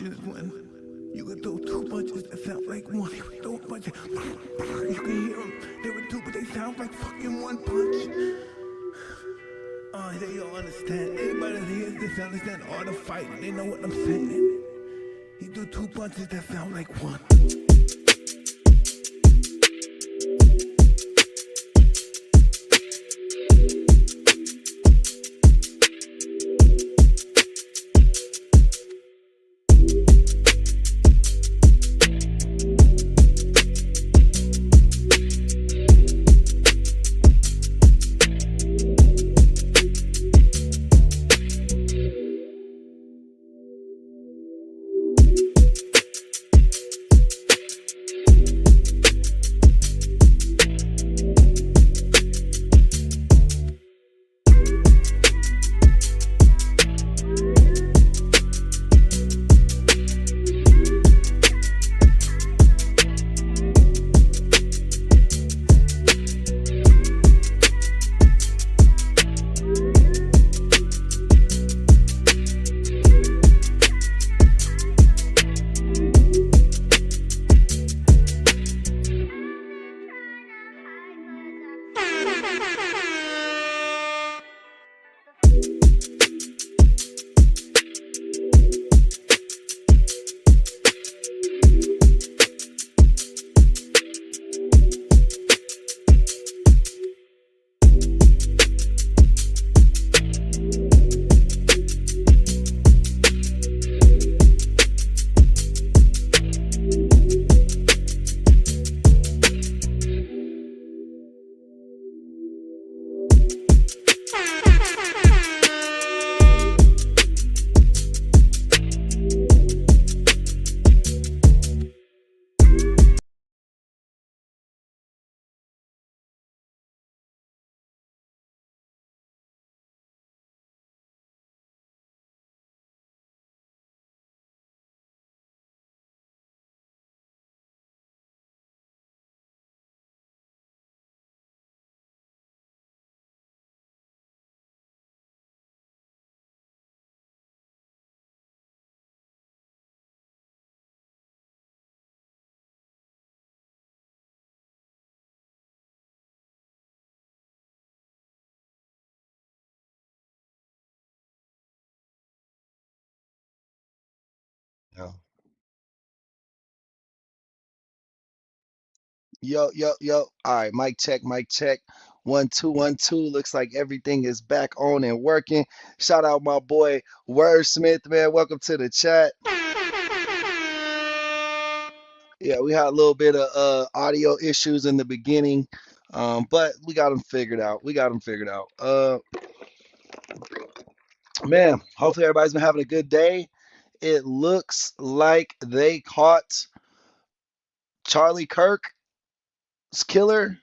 punches when you can throw two punches that sound like one. You can throw a punch, you can hear them. They were two, but they sound like fucking one punch. They don't understand. Anybody that hears this understand all the fighting. They know what I'm saying. He threw two punches that sound like one. Yo, yo, yo, yo. All right, mic check, mic check. 1 2 1 2. Looks like everything is back on and working. Shout out my boy Wordsmith, man. Welcome to the chat. Yeah, we had a little bit of audio issues in the beginning, but we got them figured out. We got them figured out. Man, hopefully everybody's been having a good day. It looks like they caught Charlie Kirk's killer,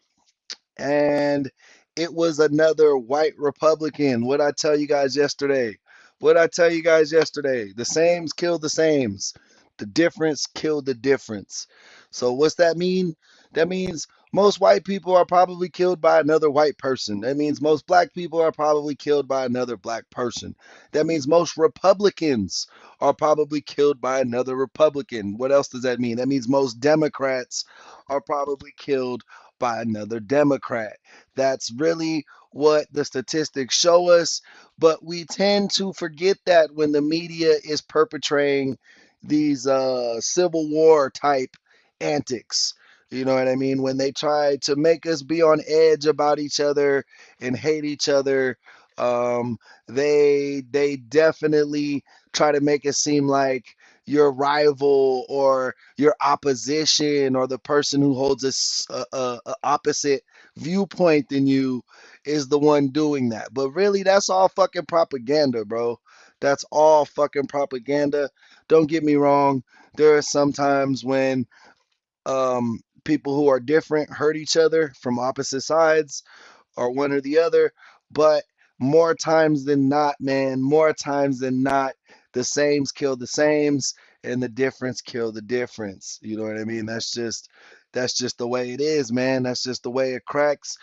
and it was another white Republican. What I tell you guys yesterday? What I tell you guys yesterday? The sames kill the sames. The difference killed the difference. So what's that mean? That means most white people are probably killed by another white person. That means most black people are probably killed by another black person. That means most Republicans are probably killed by another Republican. What else does that mean? That means most Democrats are probably killed by another Democrat. That's really what the statistics show us, but we tend to forget that when the media is perpetrating these Civil War type antics. You know what I mean? When they try to make us be on edge about each other and hate each other, um, they definitely try to make it seem like your rival or your opposition or the person who holds a opposite viewpoint than you is the one doing that. But really, that's all fucking propaganda, bro. That's all fucking propaganda. Don't get me wrong. There are some times when people who are different hurt each other from opposite sides or one or the other. But more times than not, man, more times than not, the sames kill the sames and the difference kill the difference. You know what I mean? That's just the way it is, man. That's just the way it cracks.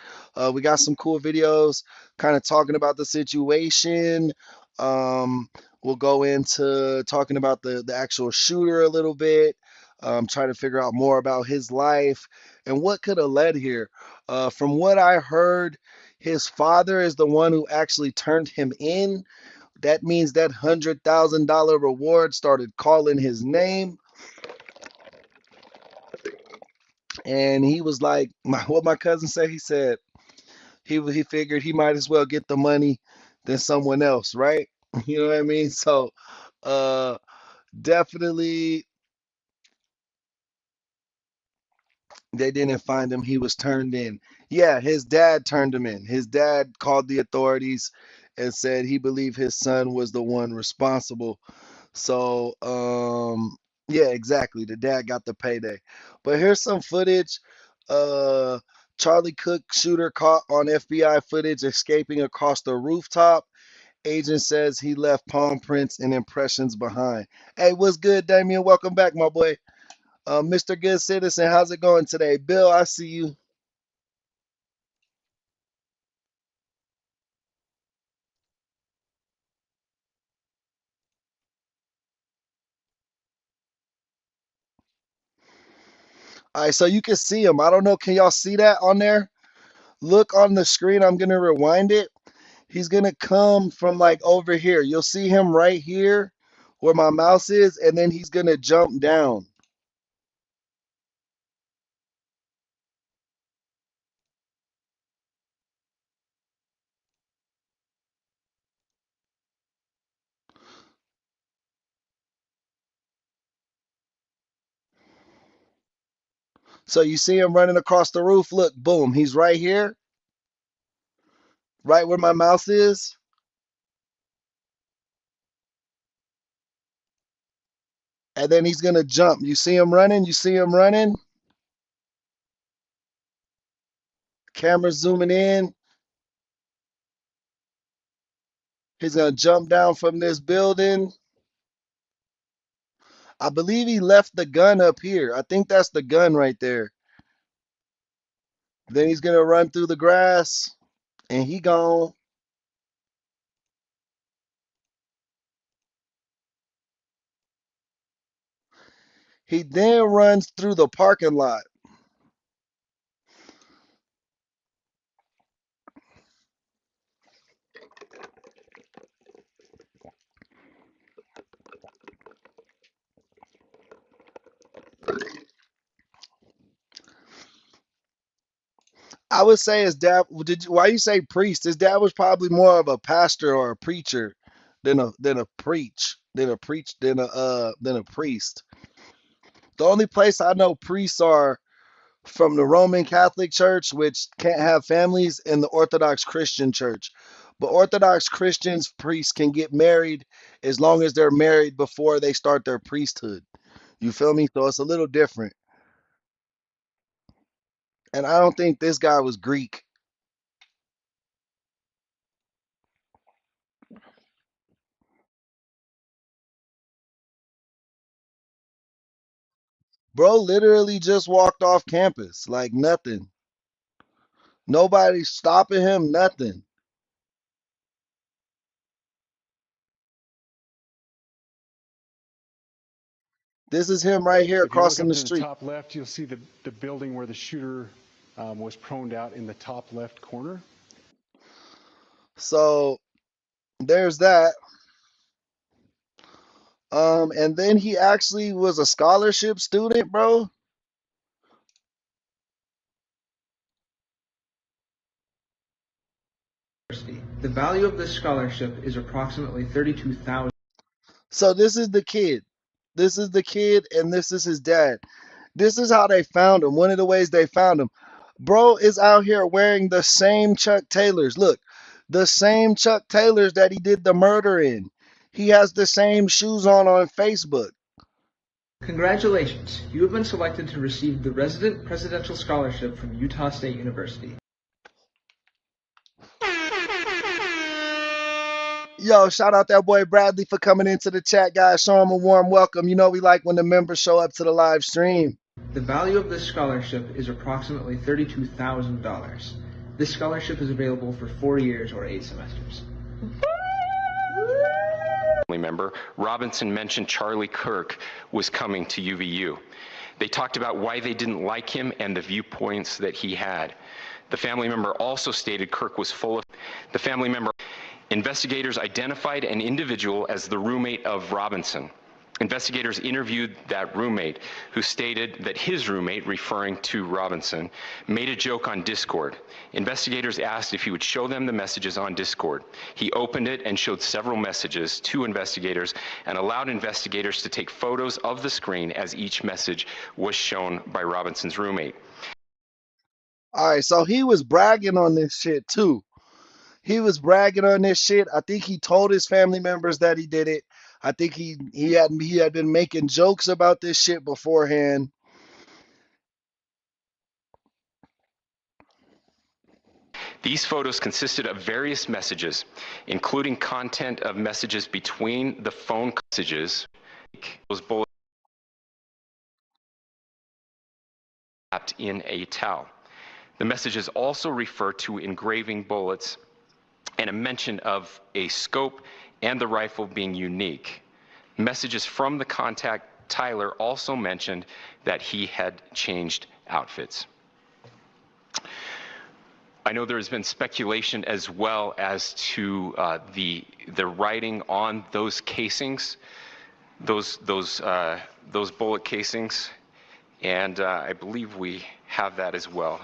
We got some cool videos kind of talking about the situation. Um, We'll go into talking about the actual shooter a little bit, try to figure out more about his life and what could have led here. From what I heard, his father is the one who actually turned him in. That means that $100,000 reward started calling his name. And he was like, what my cousin said, he said he figured he might as well get the money than someone else, right? You know what I mean? So uh definitely they didn't find him. He was turned in. Yeah, his dad turned him in. His dad called the authorities and said he believed his son was the one responsible. So, yeah, exactly. The dad got the payday. But here's some footage. Uh, Charlie Cook shooter caught on FBI footage escaping across the rooftop. Agent says he left palm prints and impressions behind. Hey, what's good, Damien? Welcome back, my boy. Mr. Good Citizen, how's it going today? Bill, I see you. All right, so you can see him. I don't know. Can y'all see that on there? Look on the screen. I'm going to rewind it. He's going to come from like over here. You'll see him right here where my mouse is, and then he's going to jump down. So you see him running across the roof. Look, boom. He's right here, right where my mouse is. And then he's going to jump. You see him running? You see him running? Camera zooming in. He's going to jump down from this building. I believe he left the gun up here. I think that's the gun right there. Then he's gonna run through the grass and he gone. He then runs through the parking lot. I would say his dad. Why you say priest? His dad was probably more of a pastor or a preacher than a priest. The only place I know priests are from the Roman Catholic Church, which can't have families, and the Orthodox Christian Church. But Orthodox Christians priests can get married as long as they're married before they start their priesthood. You feel me? So it's a little different. And I don't think this guy was Greek. Bro literally just walked off campus like nothing. Nobody's stopping him, nothing. This is him right here If you look crossing up the to the street. top left, you'll see the building where the shooter was proned out in the top left corner. So there's that. And then he actually was a scholarship student, bro. The value of this scholarship is approximately $32,000. So this is the kid. This is the kid, and this is his dad. This is how they found him. One of the ways they found him. Bro is out here wearing the same Chuck Taylors. Look, the same Chuck Taylors that he did the murder in. He has the same shoes on Facebook. Congratulations, you have been selected to receive the Resident Presidential Scholarship from Utah State University. Yo, shout out that boy Bradley for coming into the chat, guys. Show him a warm welcome. You know we like when the members show up to the live stream. The value of this scholarship is approximately $32,000. This scholarship is available for 4 years or 8 semesters. family member, Robinson mentioned Charlie Kirk was coming to UVU. They talked about why they didn't like him and the viewpoints that he had. The family member also stated Kirk was full of. The family member. Investigators identified an individual as the roommate of Robinson. Investigators interviewed that roommate, who stated that his roommate, referring to Robinson, made a joke on Discord. Investigators asked if he would show them the messages on Discord. He opened it and showed several messages to investigators and allowed investigators to take photos of the screen as each message was shown by Robinson's roommate. All right, so he was bragging on this shit too. He was bragging on this shit. I think he told his family members that he did it. I think he had been making jokes about this shit beforehand. These photos consisted of various messages, including content of messages between the phone messages. Those bullets wrapped in a towel. The messages also refer to engraving bullets and a mention of a scope and the rifle being unique. Messages from the contact, Tyler, also mentioned that he had changed outfits. I know there has been speculation as well as to the writing on those casings, those bullet casings, and I believe we have that as well.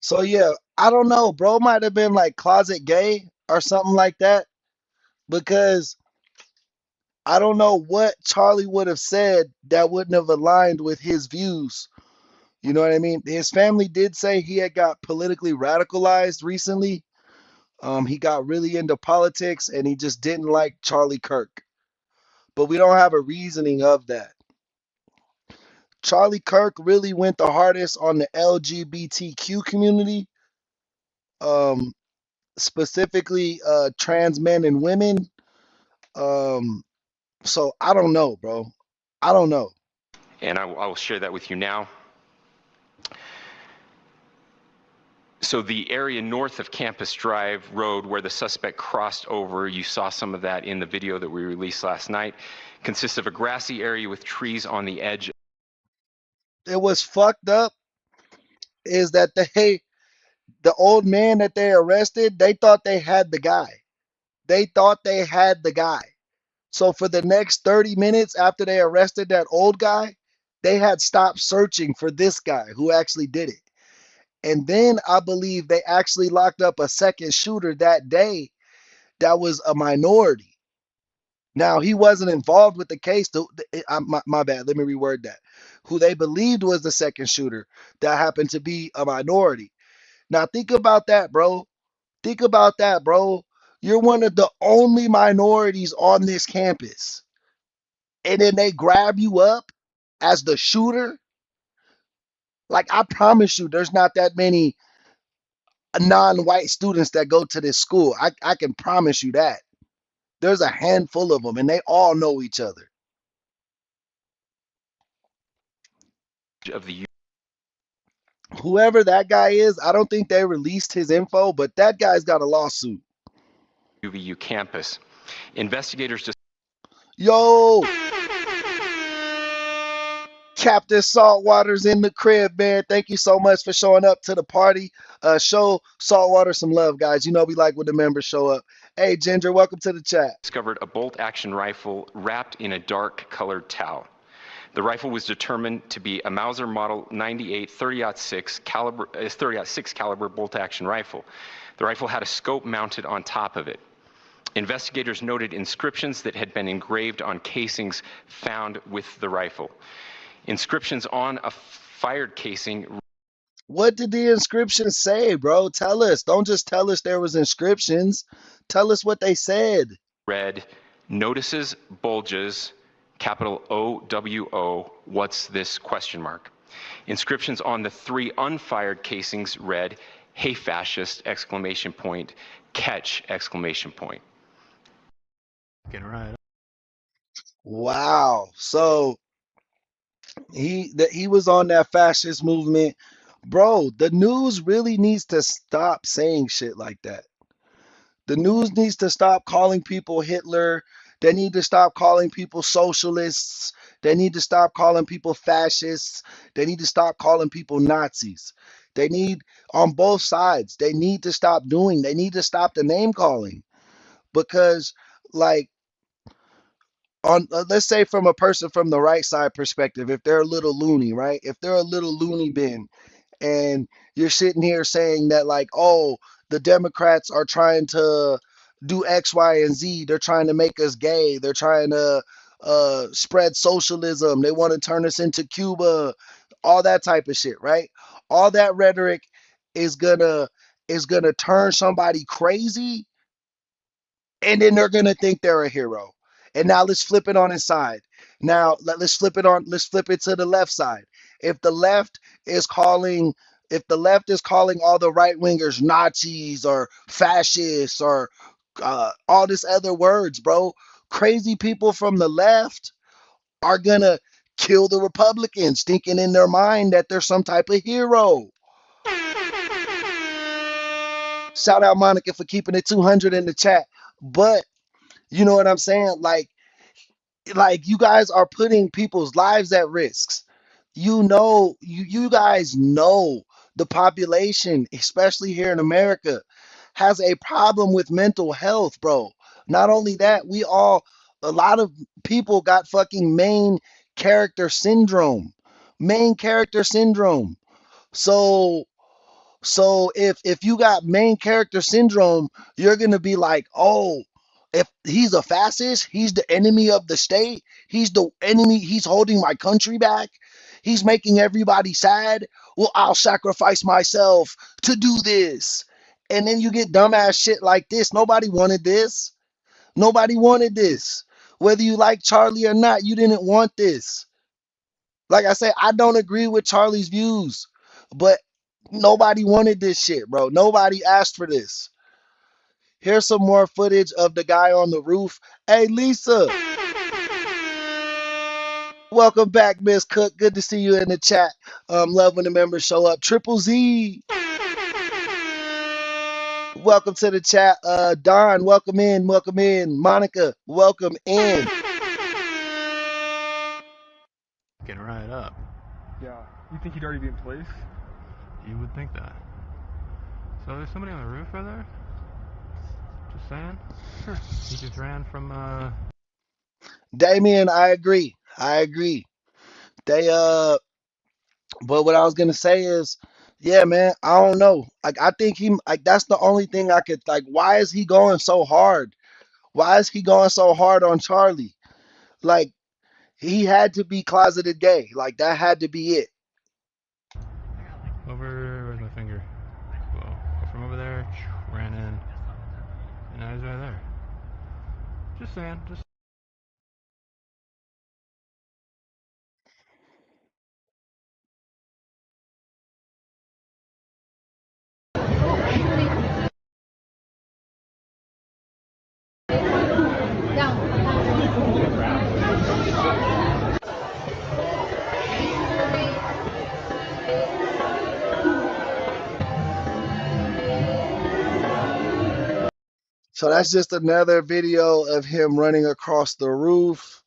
So yeah, I don't know, bro. Might have been like closet gay or something like that, because I don't know what Charlie would have said that wouldn't have aligned with his views. You know what I mean? His family did say he had got politically radicalized recently. He got really into politics and he just didn't like Charlie Kirk. But we don't have a reasoning of that. Charlie Kirk really went the hardest on the LGBTQ community, um, specifically trans men and women. Um, so I don't know, bro. I don't know. And I will share that with you now. So the area north of Campus Drive Road where the suspect crossed over, you saw some of that in the video that we released last night, consists of a grassy area with trees on the edge. It was fucked up is that the old man that they arrested, they thought they had the guy. They thought they had the guy. So for the next 30 minutes after they arrested that old guy, they had stopped searching for this guy who actually did it. And then I believe they actually locked up a second shooter that day that was a minority. Now, he wasn't involved with the case. My bad. Let me reword that. Who they believed was the second shooter that happened to be a minority. Now, think about that, bro. Think about that, bro. You're one of the only minorities on this campus. And then they grab you up as the shooter. Like, I promise you, there's not that many non-white students that go to this school. I can promise you that. There's a handful of them, and they all know each other. Of the Whoever that guy is, I don't think they released his info, but that guy's got a lawsuit. UVU campus. Investigators just. Yo! Captain Saltwater's in the crib, man. Thank you so much for showing up to the party. Show Saltwater some love, guys. You know we like when the members show up. Hey, Ginger, welcome to the chat. Discovered a bolt-action rifle wrapped in a dark-colored towel. The rifle was determined to be a Mauser Model 98 30-06 caliber bolt-action rifle. The rifle had a scope mounted on top of it. Investigators noted inscriptions that had been engraved on casings found with the rifle. Inscriptions on a fired casing. What did the inscriptions say, bro? Tell us. Don't just tell us there was inscriptions. Tell us what they said. Read, notices bulges, capital OWO, what's this question mark. Inscriptions on the 3 unfired casings read, hey fascist, exclamation point, catch, exclamation point. Right. Wow. So he was on that fascist movement. Bro, the news really needs to stop saying shit like that. The news needs to stop calling people Hitler. They need to stop calling people socialists. They need to stop calling people fascists. They need to stop calling people Nazis. They need, on both sides, they need to stop doing, they need to stop the name calling because, like, on let's say from a person from the right side perspective, if they're a little loony, right? If they're a little loony bin, and you're sitting here saying that, like, oh, the Democrats are trying to do X, Y, and Z. They're trying to make us gay. They're trying to spread socialism. They want to turn us into Cuba. All that type of shit, right? All that rhetoric is gonna turn somebody crazy, and then they're gonna think they're a hero. And now let's flip it on its side. Now let's flip it on. Let's flip it to the left side. If the left is calling, if the left is calling all the right wingers Nazis or fascists or all this other words, bro, crazy people from the left are gonna kill the Republicans, thinking in their mind that they're some type of hero. Shout out Monica for keeping it 200 in the chat. But you know what I'm saying? Like you guys are putting people's lives at risks. You guys know the population, especially here in America, has a problem with mental health, bro. Not only that, a lot of people got fucking main character syndrome. Main character syndrome. So if you got main character syndrome, you're gonna be like, oh, if he's a fascist, he's the enemy of the state, he's the enemy, he's holding my country back, he's making everybody sad. Well, I'll sacrifice myself to do this. And then you get dumbass shit like this. Nobody wanted this. Nobody wanted this. Whether you like Charlie or not, you didn't want this. Like I said, I don't agree with Charlie's views, but nobody wanted this shit, bro. Nobody asked for this. Here's some more footage of the guy on the roof. Hey, Lisa, welcome back, Miss Cook. Good to see you in the chat. Love when the members show up. Triple Z, welcome to the chat. Don, welcome in, welcome in. Monica, welcome in. Getting right up. Yeah. You think he'd already be in place? You would think that. So there's somebody on the roof right there? Just saying. Sure. He just ran from, Damien, I agree. I agree. They But what I was gonna say is, yeah, man, I don't know. Like, I think he, like, that's the only thing I could, like, why is he going so hard? Why is he going so hard on Charlie? Like, he had to be closeted gay. Like, that had to be it. where's my finger? Well, from over there, ran in, and now he's right there. Just saying, just. So that's just another video of him running across the roof.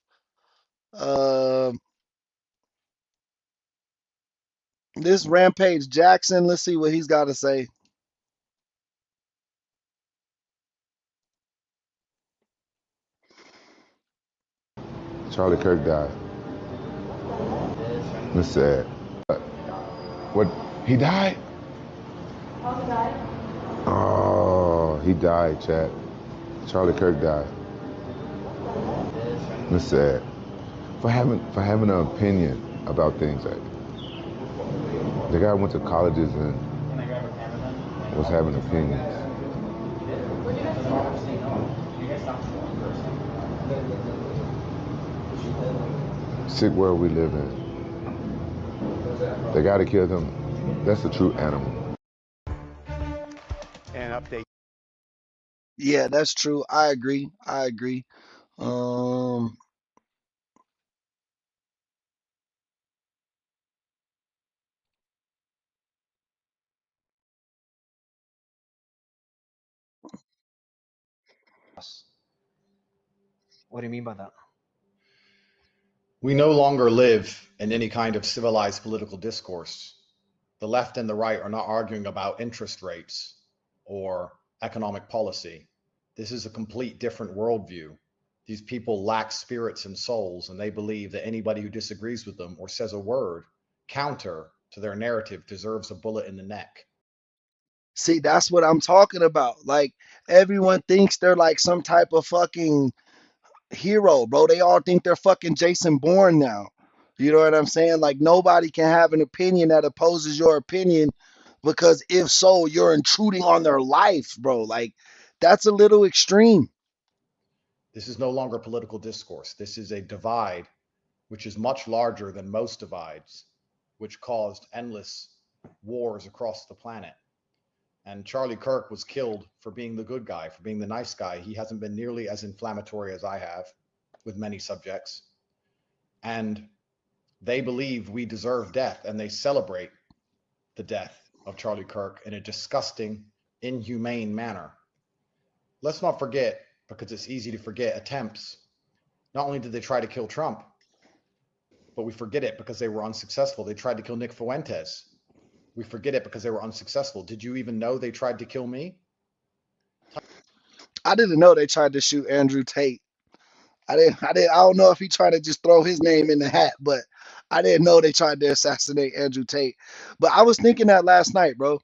This Rampage Jackson, let's see what he's got to say. Charlie Kirk died. It's sad. What? He died? Oh, he died, Chad. Charlie Kirk died. It's sad. For having an opinion about things. Like, the guy went to colleges and was having opinions. Sick world we live in. They gotta kill them. That's the true animal. And update. Yeah, that's true. I agree. I agree. Um, us. What do you mean by that? We no longer live in any kind of civilized political discourse. The left and the right are not arguing about interest rates or economic policy. This is a complete different worldview. These people lack spirits and souls, and they believe that anybody who disagrees with them or says a word counter to their narrative deserves a bullet in the neck. See, that's what I'm talking about. Like, everyone thinks they're like some type of fucking hero, bro. They all think they're fucking Jason Bourne now. You know what I'm saying? Like, nobody can have an opinion that opposes your opinion, because if so, you're intruding on their life, bro. Like, that's a little extreme. This is no longer political discourse. This is a divide which is much larger than most divides, which caused endless wars across the planet. And Charlie Kirk was killed for being the good guy, for being the nice guy. He hasn't been nearly as inflammatory as I have with many subjects. And they believe we deserve death, and they celebrate the death of Charlie Kirk in a disgusting, inhumane manner. Let's not forget, because it's easy to forget, attempts. Not only did they try to kill Trump, but we forget it because they were unsuccessful. They tried to kill Nick Fuentes. We forget it because they were unsuccessful. Did you even know they tried to kill me? I didn't know they tried to shoot Andrew Tate. I don't know if he tried to just throw his name in the hat, but I didn't know they tried to assassinate Andrew Tate. But I was thinking that last night, bro.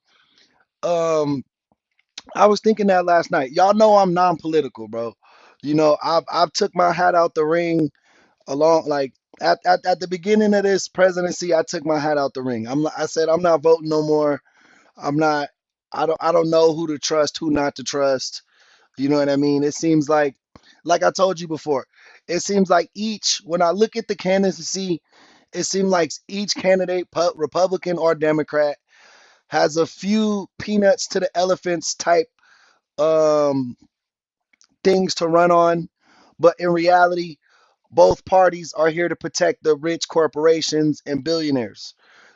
I was thinking that last night. Y'all know I'm non-political, bro. You know, I've took my hat out the ring along, like, at the beginning of this presidency. I took my hat out the ring. I said I'm not voting no more. I'm not. I don't know who to trust, who not to trust. You know what I mean? It seems like I told you before, it seems like when I look at the candidacy, it seems like each candidate, Republican or Democrat, has a few peanuts to the elephants type um, things to run on. But in reality, both parties are here to protect the rich corporations and billionaires.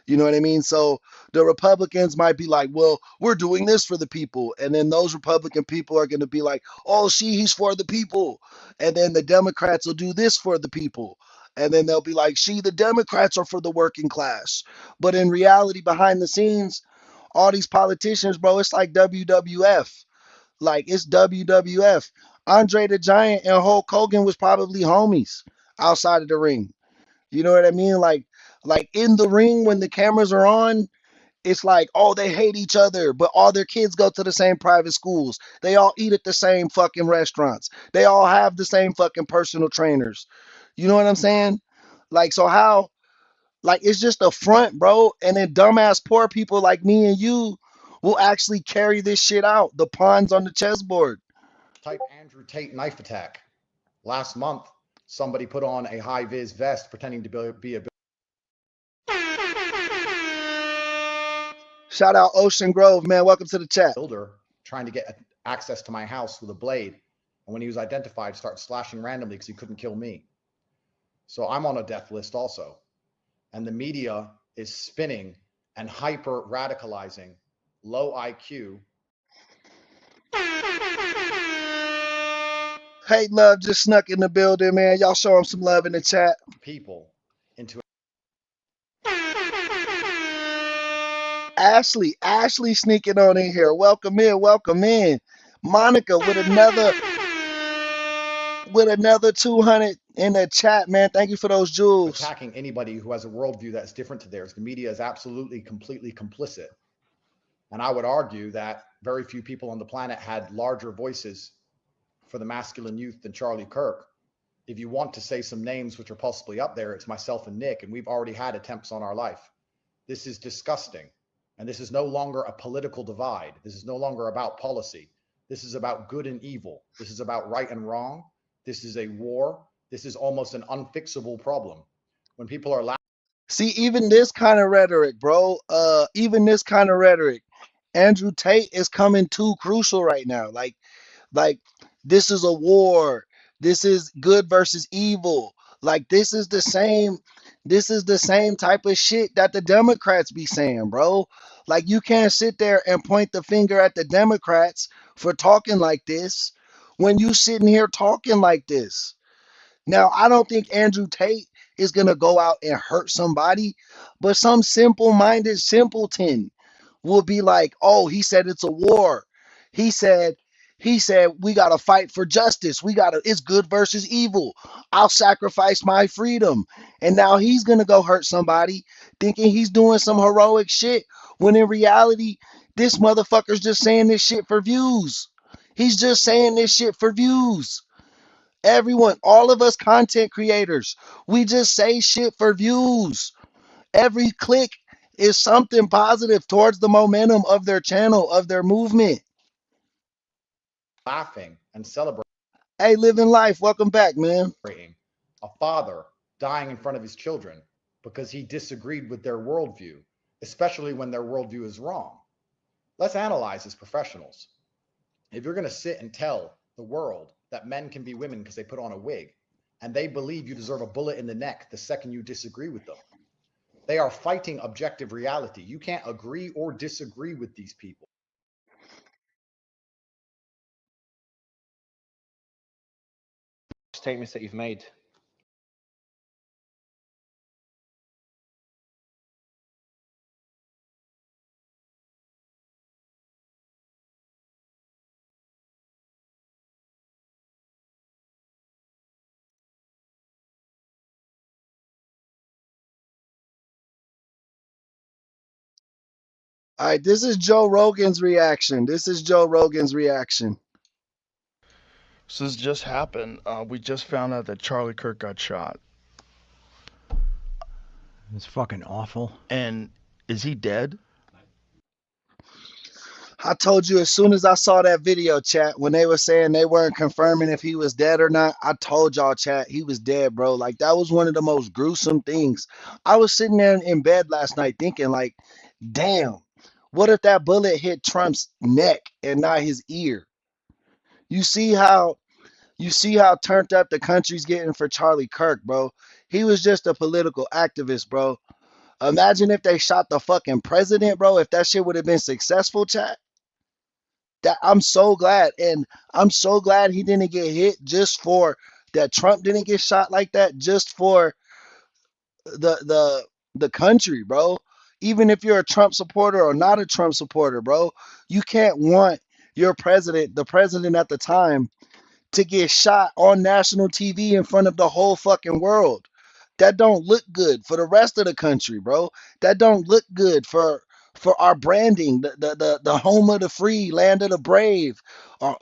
You know what I mean? So the Republicans might be like, well, we're doing this for the people. And then those Republican people are going to be like, oh, he's for the people. And then the Democrats will do this for the people. And then they'll be like, the Democrats are for the working class. But in reality, behind the scenes, all these politicians, bro, it's like WWF. Like, it's WWF. Andre the Giant and Hulk Hogan was probably homies outside of the ring. You know what I mean? Like in the ring when the cameras are on, it's like, oh, they hate each other, but all their kids go to the same private schools. They all eat at the same fucking restaurants. They all have the same fucking personal trainers. You know what I'm saying? Like, so how, like, it's just a front, bro. And then dumbass poor people like me and you will actually carry this shit out. The pawns on the chessboard. Type Andrew Tate knife attack. Last month, somebody put on a high-vis vest pretending to be a Shout out Ocean Grove, man. Welcome to the chat. builder trying to get access to my house with a blade. And when he was identified, started slashing randomly because he couldn't kill me. So I'm on a death list also. And the media is spinning and hyper radicalizing low IQ. Hey, Love just snuck in the building, man. Y'all show him some love in the chat. People into Ashley sneaking on in here. Welcome in. Monica with another 200 in the chat, man. Thank you for those jewels. attacking anybody who has a worldview that's different to theirs. The media is absolutely, completely complicit. And I would argue that very few people on the planet had larger voices for the masculine youth than Charlie Kirk. If you want to say some names which are possibly up there, it's myself and Nick, and we've already had attempts on our life. This is disgusting. And this is no longer a political divide. This is no longer about policy. This is about good and evil. This is about right and wrong. This is a war. This is almost an unfixable problem. When people are See, even this kind of rhetoric, bro. Andrew Tate is coming too crucial right now. Like this is a war. This is good versus evil. Like this is the same type of shit that the Democrats be saying, bro. Like, you can't sit there and point the finger at the Democrats for talking like this when you sitting here talking like this. Now, I don't think Andrew Tate is going to go out and hurt somebody, but some simple-minded simpleton will be like, "Oh, he said it's a war. He said we got to fight for justice. It's good versus evil. I'll sacrifice my freedom." And now he's going to go hurt somebody thinking he's doing some heroic shit when in reality this motherfucker's just saying this shit for views. He's just saying this shit for views. Everyone, all of us content creators, we just say shit for views. Every click is something positive towards the momentum of their channel, of their movement. Laughing and celebrating. Hey, living life, welcome back, man. A father dying in front of his children because he disagreed with their worldview, especially when their worldview is wrong. Let's analyze as professionals. If you're going to sit and tell the world that men can be women because they put on a wig, and they believe you deserve a bullet in the neck the second you disagree with them, they are fighting objective reality. You can't agree or disagree with these people. Statements that you've made. All right, this is Joe Rogan's reaction. So this just happened. We just found out that Charlie Kirk got shot. It's fucking awful. And is he dead? I told you as soon as I saw that video, chat, when they were saying they weren't confirming if he was dead or not, I told y'all, chat, he was dead, bro. Like, that was one of the most gruesome things. I was sitting there in bed last night thinking, like, damn, what if that bullet hit Trump's neck and not his ear? You see how turned up the country's getting for Charlie Kirk, bro. He was just a political activist, bro. Imagine if they shot the fucking president, bro, if that shit would have been successful, chat. I'm so glad, and I'm so glad he didn't get hit just for that. Trump didn't get shot like that just for the country, bro. Even if you're a Trump supporter or not a Trump supporter, bro, you can't want your president, the president at the time, to get shot on national TV in front of the whole fucking world. That don't look good for the rest of the country, bro. That don't look good for our branding, the home of the free, land of the brave, or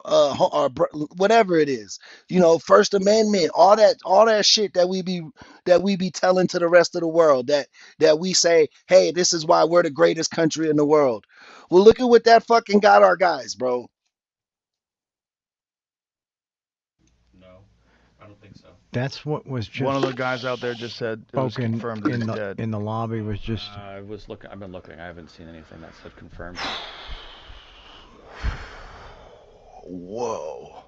whatever it is. You know, First Amendment, all that shit that we be telling to the rest of the world, that we say, hey, this is why we're the greatest country in the world. Well, look at what that fucking got our guys, bro. That's what was just. One of the guys out there just said it was confirmed that he's dead. In the lobby was just. I've been looking. I haven't seen anything that said confirmed. Whoa.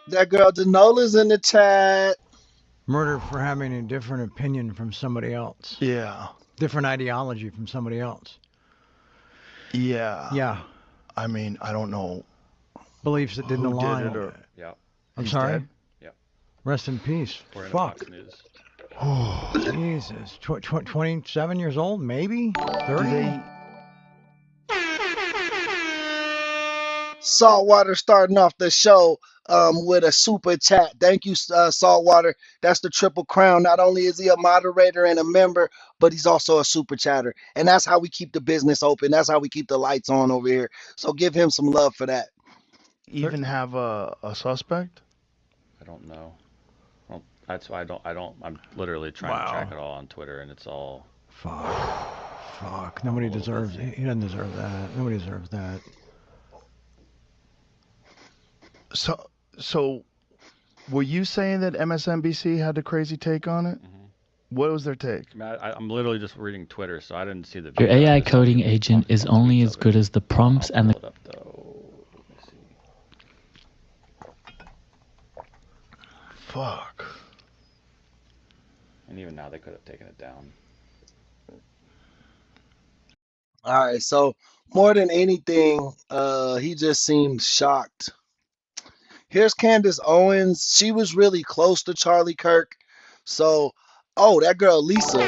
That girl Denola's in the chat. Murder for having a different opinion from somebody else. Yeah. Different ideology from somebody else. Yeah. Yeah. I mean, I don't know. Beliefs that didn't align. Did it or... Yeah. I'm sorry? Dead? Yeah. Rest in peace. Fuck. Jesus. 27 years old, maybe? 30? Saltwater starting off the show with a super chat. Thank you, Saltwater. That's the triple crown. Not only is he a moderator and a member, but he's also a super chatter. And that's how we keep the business open. That's how we keep the lights on over here. So give him some love for that. Even have a suspect? I don't know. Well, that's why I don't. I'm literally trying to track it all on Twitter, and it's all. Fuck. Nobody deserves it. He doesn't deserve that. Nobody deserves that. So, were you saying that MSNBC had a crazy take on it? Mm-hmm. What was their take? I'm literally just reading Twitter, so I didn't see the. Your AI coding agent is only as good as the prompts and the. Fuck. And even now, they could have taken it down. All right, so more than anything, he just seemed shocked. Here's Candace Owens. She was really close to Charlie Kirk. So, oh, that girl Lisa.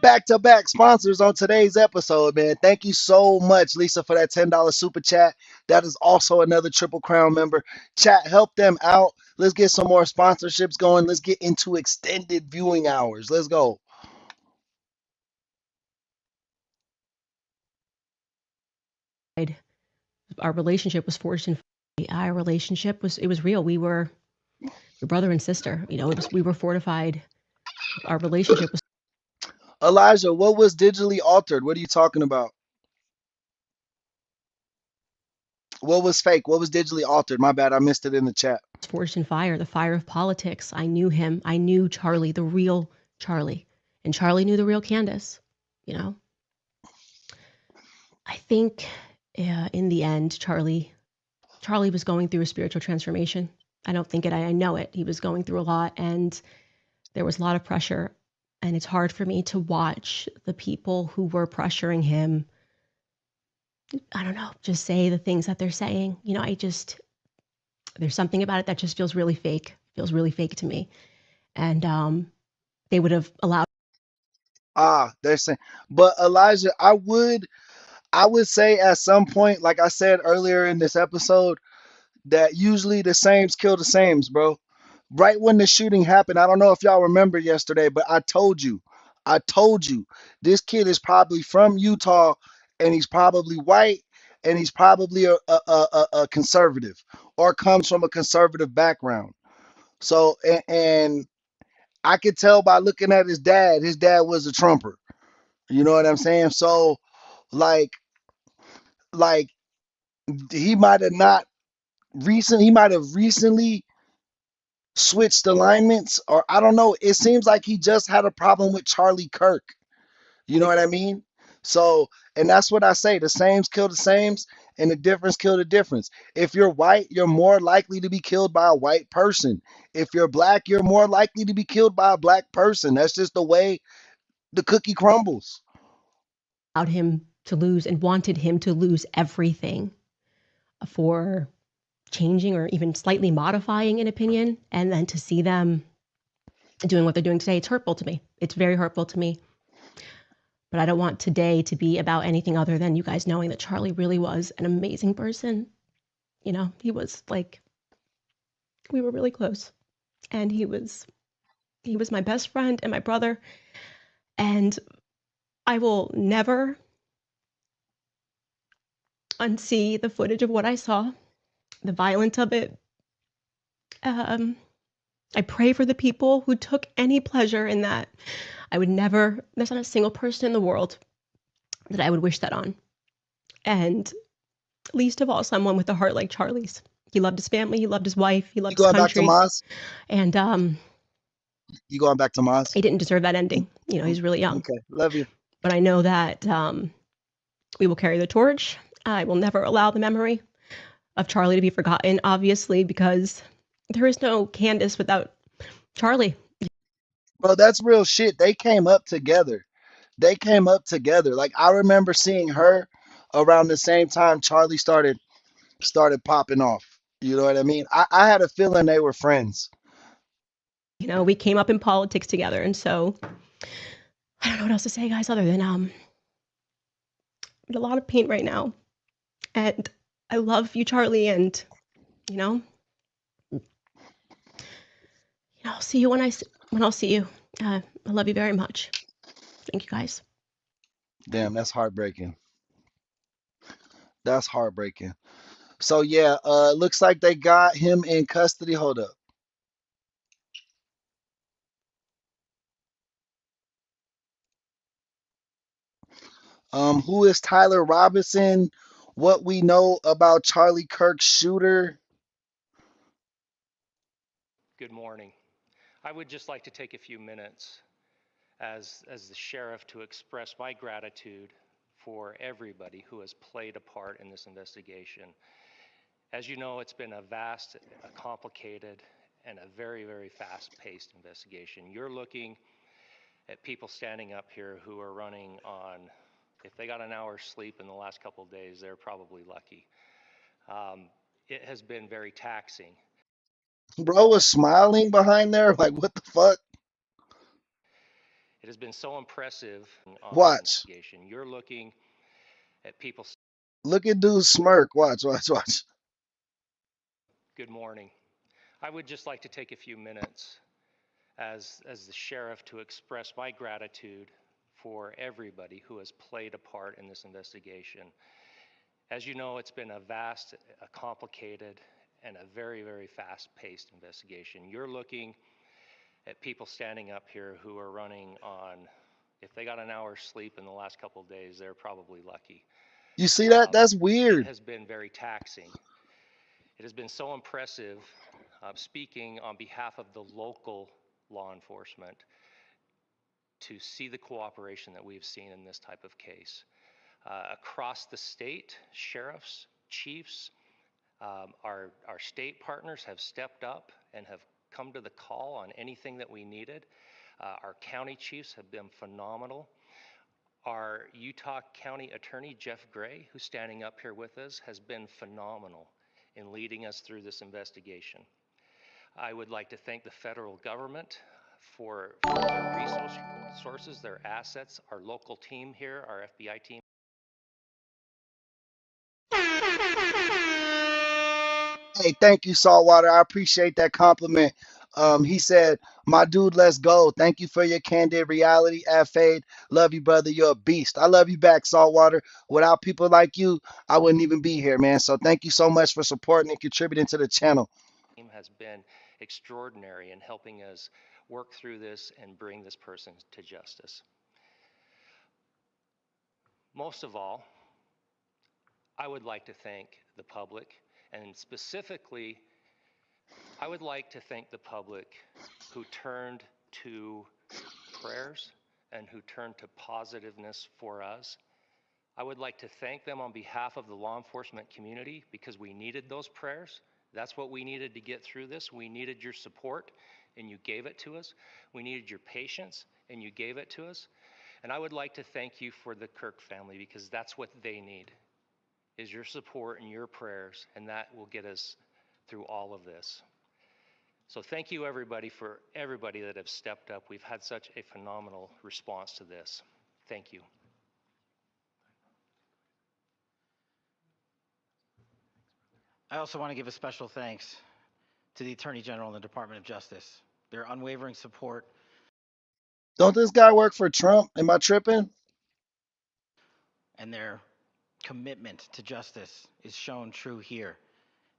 Back-to-back sponsors on today's episode, man. Thank you so much, Lisa, for that $10 super chat. That is also another Triple Crown member. Chat, help them out. Let's get some more sponsorships going. Let's get into extended viewing hours. Let's go. Our relationship was forged in our relationship was real. We were brother and sister. You know, we were fortified. Our relationship was. Elijah, what was digitally altered? What are you talking about? What was fake? What was digitally altered? My bad, I missed it in the chat. Forged in fire, the fire of politics. I knew him. I knew Charlie, the real Charlie. And Charlie knew the real Candace, you know? I think in the end, Charlie was going through a spiritual transformation. I don't think it, I know it. He was going through a lot and there was a lot of pressure. And it's hard for me to watch the people who were pressuring him, I don't know, just say the things that they're saying. You know, there's something about it that just feels really fake to me. And they would have allowed. They're saying, but Elijah, I would say at some point, like I said earlier in this episode, that usually the sames kill the sames, bro. Right when the shooting happened, I don't know if y'all remember yesterday, but I told you, this kid is probably from Utah, and he's probably white, and he's probably a conservative, or comes from a conservative background. So, and I could tell by looking at his dad was a Trumper. You know what I'm saying? So, like, like he might have not he might have recently switched alignments, or I don't know. It seems like he just had a problem with Charlie Kirk. You know what I mean? So, and that's what I say. The sames kill the sames, and the difference kill the difference. If you're white, you're more likely to be killed by a white person. If you're black, you're more likely to be killed by a black person. That's just the way the cookie crumbles. Allowed him to lose and wanted him to lose everything for changing or even slightly modifying an opinion, and then to see them doing what they're doing today, it's hurtful to me. It's very hurtful to me. But I don't want today to be about anything other than you guys knowing that Charlie really was an amazing person. You know, he was like, we were really close. And he was my best friend and my brother. And I will never unsee the footage of what I saw, the violence of it. I pray for the people who took any pleasure in that. I would never, there's not a single person in the world that I would wish that on. And least of all, someone with a heart like Charlie's. He loved his family, he loved his wife, he loved his country. You going back to Maz? And you going back to Maz? He didn't deserve that ending. You know, he's really young. Okay, love you. But I know that we will carry the torch. I will never allow the memory of Charlie to be forgotten, obviously, because there is no Candace without Charlie. Bro, that's real shit. They came up together. Like, I remember seeing her around the same time Charlie started popping off. You know what I mean? I had a feeling they were friends. You know, we came up in politics together, and so I don't know what else to say, guys, other than a lot of pain right now. And I love you, Charlie, and I'll see you when I'll see you. I love you very much. Thank you, guys. Damn, that's heartbreaking. That's heartbreaking. So yeah, looks like they got him in custody. Hold up. Who is Tyler Robinson? What we know about Charlie Kirk's shooter? Good morning. I would just like to take a few minutes as the sheriff to express my gratitude for everybody who has played a part in this investigation. As you know, it's been a vast, a complicated, and a very, very fast-paced investigation. You're looking at people standing up here who are running on, if they got an hour's sleep in the last couple of days, they're probably lucky. It has been very taxing. Bro was smiling behind there. Like, what the fuck? It has been so impressive on Watch. this investigation. You're looking at people. Look at dude smirk. Watch, watch, watch. Good morning. I would just like to take a few minutes as the sheriff to express my gratitude for everybody who has played a part in this investigation. As you know, it's been a vast, a complicated, and a very, very fast-paced investigation. You're looking at people standing up here who are running on, if they got an hour's sleep in the last couple of days, they're probably lucky. You see that? That's It weird. has been very taxing. It has been so impressive, speaking on behalf of the local law enforcement, to see the cooperation that we've seen in this type of case. Across the state, sheriffs, chiefs, our state partners have stepped up and have come to the call on anything that we needed. Our county chiefs have been phenomenal. Our Utah County Attorney, Jeff Gray, who's standing up here with us, has been phenomenal in leading us through this investigation. I would like to thank the federal government for their resources, their assets, our local team here, our FBI team. Hey, thank you, Saltwater. I appreciate that compliment. He said, my dude, let's go. Thank you for your candid reality. Fade. Love you, brother. You're a beast. I love you back, Saltwater. Without people like you, I wouldn't even be here, man. So thank you so much for supporting and contributing to the channel. Has been extraordinary in helping us work through this and bring this person to justice. Most of all, I would like to thank the public, and specifically, I would like to thank the public who turned to prayers and who turned to positiveness for us. I would like to thank them on behalf of the law enforcement community, because we needed those prayers. That's what we needed to get through this. We needed your support, and you gave it to us. We needed your patience, and you gave it to us. And I would like to thank you for the Kirk family, because that's what they need, is your support and your prayers, and that will get us through all of this. So thank you, everybody, for everybody that have stepped up. We've had such a phenomenal response to this. Thank you. I also want to give a special thanks to the Attorney General and the Department of Justice. Their unwavering support. Don't this guy work for Trump? Am I tripping? And their commitment to justice is shown true here.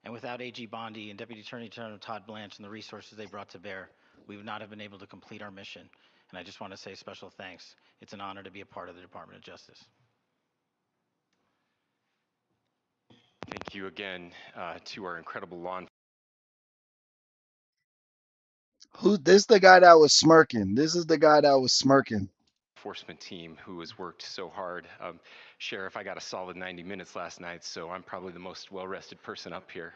And without AG Bondi and Deputy Attorney General Todd Blanche and the resources they brought to bear, we would not have been able to complete our mission. And I just want to say special thanks. It's an honor to be a part of the Department of Justice. Thank you again to our incredible law This the guy that was smirking. This is the guy that was smirking. enforcement team who has worked so hard. Sheriff, I got a solid 90 minutes last night, so I'm probably the most well-rested person up here.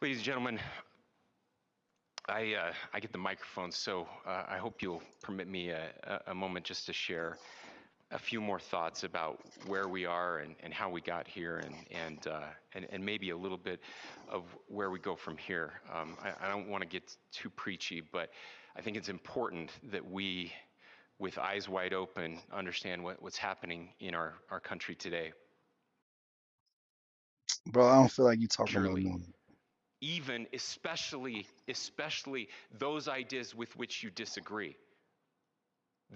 Ladies and gentlemen, I get the microphone, so I hope you'll permit me a moment just to share a few more thoughts about where we are and how we got here, and maybe a little bit of where we go from here. I don't want to get too preachy, but I think it's important that we, with eyes wide open, understand what's happening in our country today. Bro, I don't feel like you talking Purely. no more. Even especially those ideas with which you disagree.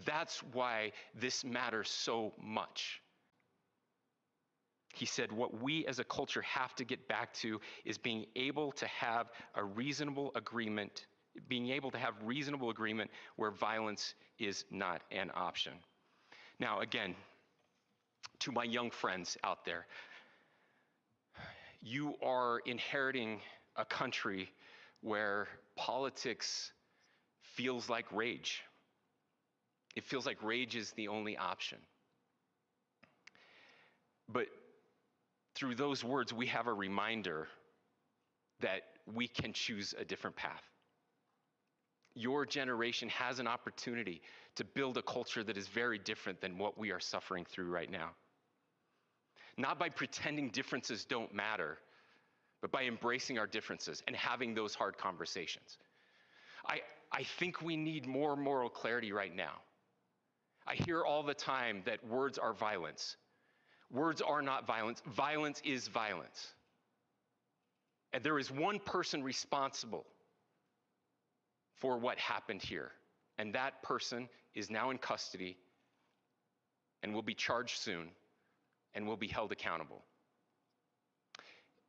That's why this matters so much. He said what we as a culture have to get back to is being able to have a reasonable agreement, where violence is not an option. Now, again, to my young friends out there, you are inheriting a country where politics feels like rage. It feels like rage is the only option. But through those words, we have a reminder that we can choose a different path. your generation has an opportunity to build a culture that is very different than what we are suffering through right now. Not by pretending differences don't matter, but by embracing our differences and having those hard conversations. I think we need more moral clarity right now. I hear all the time that words are violence. Words are not violence. Violence is violence. And there is one person responsible for what happened here. And that person is now in custody and will be charged soon and will be held accountable.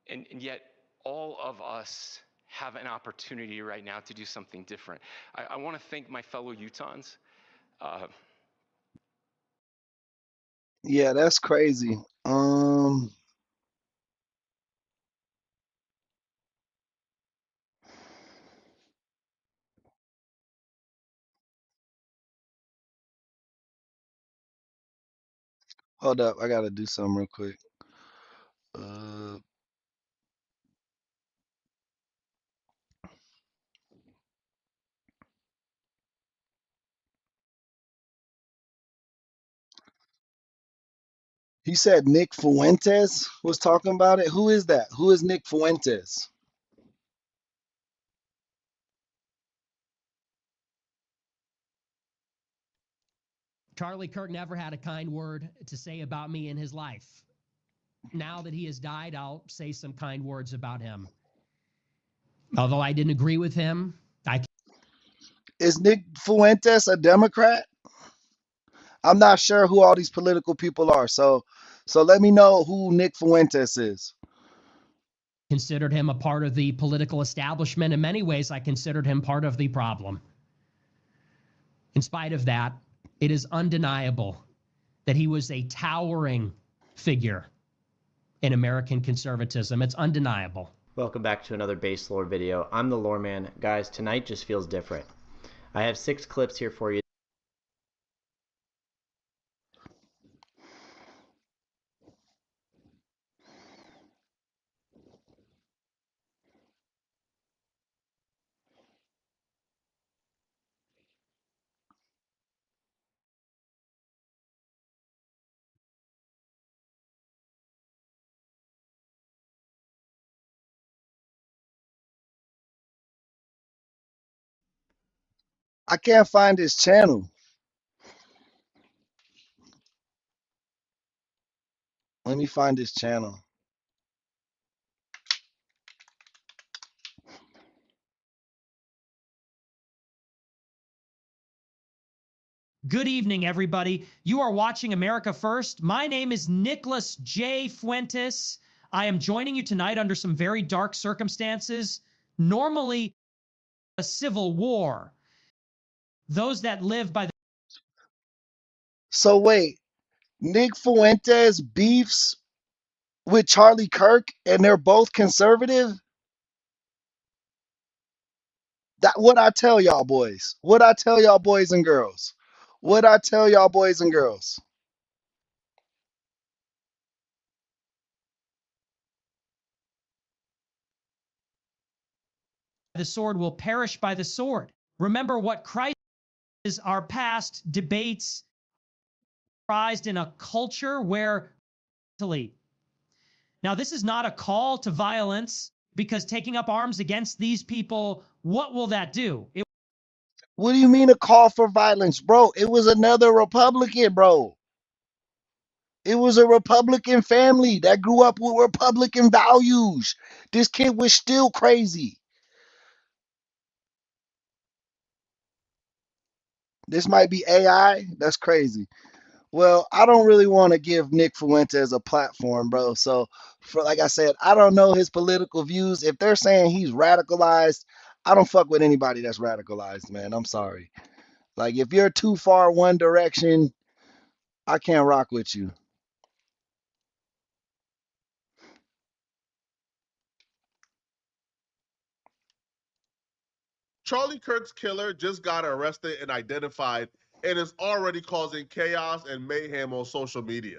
And yet, all of us have an opportunity right now to do something different. I want to thank my fellow Utahns. Yeah, that's crazy. Hold up, I gotta do something real quick. He said Nick Fuentes was talking about it. Who is that? Who is Nick Fuentes? Charlie Kirk never had a kind word to say about me in his life. Now that he has died, I'll say some kind words about him. Although I didn't agree with him, Is Nick Fuentes a Democrat? I'm not sure who all these political people are. So let me know who Nick Fuentes is. considered him a part of the political establishment. In many ways, I considered him part of the problem. In spite of that, it is undeniable that he was a towering figure in American conservatism. It's undeniable. Welcome back to another Base Lore video. I'm the Lore Man. Guys, tonight just feels different. I have 6 clips here for you. I can't find his channel. Let me find his channel. Good evening, everybody. You are watching America First. My name is Nicholas J. Fuentes. I am joining you tonight under some very dark circumstances. Normally, a civil war. Those that live by the... So wait, Nick Fuentes beefs with Charlie Kirk and they're both conservative? That what I tell y'all boys. What I tell y'all boys and girls. What I tell y'all boys and girls. sword will perish by the sword. Remember what Christ is. Our past debates prized in a culture where... Now, this is not a call to violence, because taking up arms against these people, what will that do? What do you mean a call for violence, bro? It was another Republican, bro. It was a Republican family that grew up with Republican values. This kid was still crazy. This might be AI. That's crazy. Well, I don't really want to give Nick Fuentes a platform, bro. So, for like I said, I don't know his political views. If they're saying he's radicalized, I don't fuck with anybody that's radicalized, man. I'm sorry. Like, if you're too far one direction, I can't rock with you. Charlie Kirk's killer just got arrested and identified and is already causing chaos and mayhem on social media.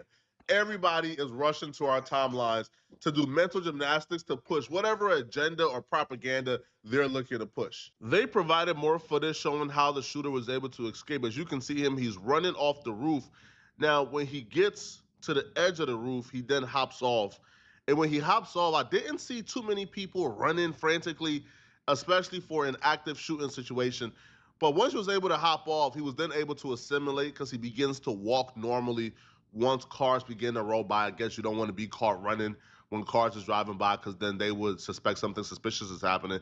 everybody is rushing to our timelines to do mental gymnastics to push whatever agenda or propaganda they're looking to push. They provided more footage showing how the shooter was able to escape. As you can see him, he's running off the roof. Now, when he gets to the edge of the roof, he then hops off. And when he hops off, I didn't see too many people running frantically, especially for an active shooting situation. But once he was able to hop off, he was then able to assimilate because he begins to walk normally once cars begin to roll by. I guess you don't want to be caught running when cars is driving by because then they would suspect something suspicious is happening.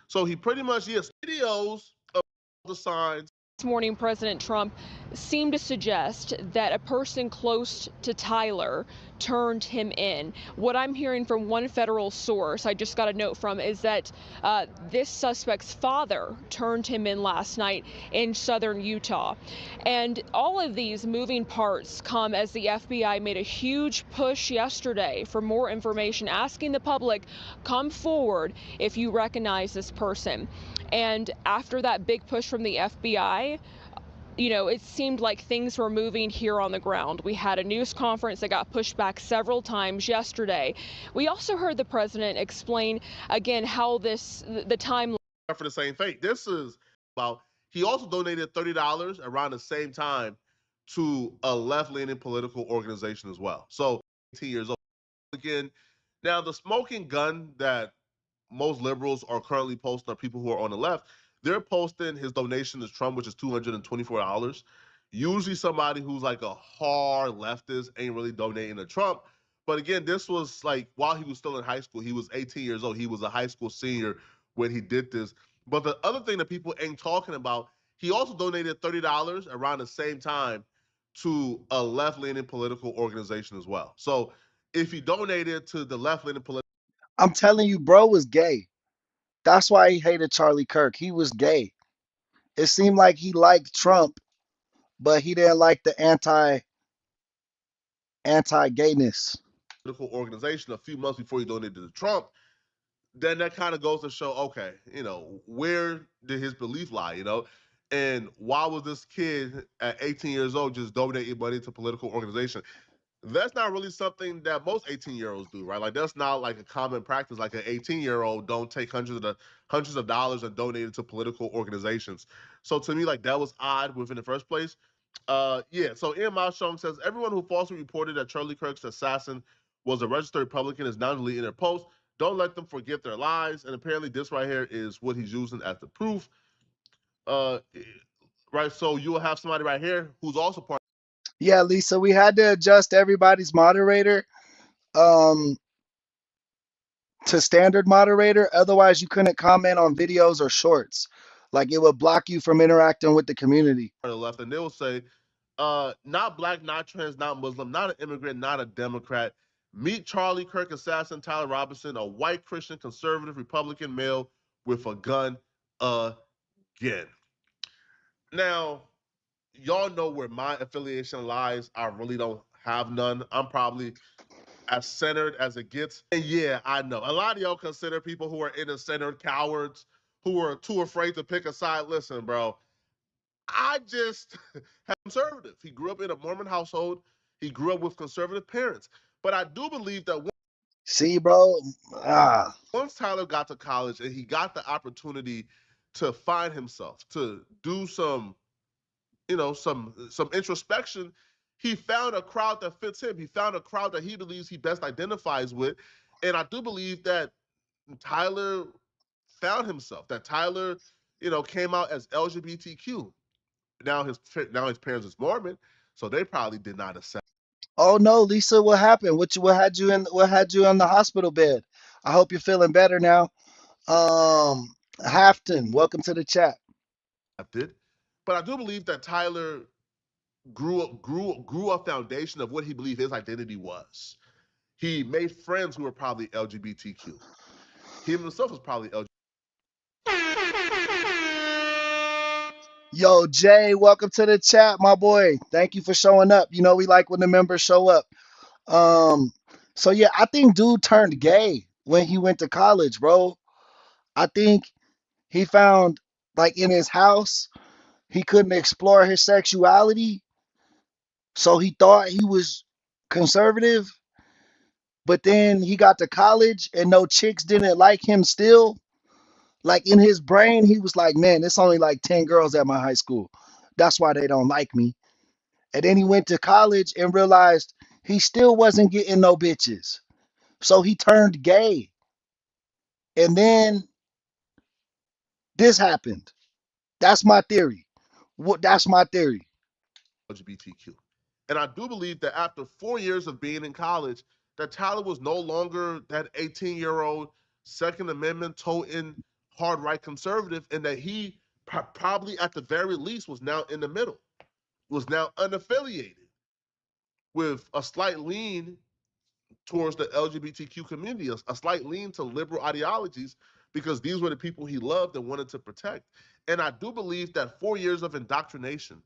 So he pretty much, yes, videos of the signs. This morning, President Trump seemed to suggest that a person close to Tyler turned him in. What I'm hearing from one federal source, I just got a note from, is that this suspect's father turned him in last night in southern Utah. And all of these moving parts come as the FBI made a huge push yesterday for more information, asking the public, come forward if you recognize this person. And after that big push from the FBI, you know, it seemed like things were moving here on the ground. We had a news conference that got pushed back several times yesterday. We also heard the president explain again how the timeline for the same fate. This is about, he also donated $30 around the same time to a left-leaning political organization as well. So 18 years old. Again, now the smoking gun that most liberals are currently posting are people who are on the left. They're posting his donation to Trump, which is $224. Usually somebody who's like a hard leftist ain't really donating to Trump. But again, this was like while he was still in high school. He was 18 years old. He was a high school senior when he did this. But the other thing that people ain't talking about, he also donated $30 around the same time to a left-leaning political organization as well. So if he donated to the left-leaning political, I'm telling you, bro was gay. That's why he hated Charlie Kirk. He was gay. It seemed like he liked Trump, but he didn't like the anti-gayness. Political organization a few months before he donated to Trump, then that kind of goes to show, okay, you know, where did his belief lie, you know? And why was this kid at 18 years old just donating money to political organization? That's not really something that most 18-year-olds do, right? Like that's not like a common practice. Like an 18-year-old don't take hundreds of dollars and donate it to political organizations. So to me, like that was odd within the first place. Yeah. So Ian Malshong says everyone who falsely reported that Charlie Kirk's assassin was a registered Republican is now deleting their post. Don't let them forget their lies. And apparently, this right here is what he's using as the proof. Right. So you will have somebody right here who's also part. Yeah, Lisa, we had to adjust everybody's moderator to standard moderator. Otherwise, you couldn't comment on videos or shorts. Like it would block you from interacting with the community. On the left, and they'll say, not black, not trans, not Muslim, not an immigrant, not a Democrat. Meet Charlie Kirk assassin Tyler Robinson, a white Christian conservative Republican male with a gun again. Now, y'all know where my affiliation lies. I really don't have none. I'm probably as centered as it gets. And yeah, I know. A lot of y'all consider people who are inner-centered cowards, who are too afraid to pick a side. Listen, bro, I just have conservative. He grew up in a Mormon household. He grew up with conservative parents. But I do believe that see, bro, once Tyler got to college and he got the opportunity to find himself, to do some, you know, some introspection, he found a crowd that fits him. He found a crowd that he believes he best identifies with. And I do believe that Tyler found himself, that Tyler, you know, came out as LGBTQ. Now his parents is Mormon, so they probably did not accept. Oh no, Lisa, what happened? What had you in the hospital bed? I hope you're feeling better now. Hafton, welcome to the chat. But I do believe that Tyler grew a foundation of what he believed his identity was. He made friends who were probably LGBTQ. He himself was probably LGBT. Yo, Jay, welcome to the chat, my boy. Thank you for showing up. You know, we like when the members show up. So yeah, I think dude turned gay when he went to college, bro. I think he found, like, in his house, he couldn't explore his sexuality. So he thought he was conservative, but then he got to college and no chicks didn't like him still. Like in his brain, he was like, man, it's only like 10 girls at my high school. That's why they don't like me. And then he went to college and realized he still wasn't getting no bitches. So he turned gay. And then this happened. That's my theory. That's my theory. LGBTQ. And I do believe that after 4 years of being in college, that Tyler was no longer that 18-year-old Second Amendment toting hard right conservative, and that he probably at the very least was now in the middle, was now unaffiliated with a slight lean towards the LGBTQ community, a slight lean to liberal ideologies, because these were the people he loved and wanted to protect. And I do believe that 4 years of indoctrination,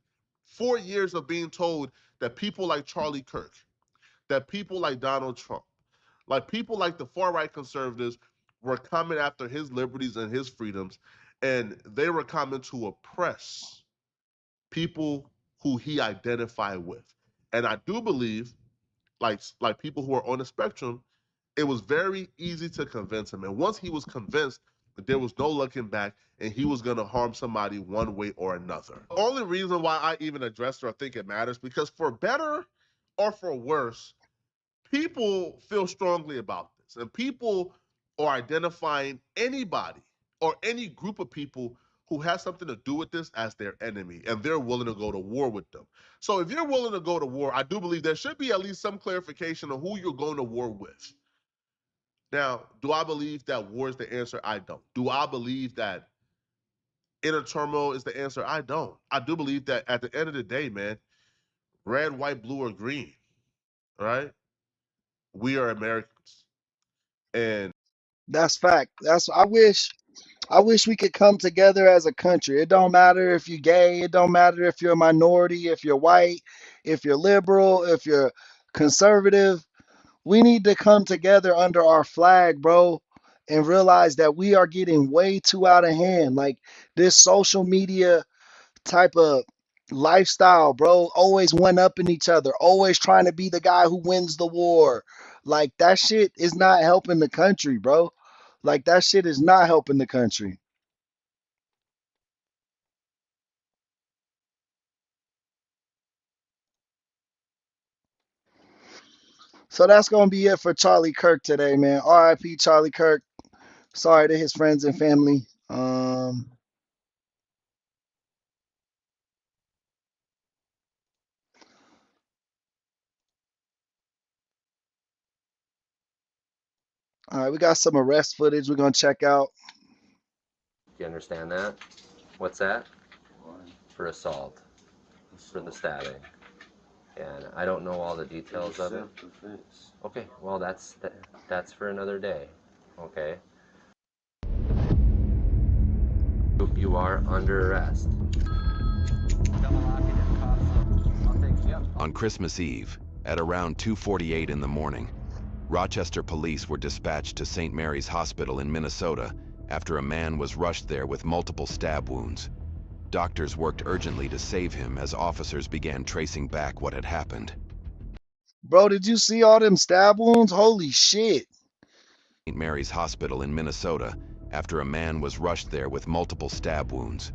4 years of being told that people like Charlie Kirk, that people like Donald Trump, like people like the far-right conservatives were coming after his liberties and his freedoms, and they were coming to oppress people who he identified with. And I do believe, like people who are on the spectrum, it was very easy to convince him. And once he was convinced, there was no looking back, and he was going to harm somebody one way or another. The only reason why I even addressed her, I think it matters, because for better or for worse, people feel strongly about this, and people are identifying anybody or any group of people who has something to do with this as their enemy, and they're willing to go to war with them. So if you're willing to go to war, I do believe there should be at least some clarification of who you're going to war with. Now, do I believe that war is the answer? I don't. Do I believe that inner turmoil is the answer? I don't. I do believe that at the end of the day, man, red, white, blue, or green, right? We are Americans. And That's fact. I wish we could come together as a country. It don't matter if you're gay, it don't matter if you're a minority, if you're white, if you're liberal, if you're conservative. We need to come together under our flag, bro, and realize that we are getting way too out of hand. Like this social media type of lifestyle, bro, always one upping each other, always trying to be the guy who wins the war. Like that shit is not helping the country, bro. Like that shit is not helping the country. So that's gonna be it for Charlie Kirk today, man. R.I.P. Charlie Kirk. Sorry to his friends and family. All right, we got some arrest footage we're gonna check out. Do you understand that? What's that? For assault. For the stabbing. And I don't know all the details of it. Okay, well that's for another day. Okay. You are under arrest. On Christmas Eve, at around 2:48 in the morning, Rochester police were dispatched to St. Mary's Hospital in Minnesota after a man was rushed there with multiple stab wounds. Doctors worked urgently to save him as officers began tracing back what had happened. Bro, did you see all them stab wounds? Holy shit. St. Mary's Hospital in Minnesota after a man was rushed there with multiple stab wounds.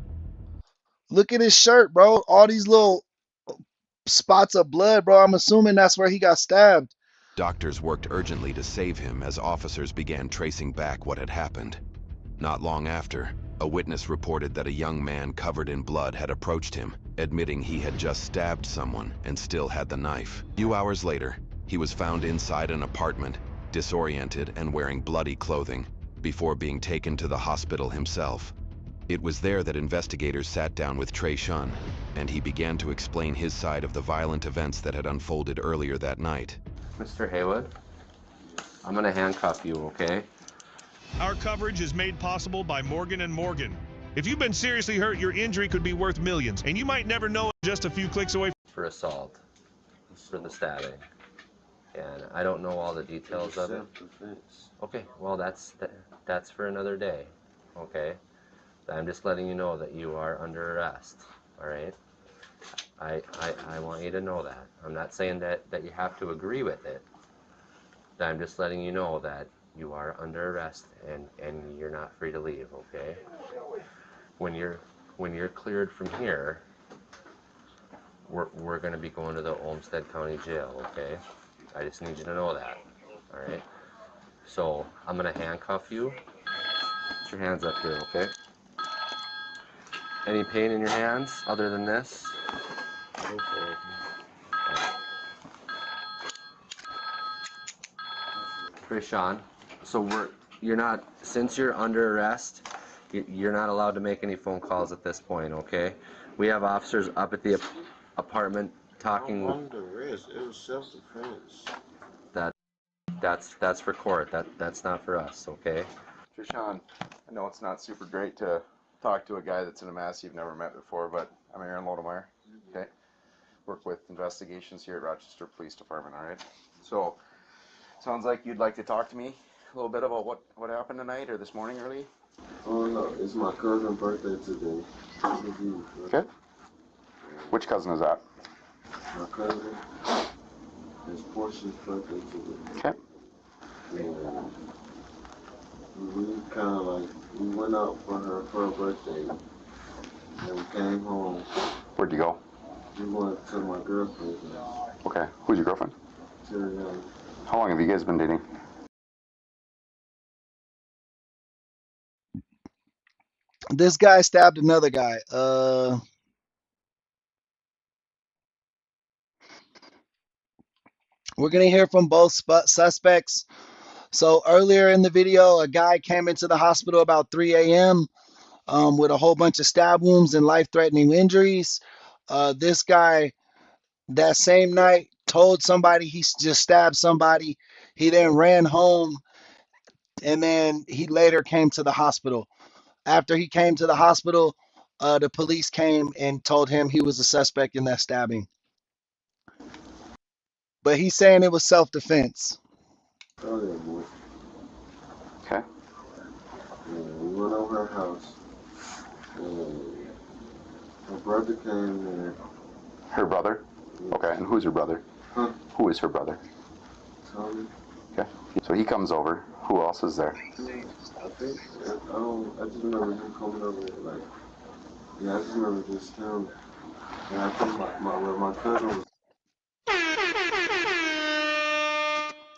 Look at his shirt, bro. All these little spots of blood, bro. I'm assuming that's where he got stabbed. Doctors worked urgently to save him as officers began tracing back what had happened. Not long after, a witness reported that a young man covered in blood had approached him, admitting he had just stabbed someone and still had the knife. A few hours later, he was found inside an apartment, disoriented and wearing bloody clothing, before being taken to the hospital himself. It was there that investigators sat down with Trey Shun, and he began to explain his side of the violent events that had unfolded earlier that night. Mr. Haywood, I'm gonna handcuff you, okay? Our coverage is made possible by Morgan & Morgan. If you've been seriously hurt, your injury could be worth millions, and you might never know it just a few clicks away. For assault. For the stabbing. And I don't know all the details of it. Okay, well that's for another day, okay? I'm just letting you know that you are under arrest, all right? I want you to know that. I'm not saying that you have to agree with it. I'm just letting you know that you are under arrest and you're not free to leave, okay? When you're cleared from here, we're going to be going to the Olmsted County Jail, okay? I just need you to know that, all right? So I'm going to handcuff you. Put your hands up here, okay? Any pain in your hands other than this? Okay, Sean. So since you're under arrest, you're not allowed to make any phone calls at this point, okay? We have officers up at the apartment talking. I'm under arrest. It was self-defense. That's for court. That's not for us, okay? Sean, I know it's not super great to talk to a guy that's in a mask you've never met before, but I'm Aaron Lodemeyer, okay? Work with investigations here at Rochester Police Department, all right? So, sounds like you'd like to talk to me a little bit about what happened tonight or this morning early? Oh no, it's my cousin's birthday today. Okay. Which cousin is that? My cousin. It's Portia's birthday today. Okay. And we kind of like, we went out for her birthday. And we came home. Where'd you go? We went to my girlfriend's house. Okay. Who's your girlfriend? Chalie. How long have you guys been dating? This guy stabbed another guy. We're going to hear from both suspects. So earlier in the video, a guy came into the hospital about 3 a.m. With a whole bunch of stab wounds and life-threatening injuries. This guy, that same night, told somebody he just stabbed somebody. He then ran home, and then he later came to the hospital. After he came to the hospital, the police came and told him he was a suspect in that stabbing. But he's saying it was self-defense. Oh yeah, boy. Okay. And we went over her house. And her brother came there. Her brother? Okay, and who's her brother? Huh? Who is her brother? Tommy. Okay. So he comes over. Who else is there? I think, I just remember him coming over there, like, yeah, I just remember just him. And I think my cousin was.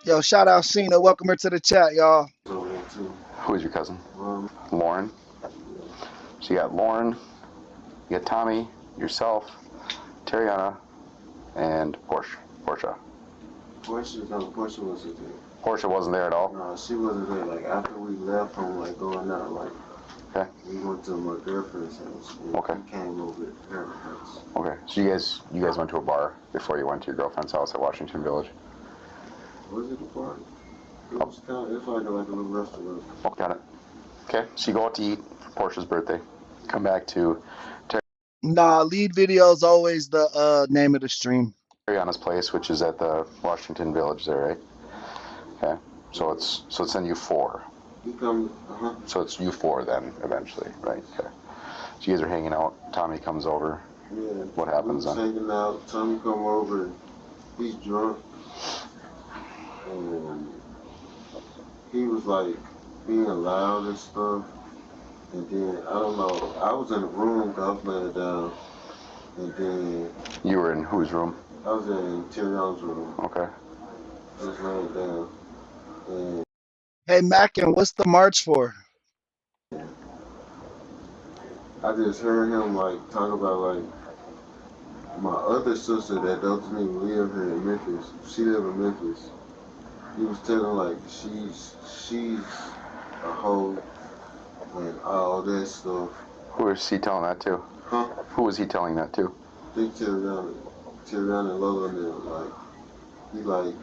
Yo, shout out Sheena. Welcome her to the chat, y'all. Who is your cousin? Lauren. So you got Lauren, you got Tommy, yourself, Tariana, and Portia. Portia wasn't there. Portia wasn't there at all? No, she wasn't there. Like, after we left from, like, going out, like, okay. We went to my girlfriend's house. And okay. We came over to her house. Okay. So you guys went to a bar before you went to your girlfriend's house at Washington Village? Was it a bar? It was kind of, it's like a little restaurant. Oh, got it. Okay. So you go out to eat for Portia's birthday. Come back to Nah, lead video is always the name of the stream. Tariana's place, which is at the Washington Village there, right? Okay. So it's then you four. He comes, So it's you four then, eventually, right? Okay. So you guys are hanging out. Tommy comes over. Yeah. What happens then? Hanging out. Tommy come over. He's drunk. And he was like being loud and stuff. And then, I don't know, I was in the room because I was laying down. And then... You were in whose room? I was in Tyrion's room. Okay. I was laying down. And... Hey, Mackin, what's the march for? I just heard him, like, talk about, like, my other sister that doesn't even live here in Memphis. She live in Memphis. He was telling, like, she's a hoe. And all that stuff. Who was he telling that to? Huh? Who was he telling that to? I think Tariana and Lola and them, like, he like,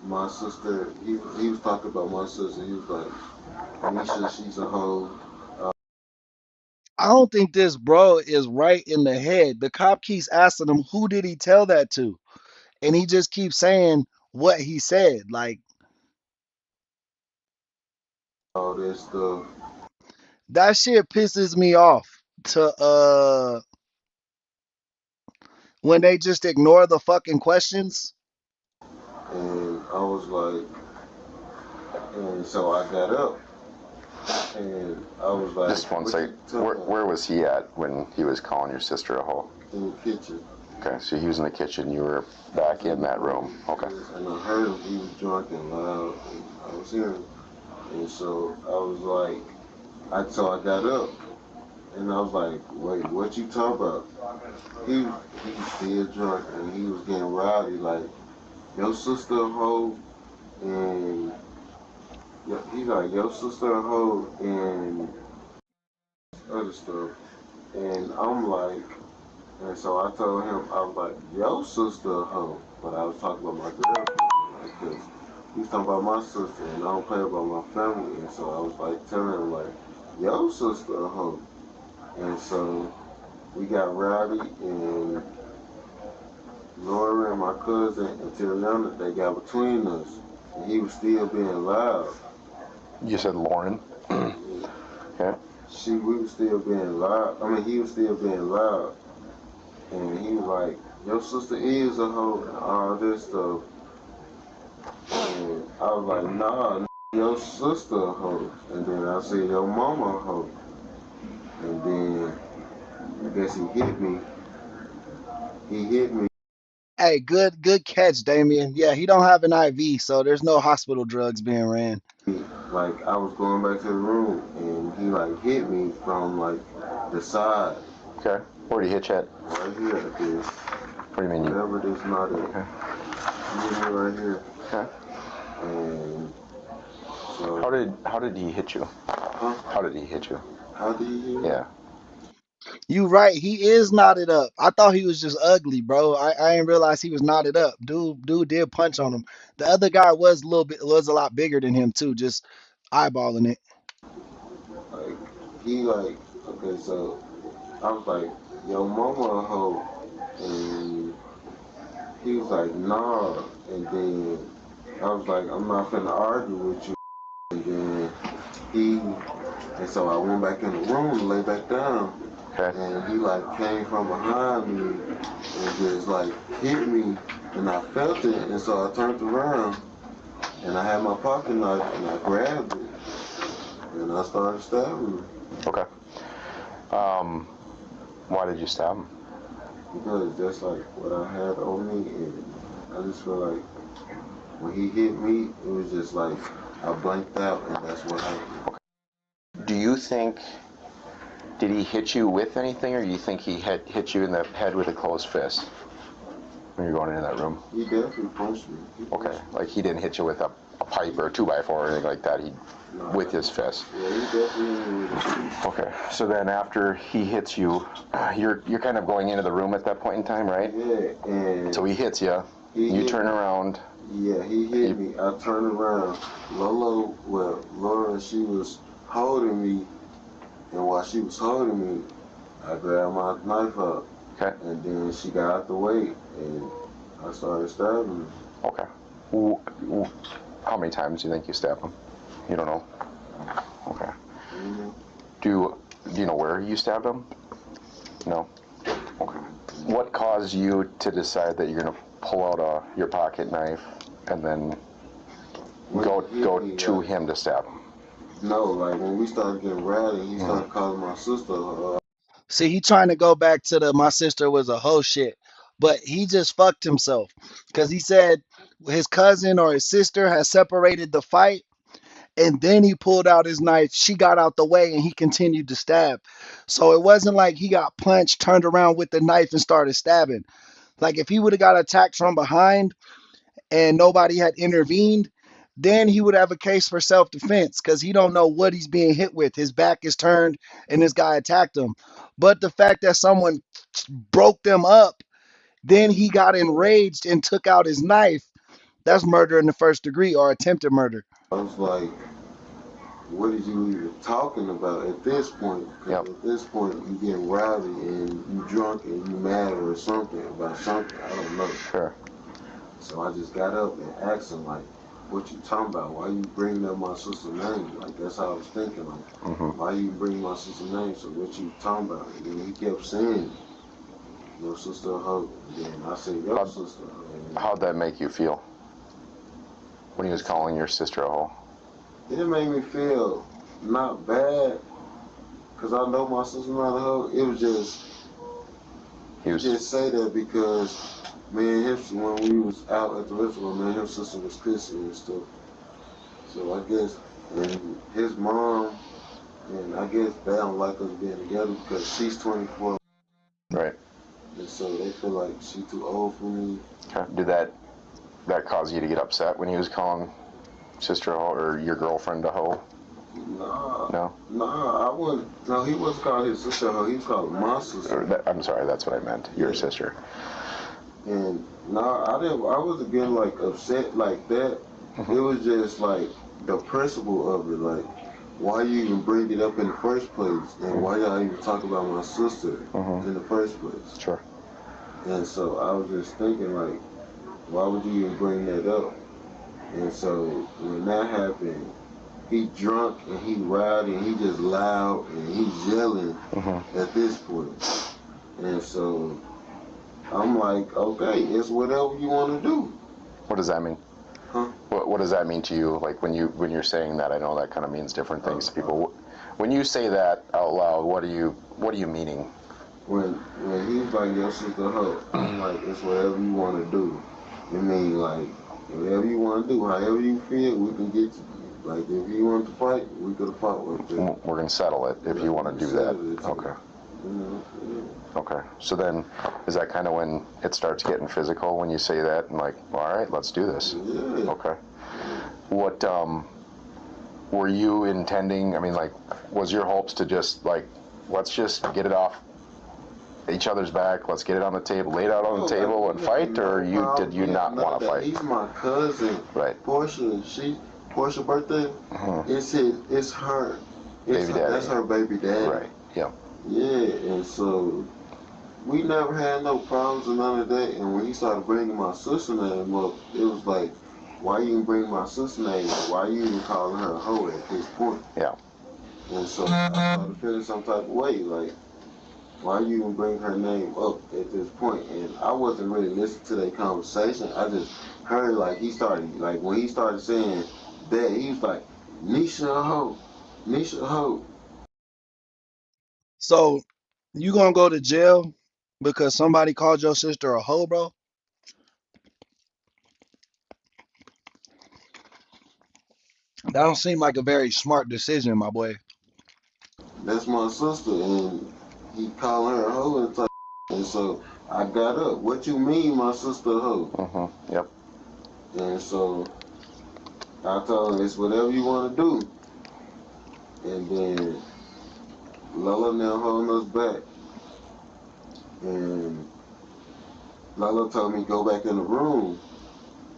my sister, he was talking about my sister, he was like, Anisha, she's a hoe. I don't think this bro is right in the head. The cop keeps asking him, who did he tell that to? And he just keeps saying what he said. Like, all that stuff. That shit pisses me off to when they just ignore the fucking questions. And I was like, and so I got up, and I was like, Just one second. Where was he at when he was calling your sister a hoe? in the kitchen. Okay, so he was in the kitchen. You were back in that room. Okay. And I heard him. He was drunk and loud. And I was hearing him. And so I was like, so I got up, and I was like, wait, what you talking about? He was still drunk, and he was getting rowdy, like, your sister a hoe, and he like, your sister a hoe, and other stuff. And I'm like, and so I told him, I was like, your sister a hoe. But I was talking about my girlfriend, because he was talking about my sister, and I don't play about my family. And so I was like telling him, like, your sister a hoe. And so we got rowdy, and Laura and my cousin and Tiliana, they got between us. And he was still being loud. You said Lauren? Okay. We was still being loud. I mean, he was still being loud. And he was like, your sister is a hoe and all this stuff. And I was like, nah, your sister a hoe. And then I said, your mama a hoe. And then I guess he hit me. Hey, good catch, Damien. Yeah, he don't have an IV, so there's no hospital drugs being ran. Like, I was going back to the room, and he, like, hit me from, like, the side. Okay. Where'd he hit you at? Right here at this. What do you mean? Whatever this knot is. Okay. He hit me right here. Okay. And so... How did he hit you? Huh? How did he hit you? How did he hit me? Yeah. You right, he is knotted up. I thought he was just ugly, bro. I didn't realize he was knotted up. Dude did punch on him. The other guy was a lot bigger than him too, just eyeballing it. Like, he, like, okay, so I was like, yo, mama a hoe. And he was like, nah. And then I was like, I'm not finna argue with you. And then and so I went back in the room and lay back down. Okay. And he, like, came from behind me and just, like, hit me. And I felt it. And so I turned around. And I had my pocket knife and I grabbed it. And I started stabbing him. Okay. Why did you stab him? Because that's like what I had on me, and I just feel like when he hit me, it was just like I blanked out, and that's what happened. Okay. Do you think, did he hit you with anything, or do you think he had hit you in the head with a closed fist when you're going into that room? He definitely punched me. Okay, like he didn't hit you with a pipe or a 2x4 or anything like that. With his fist. Yeah, he definitely with his fist. Okay, so then after he hits you, you're kind of going into the room at that point in time, right? Yeah, and so he hits you. You turn around. Yeah, he hit me. I turned around. Laura, she was holding me, and while she was holding me, I grabbed my knife up. Okay. And then she got out the way, and I started stabbing her. Okay. How many times do you think you stabbed him? You don't know? Okay. Mm-hmm. Do you know where you stabbed him? No? Okay. What caused you to decide that you're going to pull out your pocket knife and then go to him to stab him? No, like when we started getting rowdy, he started calling my sister. See, he trying to go back to my sister was a hoe shit, but he just fucked himself because he said his cousin or his sister had separated the fight, and then he pulled out his knife. She got out the way, and he continued to stab. So it wasn't like he got punched, turned around with the knife, and started stabbing. Like if he would have got attacked from behind and nobody had intervened, then he would have a case for self-defense because he don't know what he's being hit with. His back is turned and this guy attacked him. But the fact that someone broke them up, then he got enraged and took out his knife, that's murder in the first degree or attempted murder. I was like, what are you even talking about at this point? Yep. At this point, you getting rowdy and you drunk and you mad or something about something. I don't know. Sure. So I just got up and asked him, like, what you talking about? Why you bringing up my sister's name? Like, that's how I was thinking. Like, why you bring my sister's name? So what you talking about? And then he kept saying, your sister a hoe. And then I said, your sister a hoe. How'd that make you feel when he was calling your sister a hoe? It made me feel not bad, because I know my sister not a hoe. It was just, he just say that because me and him, when we was out at the restaurant, me and his sister was kissing and stuff. So I guess, and his mom, and I guess they don't like us being together because she's 24. Right. And so they feel like she's too old for me. Okay. Did that cause you to get upset when he was calling sister a hoe or your girlfriend a hoe? Nah, I wouldn't. No, he wasn't calling his sister a hoe. He was calling my sister. I'm sorry, that's what I meant. Your sister. And I wasn't getting like upset like that. It was just like the principle of it, like why you even bring it up in the first place, and why y'all even talk about my sister in the first place. Sure. And so I was just thinking, like, why would you even bring that up? And so when that happened, he drunk and he rowdy and he just loud and he's yelling at this point. And so I'm like, okay, it's whatever you want to do. What does that mean? Huh? What does that mean to you? Like when you're saying that, I know that kind of means different things to people. When you say that out loud, what are you meaning? When he's like, your sister a hoe, I'm like, it's whatever you want to do. It mean like, whatever you want to do, however you feel, we can get you. Like, if you want to fight, we could have fought with it. We're going to settle it if you want to do that. Okay. Okay. So then, is that kind of when it starts getting physical when you say that and like, all right, let's do this? Yeah. Okay. What were you intending? I mean, like, was your hopes to just like, let's just get it off each other's back, let's get it on the table, lay it out on the table and fight, or did you not want to fight? He's my cousin. Right. Portia's birthday, it's her. Baby daddy. That's her baby daddy. Right. Yeah. Yeah, and so we never had no problems or none of that. And when he started bringing my sister name up, it was like, why you even bring my sister name up? Why you even calling her a hoe at this point? Yeah. And so I started feeling some type of way, like, why you even bring her name up at this point? And I wasn't really listening to their conversation. I just heard, like, he started, like, when he started saying that, he was like, Nisha a hoe, Nisha a hoe. So you gonna go to jail because somebody called your sister a hoe, bro? That don't seem like a very smart decision, my boy. That's my sister, and he calling her a hoe and type. And so I got up. What you mean, my sister a hoe? Yep. And so I told him, it's whatever you want to do. And then Lola now holding us back. And Lola told me go back in the room.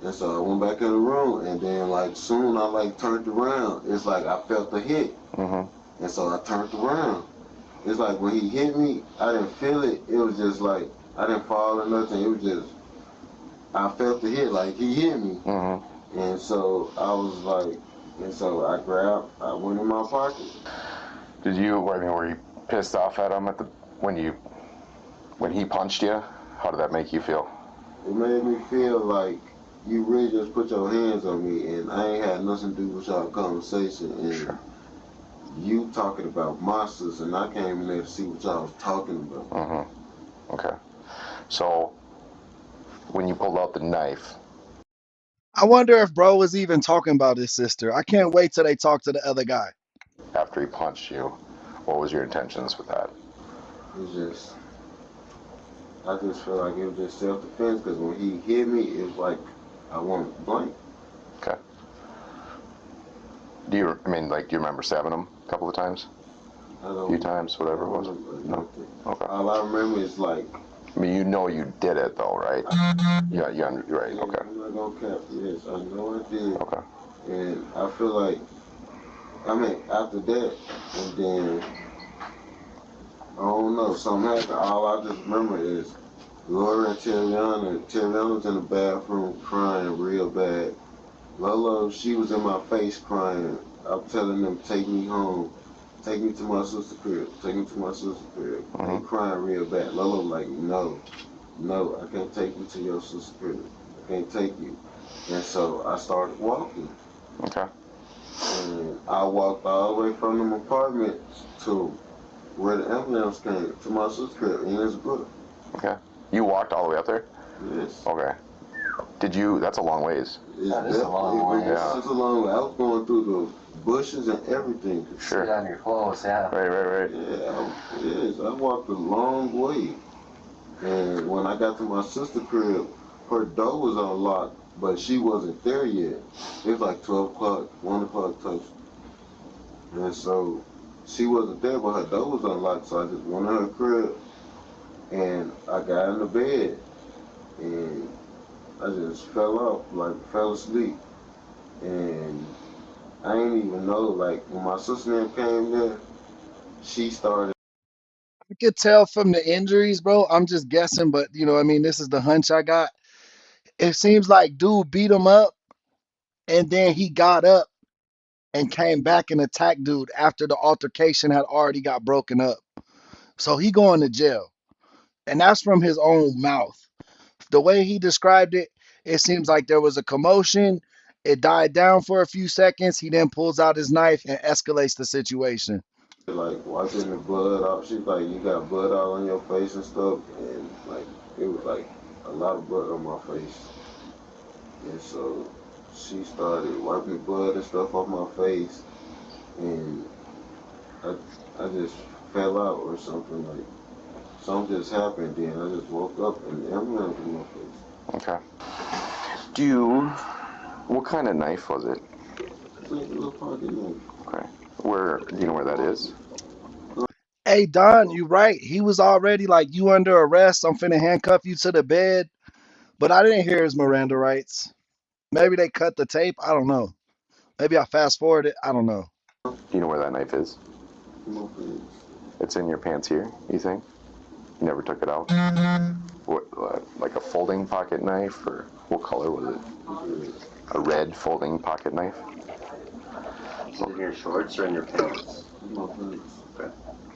And so I went back in the room, and then like soon I like turned around. It's like I felt a hit. And so I turned around. It's like when he hit me, I didn't feel it. It was just like, I didn't fall or nothing. It was just, I felt the hit, like he hit me. And so I was like, and so I went in my pocket. Were you pissed off at him when he punched you? How did that make you feel? It made me feel like you really just put your hands on me, and I ain't had nothing to do with y'all conversation. And you talking about monsters, and I came in there to see what y'all was talking about. Okay. So when you pulled out the knife, I wonder if bro was even talking about his sister. I can't wait till they talk to the other guy. after he punched you, what was your intentions with that? I just feel like it was just self-defense, because when he hit me, it was like I wanted blank. Okay. Do you remember stabbing him a couple of times? A few times, whatever it was? No? Okay. All I remember is like... I mean, you know you did it though, right? Yeah, you're right, okay. I'm not gonna cap, yes, I know I did. Okay. And I feel like, after that, and then, I don't know, something happened. All I just remember is Laura and Terriana's in the bathroom crying real bad. Lola, she was in my face crying. I'm telling them, take me home. take me to my sister's crib, take me to my sister's crib. They crying real bad. Lolo like, no, I can't take you to your sister's crib. I can't take you. And so I started walking. Okay. And I walked all the way from them apartments to where the ambulance came, to my sister's crib in Innsbruck. Okay. You walked all the way up there? Yes. Okay. Did you? That's a long ways. That is a long way. Yeah. It's a long way. I was going through the bushes and everything. Sure. Sit on your clothes, yeah. Right. Yeah, I walked a long way. And when I got to my sister's crib, her door was unlocked, but she wasn't there yet. It was like 12 o'clock, 1 o'clock touch. And so she wasn't there, but her door was unlocked, so I just went in her crib and I got in the bed and I just fell asleep. And I didn't even know, like, when my sister came there, she started. I could tell from the injuries, bro. I'm just guessing, but you know, I mean, this is the hunch I got. It seems like dude beat him up, and then he got up and came back and attacked dude after the altercation had already got broken up. So he going to jail, and that's from his own mouth. The way he described it, it seems like there was a commotion. It died down for a few seconds. He then pulls out his knife and escalates the situation. Like wiping the blood off. She's like, you got blood all on your face and stuff, and like it was like a lot of blood on my face. And so she started wiping blood and stuff off my face, and I just fell out or something. Like something just happened. Then I just woke up and the ambulance in my face. Okay. What kind of knife was it? It's like a little pocket knife. Okay. Do you know where that is? Hey, Don, you right. He was already like, you under arrest. I'm finna handcuff you to the bed. But I didn't hear his Miranda rights. Maybe they cut the tape. I don't know. Maybe I fast forwarded. I don't know. Do you know where that knife is? No pants. It's in your pants here, you think? You never took it out? What, like a folding pocket knife, or what color was it? A red folding pocket knife? Is it in your shorts or in your pants? No pants. Okay.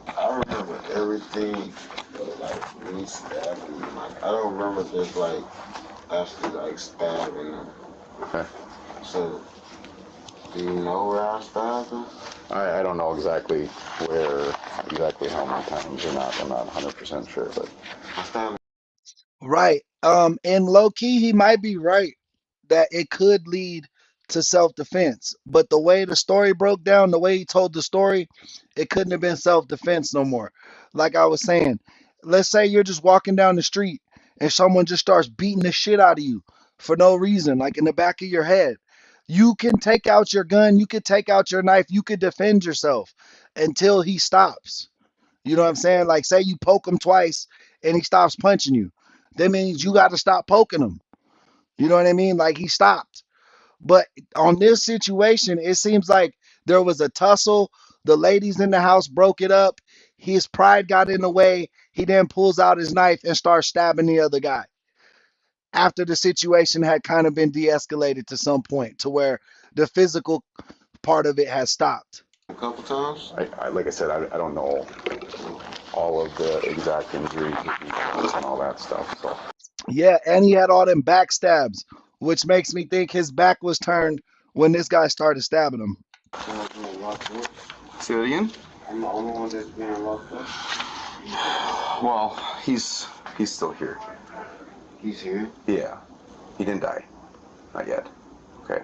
I remember everything, but like when he stabbed him, like I don't remember just like actually like stabbing him. Okay. So, do you know where I stabbed him? I don't know exactly how many times. I'm not 100% sure, but I stabbed him. Right. And low key, he might be right that it could lead to self-defense. But the way the story broke down, the way he told the story, it couldn't have been self-defense no more. Like I was saying, let's say you're just walking down the street and someone just starts beating the shit out of you for no reason, like in the back of your head. You can take out your gun, you could take out your knife, you could defend yourself until he stops. You know what I'm saying? Like, say you poke him twice and he stops punching you. That means you got to stop poking him. You know what I mean? Like, he stopped. But on this situation, it seems like there was a tussle. The ladies in the house broke it up. His pride got in the way. He then pulls out his knife and starts stabbing the other guy after the situation had kind of been de-escalated to some point to where the physical part of it has stopped. A couple times. like I said, I don't know all of the exact injuries and all that stuff. So Yeah, and he had all them backstabs, which makes me think his back was turned when this guy started stabbing him. Say that again? I'm the only one that's being locked up. Well, he's still here. He's here? Yeah. He didn't die. Not yet. Okay.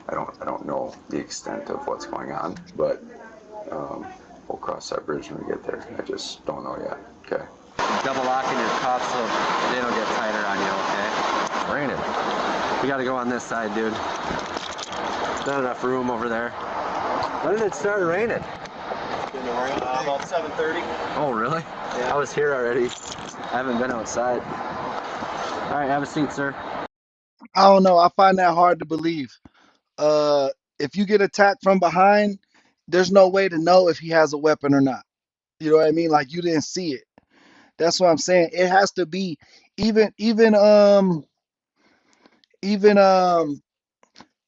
I don't know the extent of what's going on, but we'll cross that bridge when we get there. I just don't know yet. Okay. Double locking your cuffs so they don't get tighter on you, okay? It's raining. We gotta go on this side, dude. Not enough room over there. When did it start raining? About 7:30. Oh, really? Yeah. I was here already. I haven't been outside. All right, have a seat, sir. I don't know. I find that hard to believe. If you get attacked from behind, there's no way to know if he has a weapon or not. You know what I mean? Like, you didn't see it. That's what I'm saying. It has to be even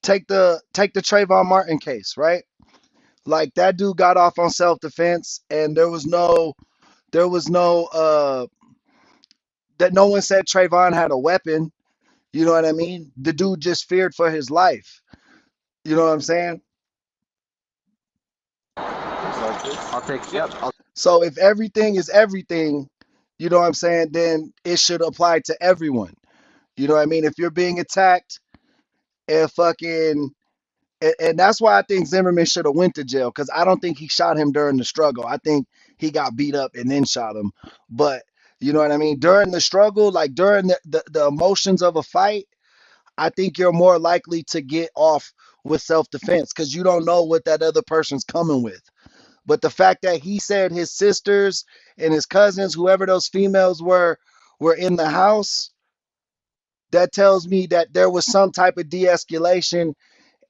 take the Trayvon Martin case, right? Like that dude got off on self-defense, and there was no that no one said Trayvon had a weapon. You know what I mean? The dude just feared for his life. You know what I'm saying? I'll take, yep. So if everything is everything, you know what I'm saying, then it should apply to everyone. You know what I mean? If you're being attacked, and fucking and that's why I think Zimmerman should have went to jail, because I don't think he shot him during the struggle. I think he got beat up and then shot him. But you know what I mean? During the struggle, like during the emotions of a fight, I think you're more likely to get off with self-defense because you don't know what that other person's coming with. But the fact that he said his sisters and his cousins, whoever those females were in the house, that tells me that there was some type of de-escalation,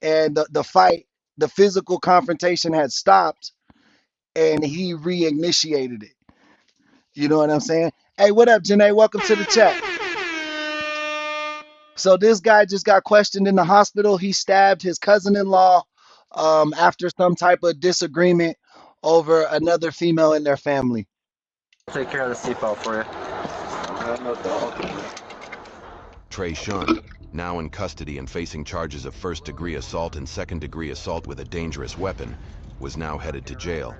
and the fight, the physical confrontation had stopped, and he reinitiated it. You know what I'm saying? Hey, what up, Janae? Welcome to the chat. So this guy just got questioned in the hospital. He stabbed his cousin-in-law after some type of disagreement over another female in their family. Take care of the seatbelt for you. Trey Shun, now in custody and facing charges of first-degree assault and second-degree assault with a dangerous weapon, was now headed to jail.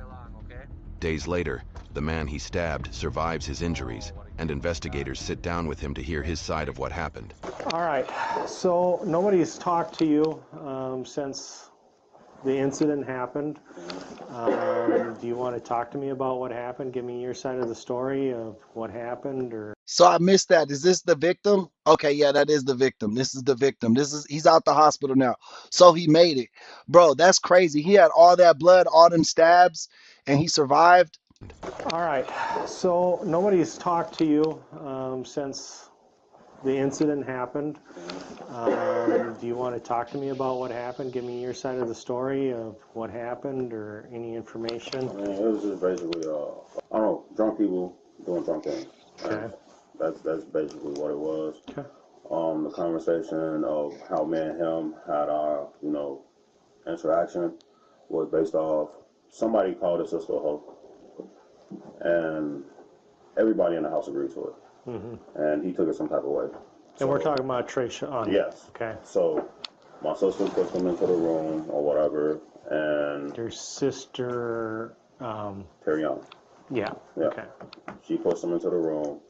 Days later, the man he stabbed survives his injuries, and investigators sit down with him to hear his side of what happened. All right, so nobody's talked to you since the incident happened. Do you want to talk to me about what happened? Give me your side of the story of what happened, or... So I missed that. Is this the victim? Okay, yeah, that is the victim. This is the victim. He's out the hospital now. So he made it. Bro, that's crazy. He had all that blood, all them stabs, and he survived. All right, so nobody's talked to you since the incident happened. Do you want to talk to me about what happened? Give me your side of the story of what happened, or any information. I mean, it was just basically, I don't know, drunk people doing drunk things. Okay. That's basically what it was. Okay. The conversation of how me and him had our, interaction was based off somebody called his sister a hoe, and everybody in the house agreed to it. Mm-hmm. And he took it some type of way. And we're talking about Trey Shun. Yes. Okay. So my sister pushed him into the room or whatever, and your sister, Terry Young. Yeah. Yeah. Okay. She pushed him into the room,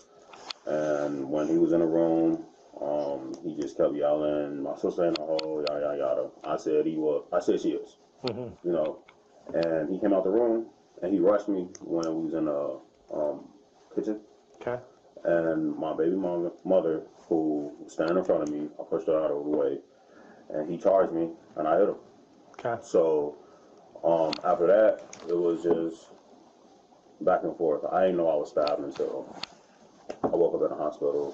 and when he was in the room, he just kept yelling, "My sister in a hole, yada yada yada." I said he was. I said she is. Mm-hmm. And he came out the room and he rushed me when we was in the kitchen. Okay. And my baby mother, who was standing in front of me, I pushed her out of the way, and he charged me, and I hit him. Okay. So after that, it was just back and forth. I didn't know I was stabbed until I woke up in the hospital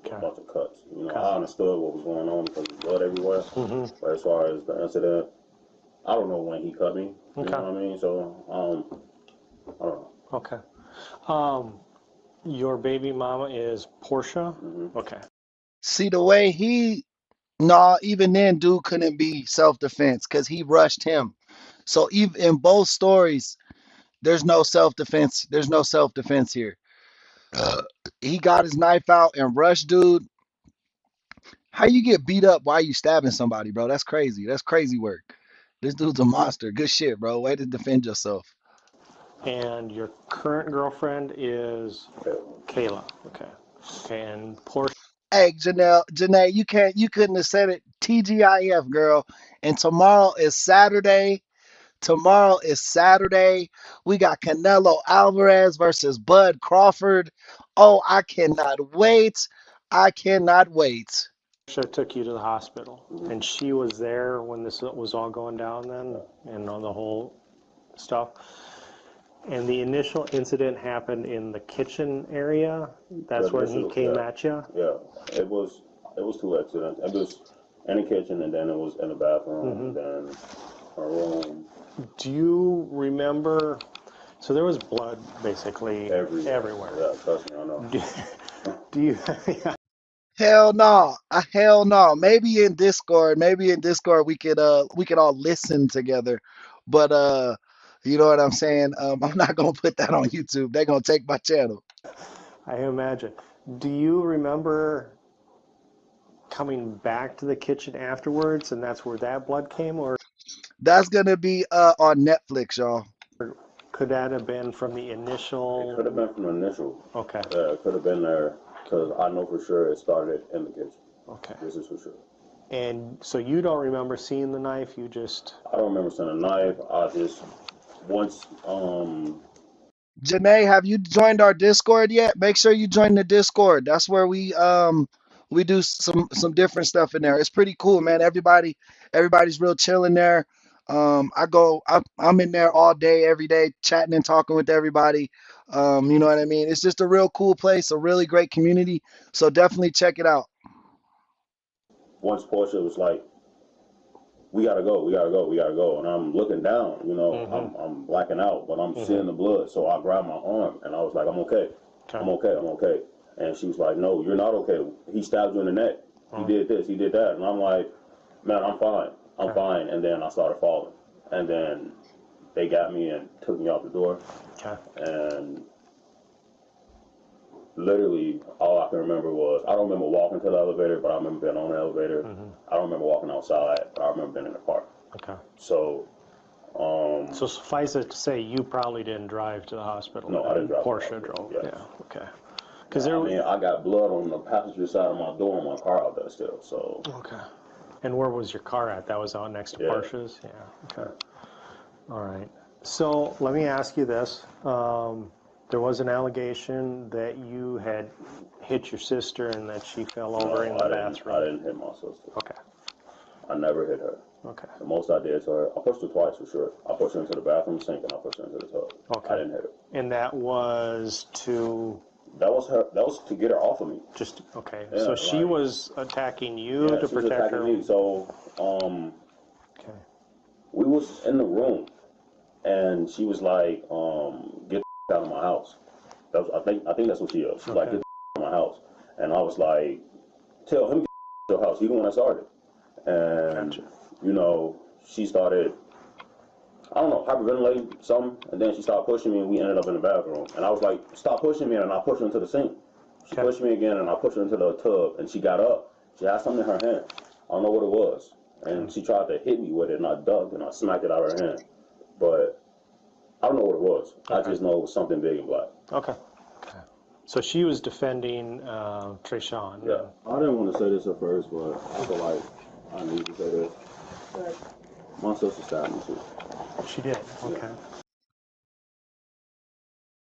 with a bunch of cuts. I understood what was going on because there's blood everywhere. Mm-hmm. But as far as the incident, I don't know when he cut me. You Okay. know what I mean? So I don't know. Okay. Your baby mama is Portia? Mm-hmm. Okay. See, the way even then, dude couldn't be self-defense because he rushed him. So even in both stories, there's no self-defense. There's no self-defense here. He got his knife out and rushed dude. How you get beat up while you stabbing somebody, bro? That's crazy. That's crazy work. This dude's a monster. Good shit, bro. Way to defend yourself. And your current girlfriend is Kayla. Okay. And Portia. Hey, Janae, you couldn't have said it. TGIF, girl. And tomorrow is Saturday. We got Canelo Alvarez versus Bud Crawford. Oh, I cannot wait. Portia took you to the hospital, and she was there when this was all going down then, and all the whole stuff. And the initial incident happened in the kitchen area. That's when he came at you? Yeah, it was 2 accidents. It was in the kitchen, and then it was in the bathroom, and then a room. Do you remember? So there was blood basically everywhere. Yeah, trust me, I know. Do you? Yeah. Hell no. Maybe in Discord we could all listen together. But you know what I'm saying? I'm not gonna put that on YouTube. They're gonna take my channel. I imagine. Do you remember coming back to the kitchen afterwards, and that's where that blood came, or That's gonna be on Netflix, y'all. could that have been from the initial? It could have been from the initial. Okay. It could have been there because I know for sure it started in the kitchen. Okay. This is for sure. And so you don't remember seeing the knife? You just. I don't remember seeing a knife. I just once. Janae, have you joined our Discord yet? Make sure you join the Discord. That's where we do some different stuff in there. It's pretty cool, man. Everybody's real chill in there. I'm in there all day, every day, chatting and talking with everybody. You know what I mean? It's just a real cool place, a really great community. So definitely check it out. Once Portia was like, we gotta go, and I'm looking down, you know, I'm blacking out, but I'm seeing the blood, so I grabbed my arm, and I was like, I'm okay, I'm okay, and she was like, no, you're not okay, he stabbed you in the neck, he did this, he did that, and I'm like, man, I'm fine, and then I started falling, and then they got me and took me out the door, and literally all I can remember was, I don't remember walking to the elevator, but I remember being on the elevator. I don't remember walking outside, but I remember being in the park. Okay. So, so suffice it to say, you probably didn't drive to the hospital. No, I didn't drive. Portia drove. Yes. Yeah. Okay. Because I mean, I got blood on the passenger side of my door and my car out there still. So. Okay. And where was your car at? That was out next to Portia's. Yeah. Okay. All right. So let me ask you this. There was an allegation that you had hit your sister and that she fell over in the bathroom. I didn't hit my sister. Okay. I never hit her. Okay. The most I did to her, I pushed her twice for sure. I pushed her into the bathroom sink and I pushed her into the tub. Okay. I didn't hit her. And that was to? That was to get her off of me. Just, okay. Yeah, so she was attacking you to she was protect her? me. So, we was in the room and she was like, get the out of my house. That was, I think that's what she was. She was like, get the out of my house. And I was like, tell him to get the house. He the one that started. And, you know, she started, I don't know, hyperventilating something. And then she started pushing me and we ended up in the bathroom. And I was like, stop pushing me. And I pushed her into the sink. She pushed me again and I pushed her into the tub. And she got up. She had something in her hand. I don't know what it was. And she tried to hit me with it and I ducked and I smacked it out of her hand. But I don't know what it was. I just know it was something big and black. Okay. So she was defending Trayshawn. Yeah. I didn't want to say this at first, but I feel like I need to say this. My sister stabbed me too. She did. Okay.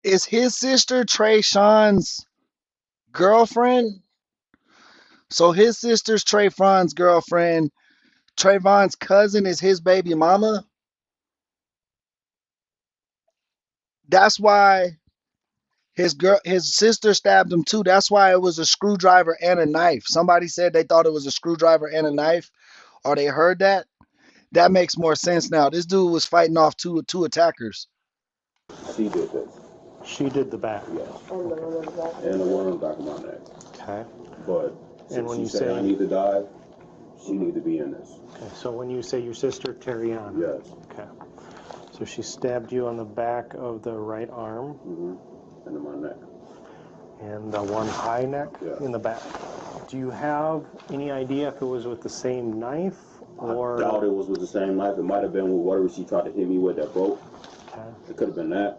Is his sister Trayshawn's girlfriend? So his sister's Trayvon's girlfriend. Trayvon's cousin is his baby mama. That's why his sister stabbed him too. That's why it was a screwdriver and a knife. Somebody said they thought it was a screwdriver and a knife, or they heard that. That makes more sense now. This dude was fighting off two attackers. She did this. She did the back. Yes. And the one on the back of my neck. Okay. But and when she you said say I need to die, she need to be in this. Okay. So when you say your sister Terriana. Yes. Okay. So she stabbed you on the back of the right arm. And in my neck. And the one high neck in the back. Do you have any idea if it was with the same knife or? I doubt it was with the same knife. It might have been with whatever she tried to hit me with that broke. Okay. It could have been that,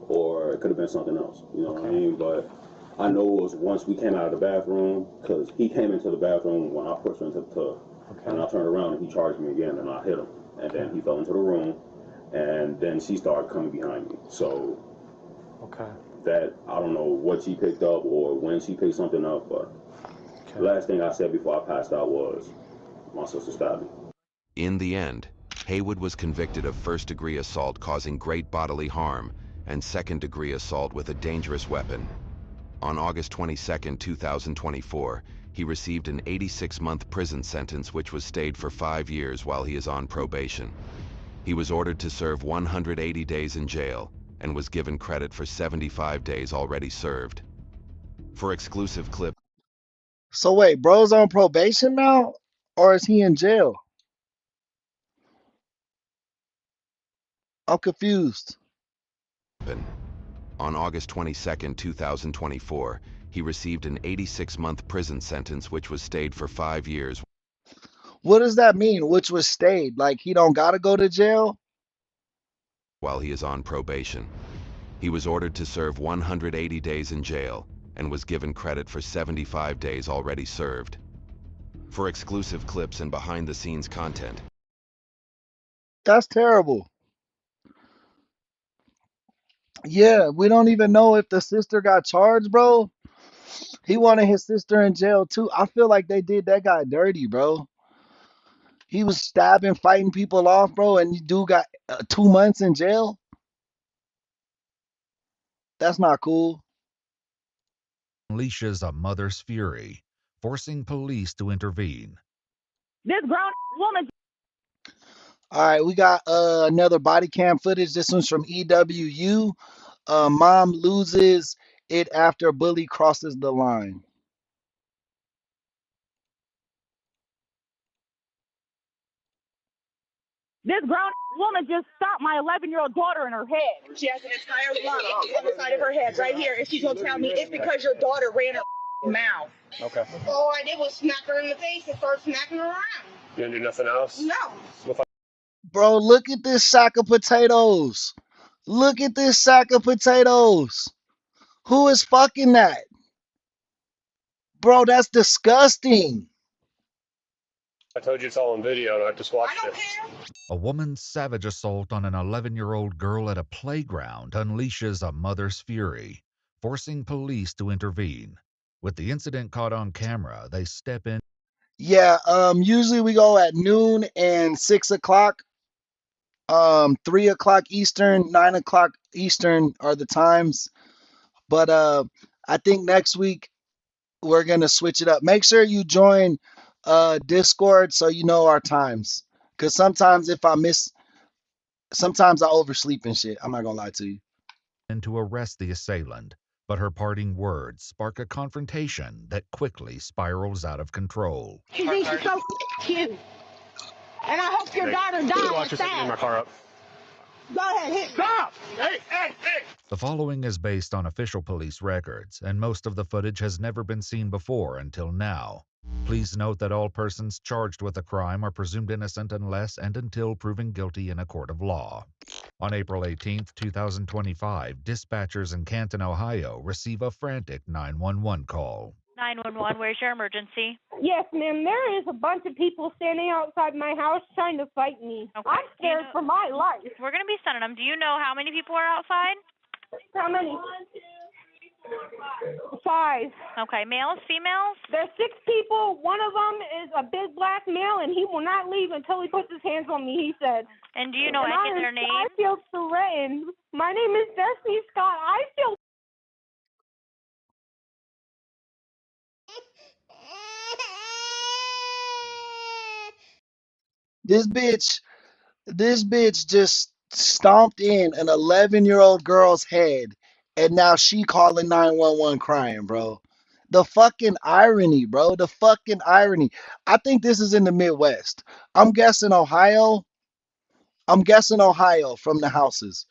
or it could have been something else. You know what I mean? But I know it was once we came out of the bathroom, because he came into the bathroom when I pushed him into the tub. And I turned around and he charged me again and I hit him. And then he fell into the room and then she started coming behind me. So that, I don't know what she picked up or when she picked something up, but the last thing I said before I passed out was, my sister stabbed me. In the end, Haywood was convicted of first-degree assault causing great bodily harm and second-degree assault with a dangerous weapon. On August 22, 2024, he received an 86-month prison sentence which was stayed for 5 years while he is on probation. He was ordered to serve 180 days in jail and was given credit for 75 days already served. For exclusive clip. So wait, bro's on probation now? Or is he in jail? I'm confused. On August 22, 2024, he received an 86-month prison sentence which was stayed for 5 years. What does that mean? Which was stayed? Like he don't gotta go to jail? While he is on probation. He was ordered to serve 180 days in jail and was given credit for 75 days already served. For exclusive clips and behind-the-scenes content. That's terrible. Yeah, we don't even know if the sister got charged, bro. He wanted his sister in jail too. I feel like they did that guy dirty, bro. He was stabbing, fighting people off, bro, and you dude got 2 months in jail. That's not cool. Unleashes a mother's fury, forcing police to intervene. This grown woman. All right, we got another body cam footage. This one's from EWU. Mom loses it after bully crosses the line. This grown woman just stopped my 11-year-old daughter in her head. She has an entire lump on the side of her head right here. And she's going to tell me it's because your daughter ran her mouth. Okay. All I did was smack her in the face and start smacking her around. You didn't do nothing else? No. Bro, look at this sack of potatoes. Look at this sack of potatoes. Who is fucking that? Bro, that's disgusting. I told you it's all on video, and I just watched it. A woman's savage assault on an 11-year-old girl at a playground unleashes a mother's fury, forcing police to intervene. With the incident caught on camera, they step in. Yeah, usually we go at noon and 6 o'clock. 3 o'clock Eastern, 9 o'clock Eastern are the times. But I think next week we're gonna switch it up. Make sure you join Discord so you know our times. Cause sometimes sometimes I oversleep and shit. I'm not gonna lie to you. And to arrest the assailant, but her parting words spark a confrontation that quickly spirals out of control. She thinks she's so cute. And I hope your daughter dies. Watch this, getting my car up. Go ahead, hit. Stop! Hey, hey, hey! The following is based on official police records, and most of the footage has never been seen before until now. Please note that all persons charged with a crime are presumed innocent unless and until proven guilty in a court of law. On April 18, 2025, dispatchers in Canton, Ohio, receive a frantic 911 call. 911, where's your emergency? Yes, ma'am. There is a bunch of people standing outside my house trying to fight me. Okay. I'm scared for my life. We're going to be sending them. Do you know how many people are outside? How many? 5. Okay, males, females? There's 6 people. One of them is a big black male, and he will not leave until he puts his hands on me, he said. And do you know any of their names? I feel threatened. My name is Destiny Scott. I feel... This bitch just stomped in an 11-year-old girl's head, and now she calling 911 crying, bro. The fucking irony, bro. The fucking irony. I think this is in the Midwest. I'm guessing Ohio. I'm guessing Ohio from the houses.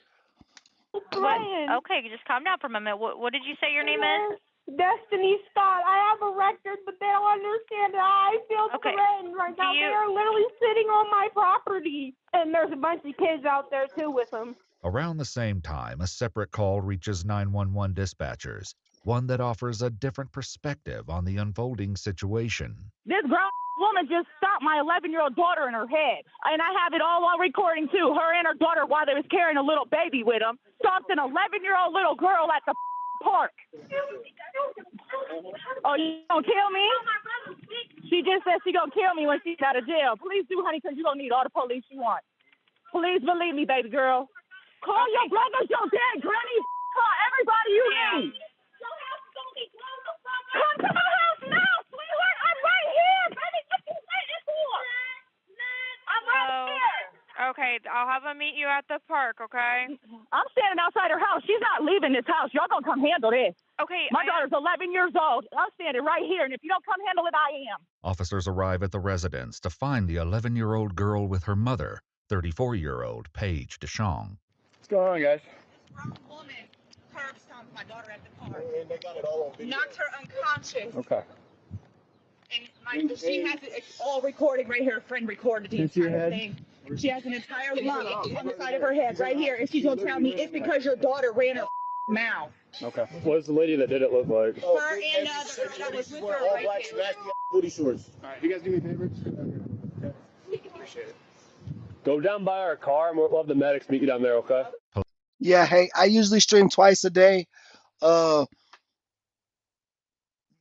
What? Okay, just calm down for a moment. What did you say your name is? Destiny Scott. I have a record, but they don't understand it. I feel threatened right now. They are literally sitting on my property. And there's a bunch of kids out there, too, with them. Around the same time, a separate call reaches 911 dispatchers, one that offers a different perspective on the unfolding situation. This grown woman just stopped my 11-year-old daughter in her head. And I have it all on recording, too. Her and her daughter, while they was carrying a little baby with them, stopped an 11-year-old little girl at the park. Oh, you gonna kill me? She just said she gonna kill me when she's out of jail. Please do, honey, because you don't need all the police you want. Please believe me, baby girl. Call your brothers, your dad, granny, call everybody you need. Come to my house now, sweetheart. I'm right here, baby. What you waiting for? I'm right here. Okay, I'll have them meet you at the park, okay? I'm standing outside her house. She's not leaving this house. Y'all gonna come handle this. Okay. My daughter's 11 years old. I'm standing right here, and if you don't come handle it, I am. Officers arrive at the residence to find the 11-year-old girl with her mother, 34-year-old Paige DeShong. going on, guys? Wrong woman. Curb stomped my daughter at the park. And they got it all on video. Knocked her unconscious. Okay. And she has it all recorded right here. A friend recorded the entire thing. She has an entire lump on the side of her head right here. And she's gonna tell me it's because your daughter ran her mouth. Okay. What does the lady that did it look like? Her and the girl that was with her right here. Booty shorts. All right, you guys do me favors? Okay. Appreciate it. Go down by our car, and we'll have the medics meet you down there, okay? Yeah, hey, I usually stream twice a day.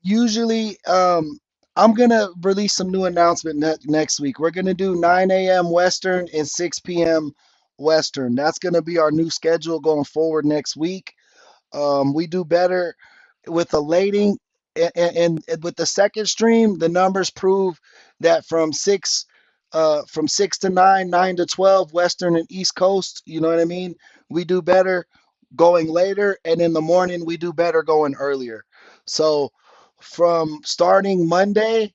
Usually, I'm gonna release some new announcement next week. We're gonna do 9 a.m. Western and 6 p.m. Western. That's gonna be our new schedule going forward next week. We do better with the lading, and with the second stream, the numbers prove that from 6 to 9, 9 to 12, Western and East Coast, you know what I mean? We do better going later, and in the morning, we do better going earlier. So from starting Monday,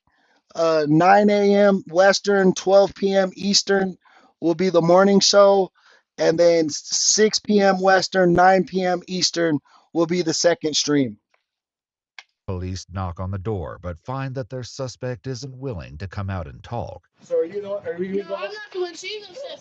9 a.m. Western, 12 p.m. Eastern will be the morning show, and then 6 p.m. Western, 9 p.m. Eastern will be the second stream. Police knock on the door, but find that their suspect isn't willing to come out and talk. So are you No, I'm not doing. She's upset.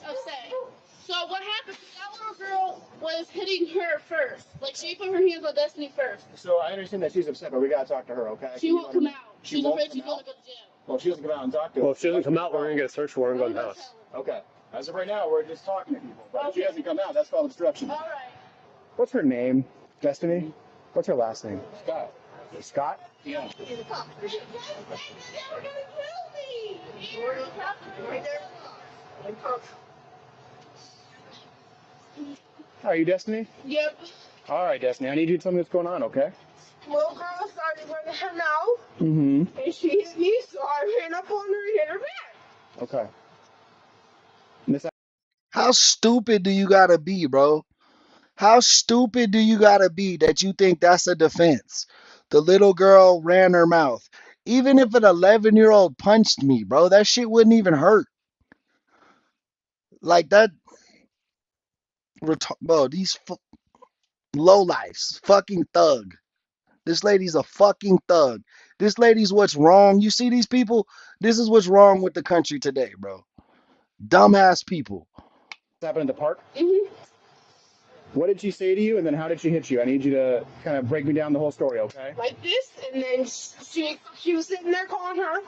So what happened? That little girl was hitting her first. Like she put her hands on Destiny first. So I understand that she's upset, but we gotta talk to her, okay? She won't come out. She's afraid she's gonna go to jail. Well, she doesn't come out and talk to us. Well, if she doesn't come out, we're gonna get a search warrant and go in the house. Okay. As of right now, we're just talking to people. But if she doesn't come out, that's called obstruction. All right. What's her name? Destiny? What's her last name? Scott. Scott? Yeah. Are you Destiny? Yep. All right, Destiny. I need you to tell me what's going on, okay? Little girl started running her mouth, Mm-hmm. and she hit me, so I ran up on her and hit her back. Okay. Miss, How stupid do you gotta be, bro? How stupid do you gotta be that you think that's a defense? The little girl ran her mouth. Even if an 11-year-old punched me, bro, that shit wouldn't even hurt. Like that, bro, these lowlifes, fucking thug. This lady's a fucking thug. This lady's what's wrong. You see these people? This is what's wrong with the country today, bro. Dumbass people. happened at the park? Mm-hmm. What did she say to you, and then how did she hit you? I need you to kind of break me down the whole story, okay? Like this, and then she was sitting there calling her, and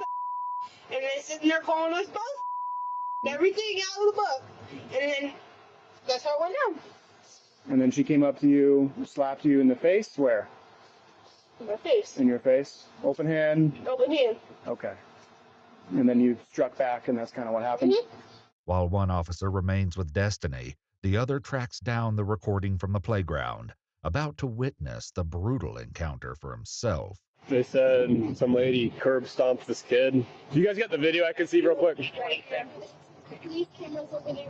then sitting there calling us both. Everything out of the book. And then that's how it went down. And then she came up to you, slapped you in the face. Where? In my face. In your face. Open hand. Open hand. Okay. And then you struck back, and that's kind of what happened. Mm-hmm. While one officer remains with Destiny, the other tracks down the recording from the playground, about to witness the brutal encounter for himself. They said some lady curb stomped this kid. Do you guys get the video I can see real quick?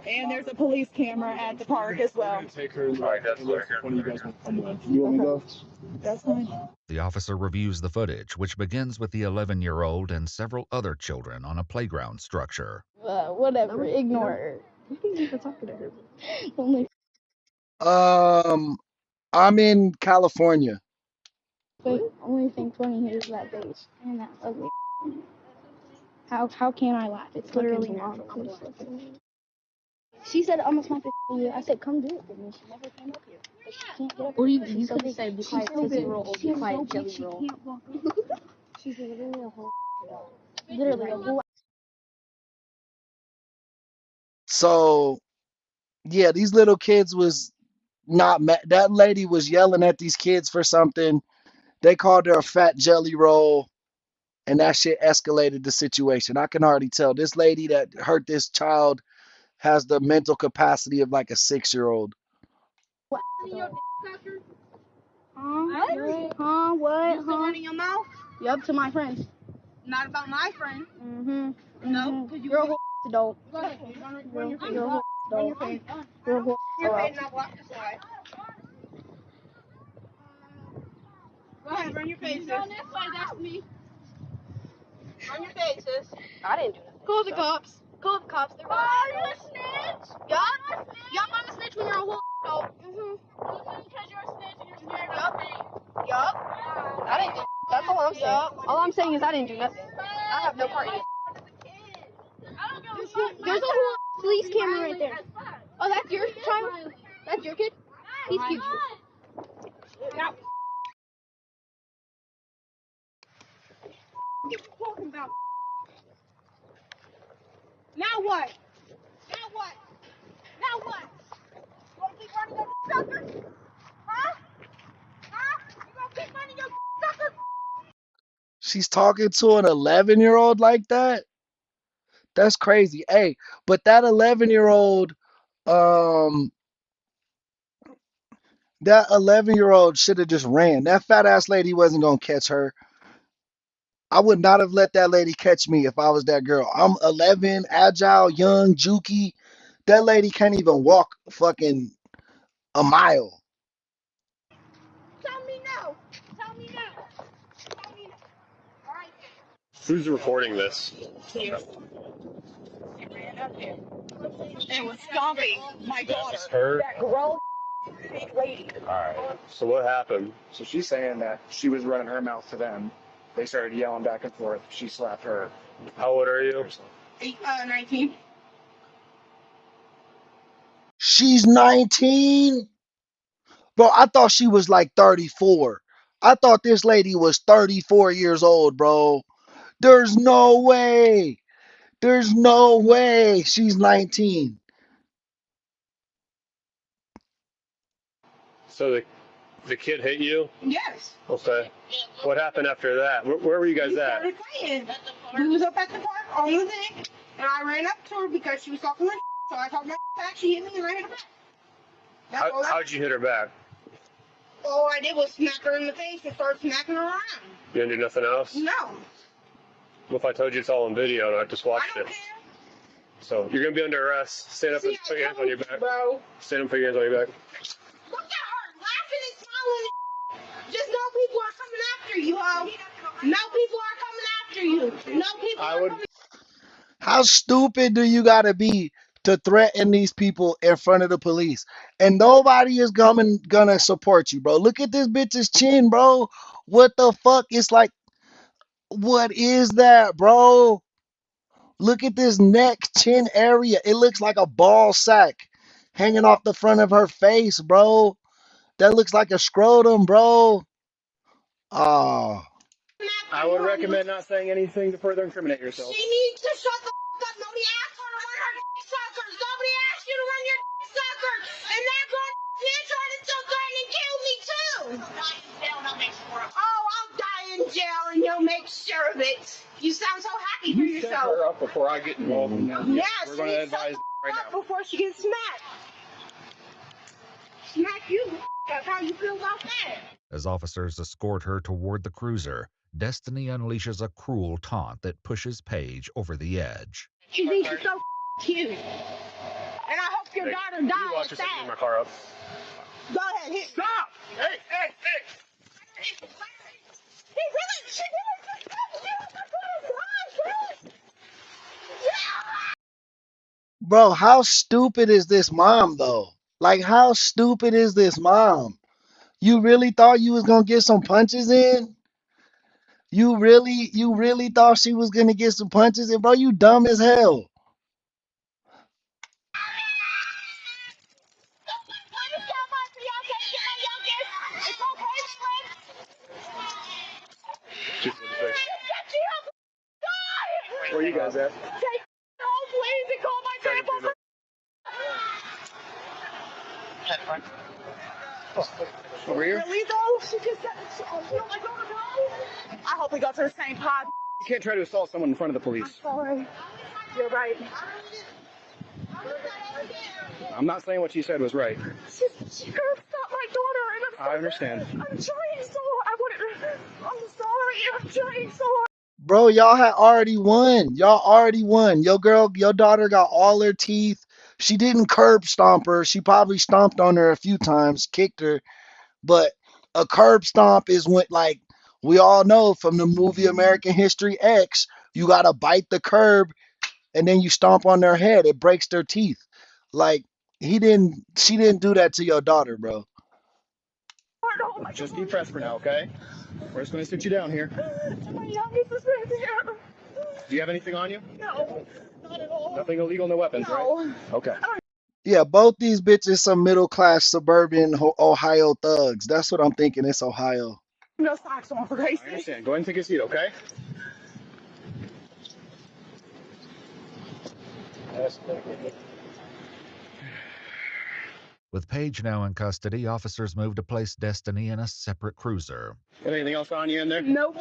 And there's a police camera at the park as well. Take her. All right, that's where one of you guys want to come. You want me to go? That's fine. The officer reviews the footage, which begins with the 11-year-old and several other children on a playground structure. Whatever, ignore her. You can even talk to her. Only. I'm in California. But only thing funny here is that face and that ugly. How can I laugh? It's literally not. She said, I'm gonna smack you. I said, come do it with me. She never came up here. But she can't get up here. Or you could have said, be quiet, tootsie roll, be quiet, jelly roll. She's literally a whole. Literally a whole. So, yeah, these little kids was not mad. That lady was yelling at these kids for something. They called her a fat jelly roll, and that shit escalated the situation. I can already tell this lady that hurt this child has the mental capacity of like a 6-year-old. What? Huh? What? Still running your mouth? Yup, to my friends. Not about my friend. Mm-hmm. No, because You're a whole adult. Go ahead. Run your face. You're a whole Run your adult. face. You're a whole Run your face adult. and I'll block the slide. Go ahead, run your face, sis. On this side, that's me. Run your face, sis. I didn't do nothing. Call the cops. Call the cops. They're Oh, you a snitch? Y'all gonna snitch when you're a whole Oh, because you're a snitch and you're scared of Yup. I didn't do. That's all I'm saying. All I'm saying is I didn't do nothing. I have no part in it. There's a whole police camera right there. Oh, that's your child? That's your kid? He's cute. Now, what are you talking about? Now what? Now what? Now what? You gonna keep running your suckers? Huh? Huh? You gonna keep running your suckers? She's talking to an 11-year-old like that? That's crazy. Hey, but that 11-year-old, um, that 11-year-old should have just ran. That fat ass lady wasn't gonna catch her. I would not have let that lady catch me if I was that girl. I'm 11, agile, young, jukey. That lady can't even walk fucking a mile. Tell me no. Tell me no. Tell me no. All right. Who's recording this? Here. She ran up there and was stomping my daughter. That's her? That grown big lady. Alright. So what happened? So she's saying that she was running her mouth to them. They started yelling back and forth. She slapped her. How old are you? 19. She's 19? Bro, I thought she was like 34. I thought this lady was 34 years old, bro. There's no way. There's no way she's 19. So the kid hit you? Yes. Okay. What happened after that? Where were you guys We at? started playing. We was up at the park on the thing, and I ran up to her because she was talking my so I talked my back. She hit me and I hit her back. That's all How'd you hit her back? All I did was smack her in the face and start smacking her around. You didn't do nothing else? No. What if I told you it's all on video and I just watched it? So you're gonna be under arrest. Stand up and put your hands on your back. Bro. Stand up and put your hands on your back. Look at her laughing and smiling. Just know people are coming after you, ho. No people are coming after you. No people are coming. How stupid do you gotta be to threaten these people in front of the police? And nobody is gonna support you, bro. Look at this bitch's chin, bro. What the fuck? It's like, what is that, bro? Look at this neck, chin area. It looks like a ball sack hanging off the front of her face, bro. That looks like a scrotum, bro. Oh. I would recommend not saying anything to further incriminate yourself. She needs to shut the fuck up. Nobody asked her to run her suckers. Nobody asked you to run your suckers. And that girl snitch on and still threatened and killed me too. Oh, I'll die in jail and you'll make sure of it. You sound so happy for You set yourself. her up before I get involved in that. Yeah, We're she going to needs to advise shut right up now. before she gets smacked. Smack you. That's how you feel about that. As officers escort her toward the cruiser, Destiny unleashes a cruel taunt that pushes Paige over the edge. She thinks she's so cute. And I hope your daughter You dies watch yourself fast. in my car up. Go ahead, hit. Stop! Hey, hey, hey! He really, she did it. Bro, how stupid is this mom, though? Like, how stupid is this mom? You really thought you was gonna get some punches in? You really thought she was gonna get some punches in? Bro, you dumb as hell. Where are you guys at? Take home, please, and call my grandpa. Over here? Really though? She just said, you don't like going to go? I hope we go to the same pod. You can't try to assault someone in front of the police. Sorry. You're right. I'm not saying what you said was right. She curbed stop my daughter, and I understand. I'm trying so hard. I'm sorry. I'm trying so hard. Bro, y'all had already won. Y'all already won. Your daughter got all her teeth. She didn't curb stomp her. She probably stomped on her a few times, kicked her. But a curb stomp is when, like, we all know from the movie American History X, you gotta bite the curb and then you stomp on their head. It breaks their teeth. Like, She didn't do that to your daughter, bro. Just be pressed for now, okay? We're just going to sit you down here. My youngest is right here. Do you have anything on you? No, not at all. Nothing illegal, no weapons, right? No. Okay. Yeah, both these bitches some middle class suburban Ohio thugs. That's what I'm thinking. It's Ohio. No socks on, for Christ's I sake. understand. Go ahead and take a seat, okay? With Paige now in custody, officers moved to place Destiny in a separate cruiser. Got anything else on you in there? Nope.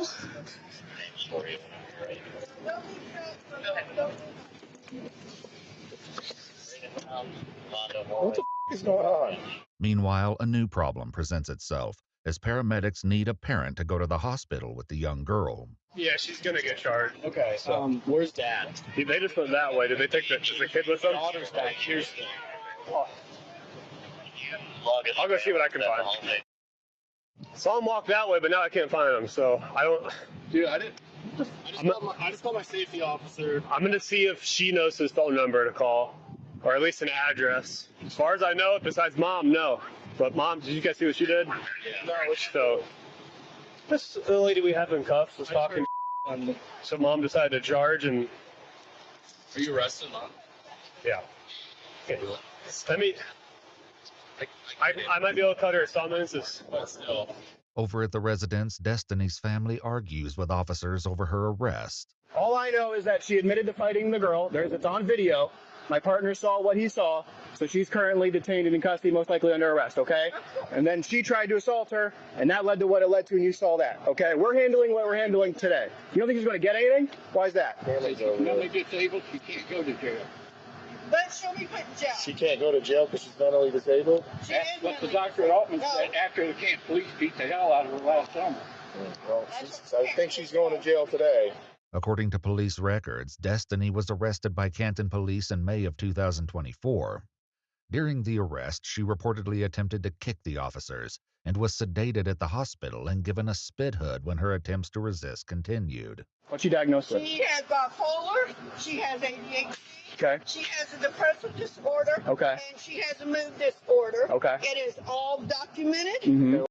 What the is going on? Meanwhile, a new problem presents itself as paramedics need a parent to go to the hospital with the young girl. Yeah, she's gonna get charged. Okay, where's Dad? They just went that way. Did they take the kid with them? Daughter's back here. I'll go see what I can find. Saw him walk that way, but now I can't find him, so I don't. Dude, I just called my safety officer. I'm gonna see if she knows his phone number to call, or at least an address. As far as I know, besides Mom, no. But Mom, did you guys see what she did? Yeah. No. So this the lady we have in cuffs was talking, so Mom decided to charge and. Are you arrested, Mom? Yeah. Can't do it. Let me. I might be able to cut her a summons, but still. Over at the residence, Destiny's family argues with officers over her arrest. All I know is that she admitted to fighting the girl. It's on video. My partner saw what he saw, so she's currently detained and in custody, most likely under arrest, okay? And then she tried to assault her, and that led to what it led to, and you saw that, okay? We're handling what we're handling today. You don't think she's going to get anything? Why is that? She's mentally disabled. She can't go to jail. But she'll be put in jail. She can't go to jail because she's mentally disabled? That's what the doctor at Altman said after the Camp Police beat the hell out of her last summer. Well, I think she's going to jail today. According to police records, Destiny was arrested by Canton police in May of 2024. During the arrest, she reportedly attempted to kick the officers and was sedated at the hospital and given a spit hood when her attempts to resist continued. What's she diagnosed with? She has bipolar. She has ADHD. Okay. She has a depressive disorder. Okay. And she has a mood disorder. Okay. It is all documented. Mm-hmm.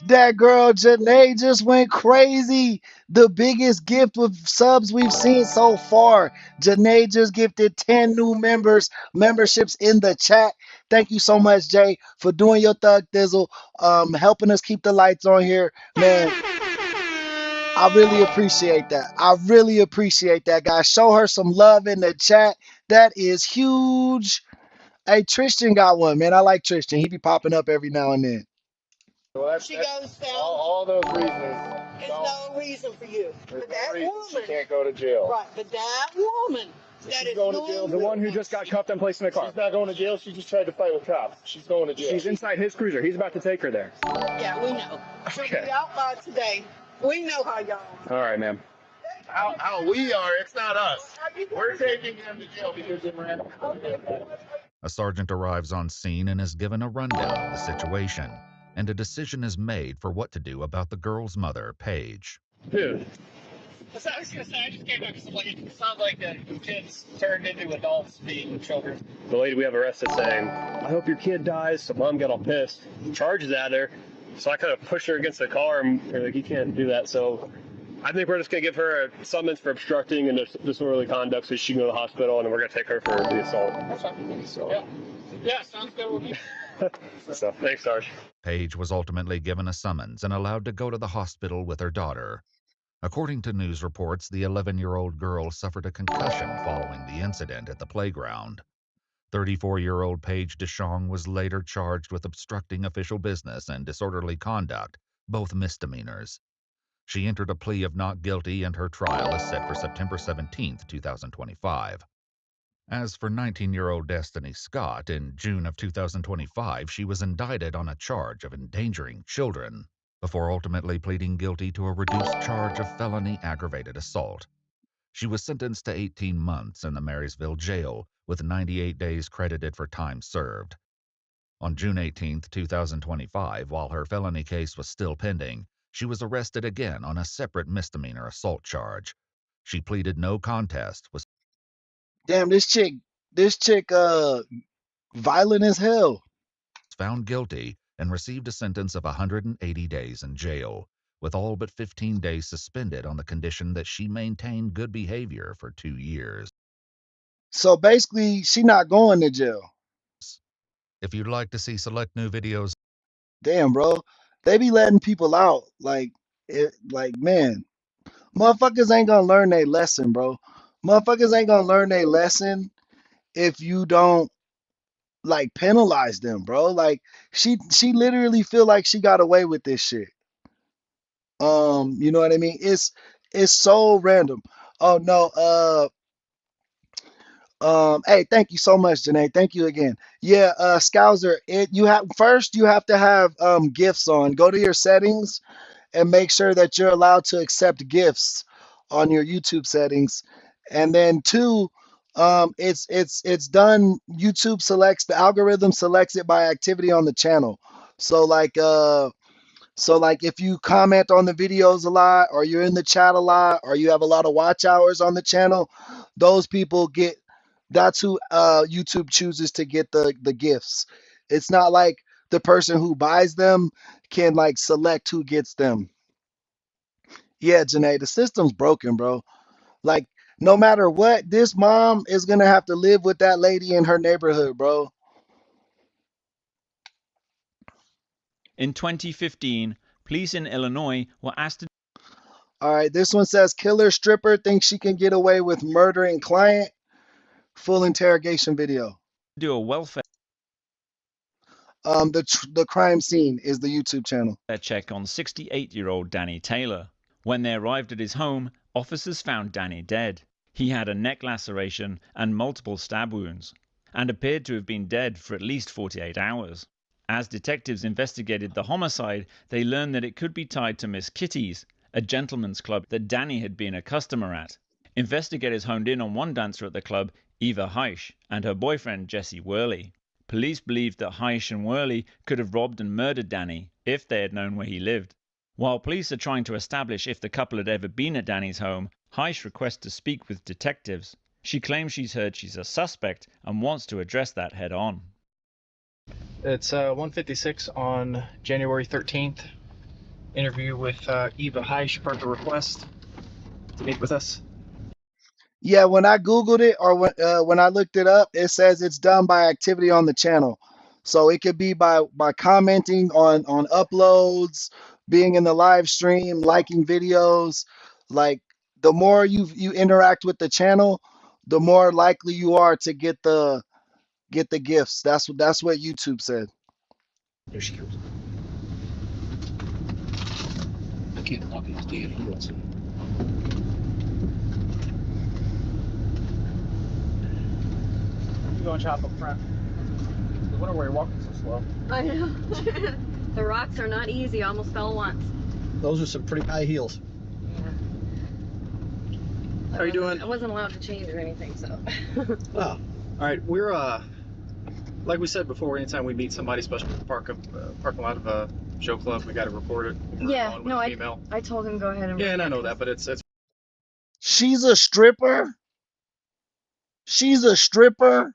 That girl Janae just went crazy. The biggest gift of subs we've seen so far. Janae just gifted 10 new memberships in the chat. Thank you so much, Jay, for doing your thug thizzle, helping us keep the lights on here. Man, I really appreciate that. I really appreciate that, guys. Show her some love in the chat. That is huge. Hey, Tristan got one, man. I like Tristan. He be popping up every now and then. Well, She goes down. all those reasons. There's no reason for you. But that woman. She can't go to jail. Right, but that woman. That is going to jail. The one who just got cuffed and placed in the car. She's not going to jail. She just tried to fight with cops. She's going to jail. She's inside his cruiser. He's about to take her there. Yeah, we know. She'll Okay. be out by today. We know how y'all are. All right, ma'am. How we are, it's not us. We're taking them to jail because they ran. A sergeant arrives on scene and is given a rundown of the situation, and a decision is made for what to do about the girl's mother, Paige. Dude. I was going to say, I just came back because it sounds like the kids turned into adults being children. The lady we have arrested saying, I hope your kid dies, so Mom got all pissed. Charges at her. So I kind of pushed her against the car, and they're like, you can't do that. So I think we're just going to give her a summons for obstructing and disorderly conduct so she can go to the hospital, and then we're going to take her for the assault. That's fine. So, yeah, sounds good with me. So, thanks, Sarge. Paige was ultimately given a summons and allowed to go to the hospital with her daughter. According to news reports, the 11-year-old girl suffered a concussion following the incident at the playground. 34-year-old Paige DeShong was later charged with obstructing official business and disorderly conduct, both misdemeanors. She entered a plea of not guilty, and her trial is set for September 17, 2025. As for 19-year-old Destiny Scott, in June of 2025, she was indicted on a charge of endangering children, before ultimately pleading guilty to a reduced charge of felony aggravated assault. She was sentenced to 18 months in the Marysville jail, with 98 days credited for time served. On June 18, 2025, while her felony case was still pending, she was arrested again on a separate misdemeanor assault charge. She pleaded no contest, was Damn, this chick, violent as hell. Found guilty and received a sentence of 180 days in jail, with all but 15 days suspended on the condition that she maintained good behavior for 2 years. So basically, she not going to jail. If you'd like to see select new videos, Damn, bro, they be letting people out like man, motherfuckers ain't gonna learn their lesson, bro. Motherfuckers ain't gonna learn their lesson if you don't like penalize them, bro. Like she literally feel like she got away with this shit. You know what I mean? It's so random. Oh no, hey, thank you so much, Janae. Thank you again. Yeah, Scouser, you have to have gifts on. Go to your settings and make sure that you're allowed to accept gifts on your YouTube settings. And then two, it's done. YouTube selects, the algorithm selects it by activity on the channel. So like if you comment on the videos a lot, or you're in the chat a lot, or you have a lot of watch hours on the channel, those people get, that's who YouTube chooses to get the gifts. It's not like the person who buys them can like select who gets them. Yeah, Janae, the system's broken, bro. Like, no matter what, this mom is gonna have to live with that lady in her neighborhood, bro. In 2015, police in Illinois were asked to All right, this one says killer stripper thinks she can get away with murdering client. Full interrogation video. do a welfare The crime scene is the YouTube channel. check on 68-year-old Danny Taylor. When they arrived at his home, officers found Danny dead. He had a neck laceration and multiple stab wounds, and appeared to have been dead for at least 48 hours. As detectives investigated the homicide, they learned that it could be tied to Miss Kitty's, a gentleman's club that Danny had been a customer at. Investigators honed in on one dancer at the club, Eva Heisch, and her boyfriend Jesse Worley. Police believed that Heisch and Worley could have robbed and murdered Danny if they had known where he lived. While police are trying to establish if the couple had ever been at Danny's home, Heisch requests to speak with detectives. She claims she's heard she's a suspect and wants to address that head on. It's 1:56 on January 13th. Interview with Eva Heisch, part of the request to meet with us. Yeah, when I Googled it, or when I looked it up, it says it's done by activity on the channel. So it could be by commenting on uploads, being in the live stream, liking videos. Like, the more you interact with the channel, the more likely you are to get the gifts. That's what YouTube said. There she goes. I can't walk in these damn heels. You going chop up front? I wonder why you're walking so slow. I know. The rocks are not easy. I almost fell once. Those are some pretty high heels. Yeah. How are you doing? I wasn't allowed to change or anything, so. Oh, all right. We're like we said before. Anytime we meet somebody, especially in the parking lot of a show club, we got to report it. Yeah. No, I told him go ahead and. Yeah, and I know that, but it's. She's a stripper. She's a stripper.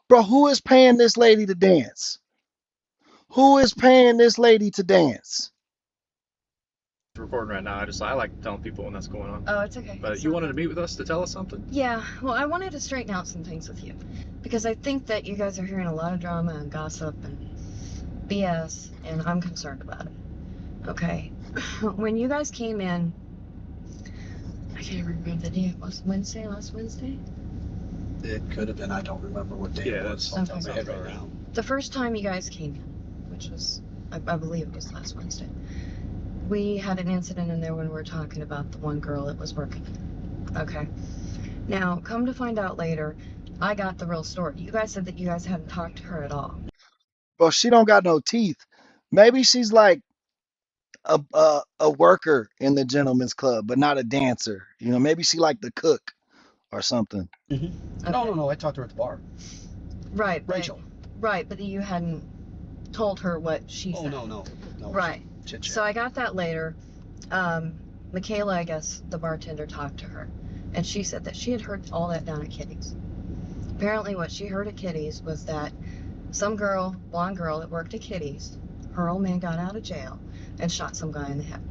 Bro, who is paying this lady to dance? Who is paying this lady to dance? Recording right now. I like telling people when that's going on. Oh, it's okay. But you wanted to meet with us to tell us something? Yeah. Well, I wanted to straighten out some things with you, because I think that you guys are hearing a lot of drama and gossip and BS, and I'm concerned about it. Okay. When you guys came in, I can't remember the day. It was Wednesday, last Wednesday? It could have been. I don't remember what day it was. Okay. Off my head right now. The first time you guys came in, which was, I believe it was last Wednesday, we had an incident in there when we were talking about the one girl that was working. Okay. Now, come to find out later, I got the real story. You guys said that you guys hadn't talked to her at all. Bro, she don't got no teeth. Maybe she's like a worker in the gentleman's club, but not a dancer. You know, maybe she like the cook or something. Mm-hmm. Okay. No. I talked to her at the bar. Right. Rachel. Right, but you hadn't told her what she said. Oh, no. Right. Chit-chat. So I got that later. Michaela, I guess, the bartender, talked to her. And she said that she had heard all that down at Kitty's. Apparently what she heard at Kitty's was that some girl, blonde girl that worked at Kitty's, her old man got out of jail and shot some guy in the head.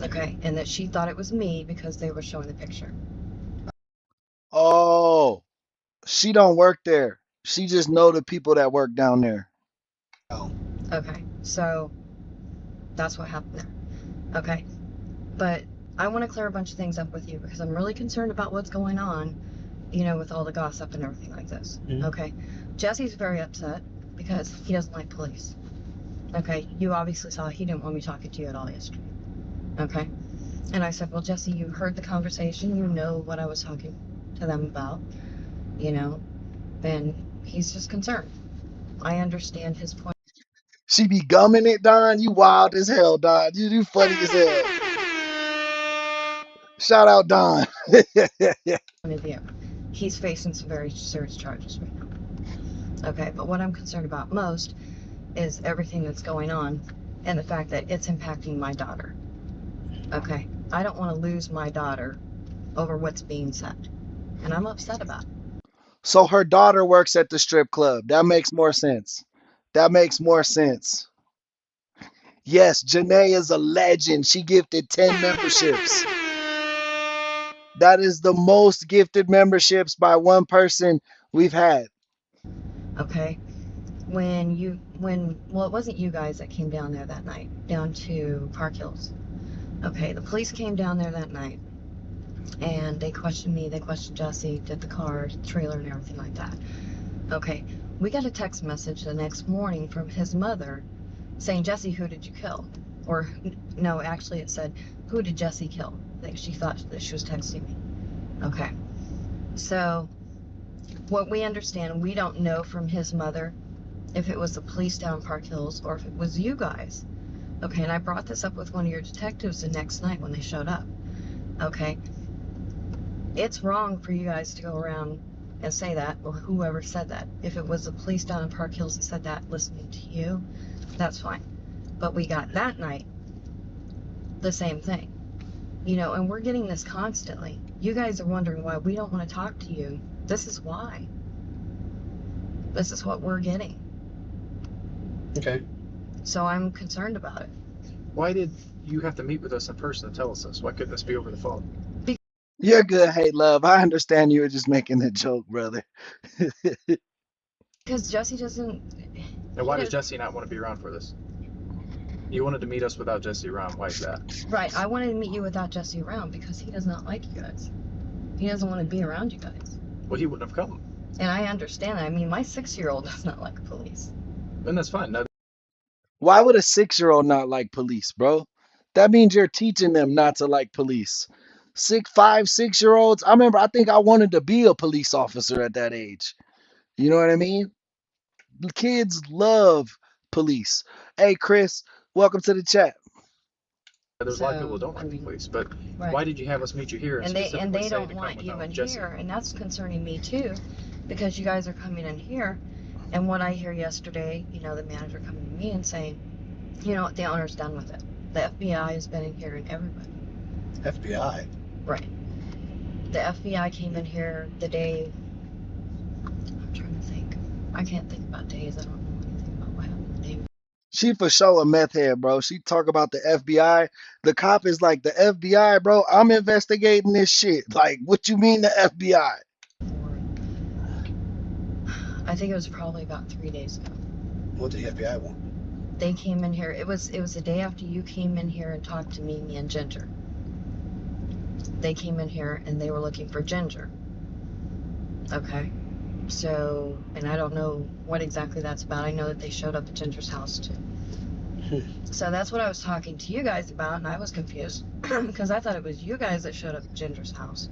Okay, and that she thought it was me because they were showing the picture. Oh, she don't work there. She just know the people that work down there. Okay, so that's what happened there. Okay, but I want to clear a bunch of things up with you because I'm really concerned about what's going on, you know, with all the gossip and everything like this. Okay, Jesse's very upset because he doesn't like police. Okay, you obviously saw he didn't want me talking to you at all yesterday. Okay, and I said, well, Jesse, you heard the conversation, you know what I was talking to them about, you know, and he's just concerned. I understand his point. She be gumming it, Don. You wild as hell, Don. You funny as hell. Shout out, Don. Of view. He's facing some very serious charges right now. Okay, but what I'm concerned about most is everything that's going on and the fact that it's impacting my daughter. Okay, I don't want to lose my daughter over what's being said, and I'm upset about it. So her daughter works at the strip club. That makes more sense. That makes more sense. Yes, Janae is a legend. She gifted 10 memberships. That is the most gifted memberships by one person we've had. Okay, well, it wasn't you guys that came down there that night, down to Park Hills. Okay, the police came down there that night, and they questioned me, they questioned Jesse, did the car, trailer, and everything like that. Okay, we got a text message the next morning from his mother saying, Jesse, who did you kill? Or, no, actually it said, who did Jesse kill? Like, she thought that she was texting me. Okay, so what we understand, we don't know from his mother if it was the police down Park Hills or if it was you guys. Okay, and I brought this up with one of your detectives the next night when they showed up. Okay, it's wrong for you guys to go around and say that, or whoever said that. If it was the police down in Park Hills that said that listening to you, that's fine. But we got that night the same thing. You know, and we're getting this constantly. You guys are wondering why we don't want to talk to you. This is why. This is what we're getting. Okay. So I'm concerned about it. Why did you have to meet with us in person to tell us this? Why couldn't this be over the phone? You're good, hey love. I understand you were just making a joke, brother. Because Jesse doesn't. And why does Jesse not want to be around for this? You wanted to meet us without Jesse around. Why is that? Right, I wanted to meet you without Jesse around because he does not like you guys. He doesn't want to be around you guys. Well, he wouldn't have come. And I understand that. I mean, my 6-year-old does not like police. And that's fine. Now, Why would a 6-year-old not like police, bro? That means you're teaching them not to like police. 5, 6-year-olds. I think I wanted to be a police officer at that age. You know what I mean? The kids love police. Hey, Chris, welcome to the chat. there's a lot of people who don't like the police, but why did you have us meet you here? And they don't want you in here, and that's concerning me too, because you guys are coming in here, and what I hear yesterday, you know, the manager coming to me and saying, you know what, the owner's done with it. The FBI has been in here and everybody. FBI? Right. The FBI came in here the day, I'm trying to think. I can't think about days. I don't know anything about what happened the day. She for sure a meth head, bro. She talk about the FBI. The cop is like, the FBI, bro, I'm investigating this shit. Like, what you mean the FBI? I think it was probably about 3 days ago. What did the FBI want? They came in here. It was the day after you came in here and talked to me and Ginger. They came in here and they were looking for Ginger. Okay. So, and I don't know what exactly that's about. I know that they showed up at Ginger's house too. So that's what I was talking to you guys about, and I was confused because I thought it was you guys that showed up at Ginger's house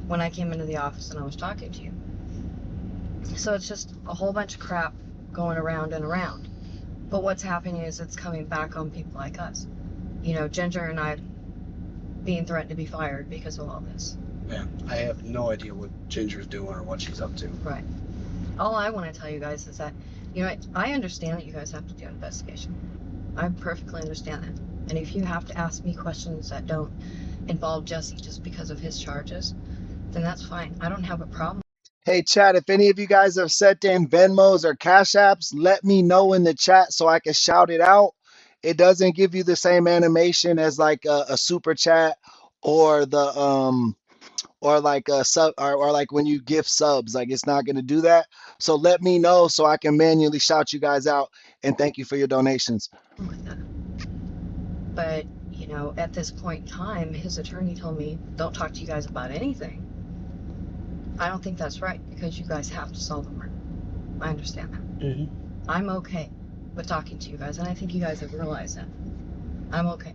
when I came into the office and I was talking to you. So it's just a whole bunch of crap going around and around. But what's happening is it's coming back on people like us. You know, Ginger and I being threatened to be fired because of all this. Yeah, I have no idea what Ginger's doing or what she's up to. Right. All I want to tell you guys is that, you know, I understand that you guys have to do an investigation. I perfectly understand that. And if you have to ask me questions that don't involve Jesse just because of his charges, then that's fine. I don't have a problem. Hey, chat, if any of you guys have sent in Venmos or Cash Apps, let me know in the chat so I can shout it out. It doesn't give you the same animation as like a super chat or the or like a sub or like when you gift subs, like it's not going to do that. So let me know so I can manually shout you guys out and thank you for your donations. But, you know, at this point in time, his attorney told me, don't talk to you guys about anything. I don't think that's right because you guys have to solve the murder. I understand that. I'm okay with talking to you guys, and I think you guys have realized that. I'm okay.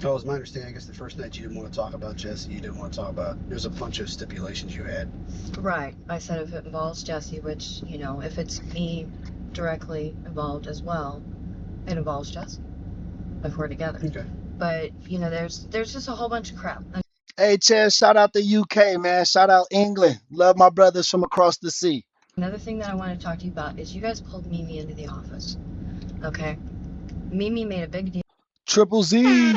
Oh, it was my understanding, I guess the first night you didn't want to talk about Jesse, you didn't want to talk about, there's a bunch of stipulations you had. Right. I said if it involves Jesse, which, you know, if it's me directly involved as well, it involves Jesse if we're together. Okay. But, you know, there's just a whole bunch of crap. Hey, Chad, shout out the UK, man. Shout out England. Love my brothers from across the sea. Another thing that I want to talk to you about is you guys pulled Mimi into the office. Okay? Mimi made a big deal. Triple Z.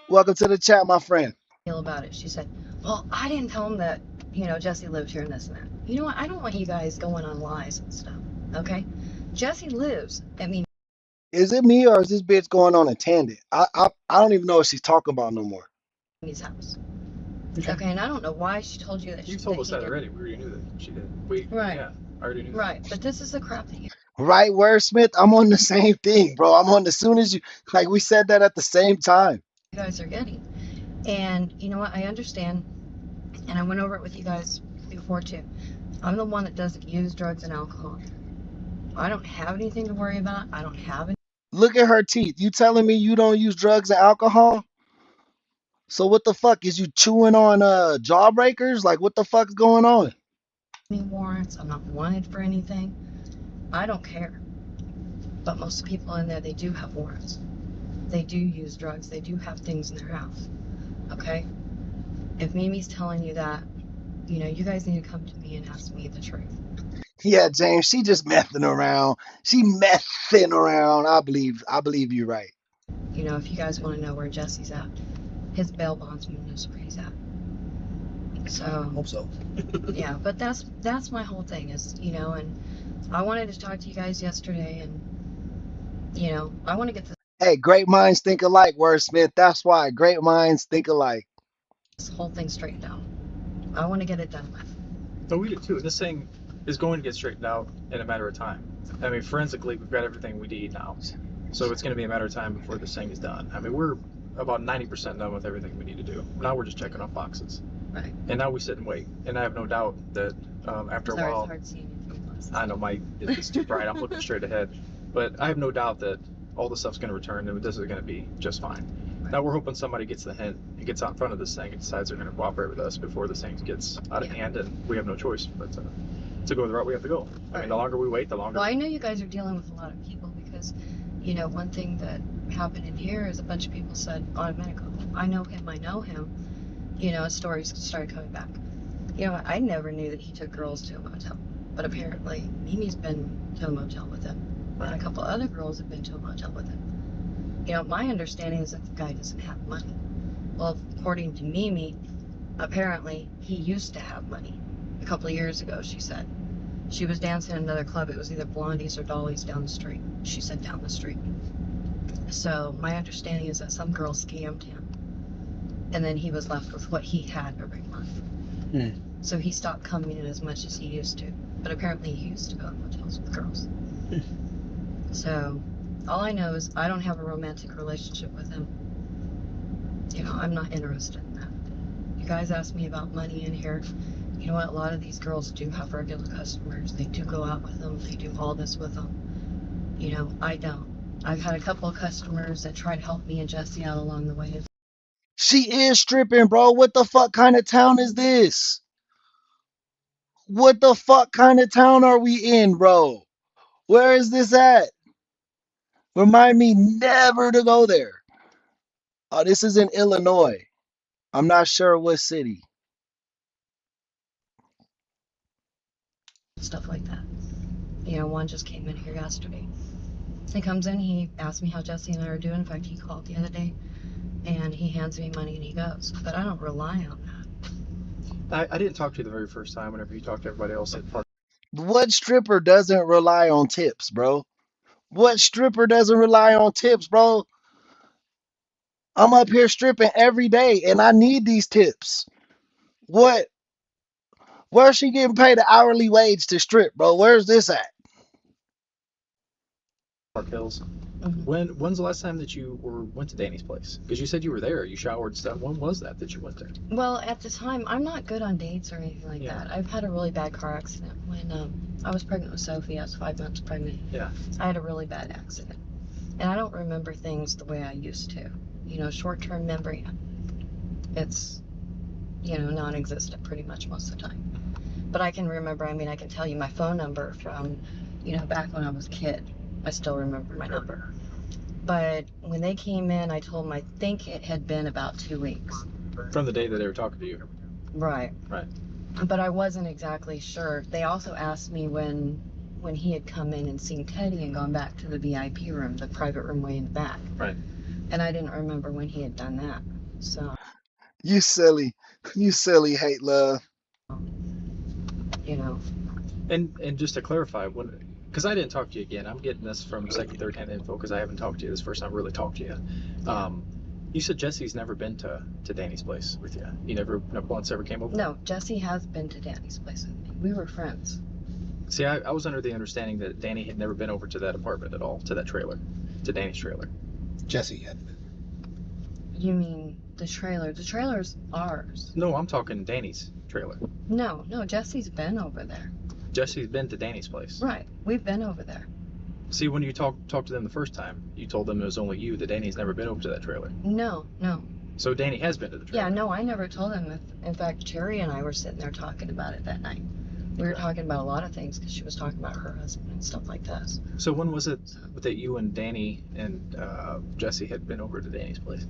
Welcome to the chat, my friend. About it. She said, well, I didn't tell him that, you know, Jesse lived here and this and that. You know what? I don't want you guys going on lies and stuff. Okay? Jesse lives at Mimi. Is it me or is this bitch going on a tangent? I don't even know what she's talking about no more. Mimi's house. Okay, and I don't know why she told you that. You told us that already. We already knew that she did. Right. Yeah, I already knew. Right, but this is the crap that you Right, Wordsmith? I'm on the same thing, bro. I'm on as soon as you, like we said that at the same time. guys are getting. And you know what? I understand, and I went over it with you guys before too. I'm the one that doesn't use drugs and alcohol. I don't have anything to worry about. I don't have any. Look at her teeth. You telling me you don't use drugs and alcohol? So what the fuck? Is you chewing on jawbreakers? Like what the fuck's going on? Warrants. I'm not wanted for anything. I don't care. But most people in there, they do have warrants. They do use drugs. They do have things in their house. Okay? If Mimi's telling you that, you know, you guys need to come to me and ask me the truth. Yeah, James, she just messing around. She messing around. I believe you're right. You know, if you guys want to know where Jesse's at, his bail bondsman knows where he's at. So I hope so. yeah, but that's my whole thing is, you know, and I wanted to talk to you guys yesterday, and you know, I want to get Hey, great minds think alike, Wordsmith. That's why great minds think alike. this whole thing straightened out. I want to get it done with. No, we do too. This thing is going to get straightened out in a matter of time. I mean, forensically, we've got everything we need now. So it's going to be a matter of time before this thing is done. I mean, we're about 90% done with everything we need to do. Now we're just checking off boxes. Right. And now we sit and wait. And I have no doubt that after a while... It's hard seeing you from close. I know, it's too bright. I'm looking straight ahead. But I have no doubt that all the stuff's going to return and this is going to be just fine. Right. Now we're hoping somebody gets the hint and gets out in front of this thing and decides they're going to cooperate with us before this thing gets out of hand, and we have no choice but to go the route we have to go. I mean, the longer we wait, the longer... Well, I know you guys are dealing with a lot of people because, you know, one thing that happened in here is a bunch of people said automatically, I know him. You know, stories started coming back. You know, I never knew that he took girls to a motel, but apparently Mimi's been to a motel with him, and a couple other girls have been to a motel with him. You know, my understanding is that the guy doesn't have money. Well, according to Mimi, apparently he used to have money. A couple of years ago, she said. She was dancing in another club. It was either Blondie's or Dolly's down the street. She said down the street. So my understanding is that some girl scammed him, and then he was left with what he had every month. So he stopped coming in as much as he used to. But apparently he used to go to motels with girls. So all I know is I don't have a romantic relationship with him. You know, I'm not interested in that. You guys asked me about money in here. You know what? A lot of these girls do have regular customers. They do go out with them. They do all this with them. You know, I don't. I've had a couple of customers that try to help me and Jesse out along the way. She is stripping, bro. What the fuck kind of town is this? What the fuck kind of town are we in, bro? Where is this at? Remind me never to go there. Oh, this is in Illinois. I'm not sure what city. Stuff like that. You know, one just came in here yesterday. He comes in, he asked me how Jesse and I are doing. In fact, he called the other day. and he hands me money and he goes. But I don't rely on that. I didn't talk to you the very first time whenever you talked to everybody else at park. What stripper doesn't rely on tips, bro? What stripper doesn't rely on tips, bro? I'm up here stripping every day and I need these tips. What? Where's she getting paid an hourly wage to strip, bro? Where's this at? Park Hills. When's the last time that you went to Danny's place? Because you said you were there, you showered stuff. When was that you went there? Well, at the time, I'm not good on dates or anything like that. I've had a really bad car accident when I was pregnant with Sophie. I was 5 months pregnant. Yeah. I had a really bad accident, and I don't remember things the way I used to. You know, short-term memory, it's, you know, non-existent pretty much most of the time. But I can remember. I mean, I can tell you my phone number from, you know, back when I was a kid. I still remember my number. But when they came in, I told them I think it had been about 2 weeks. From the day that they were talking to you. Right. Right. But I wasn't exactly sure. They also asked me when he had come in and seen Teddy and gone back to the VIP room, the private room way in the back. Right. And I didn't remember when he had done that. So. You silly hate love. You know. And just to clarify, because I didn't talk to you again, I'm getting this from second, third hand info because I haven't talked to you. This is the first time I really talked to you. You said Jesse's never been to Danny's place with you. You never once ever came over? No, Jesse has been to Danny's place with me. We were friends. See, I was under the understanding that Danny had never been over to that apartment at all, to that trailer, to Danny's trailer. Jesse had been. You mean the trailer? The trailer's ours. No, I'm talking Danny's trailer. No, Jesse's been over there. Jesse's been to Danny's place. Right, we've been over there. See, when you talked to them the first time, you told them it was only you, that Danny's never been over to that trailer. No. So Danny has been to the trailer. Yeah, no, I never told him. In fact, Cherry and I were sitting there talking about it that night. We were talking about a lot of things because she was talking about her husband and stuff like this. So when was it that you and Danny and Jesse had been over to Danny's place?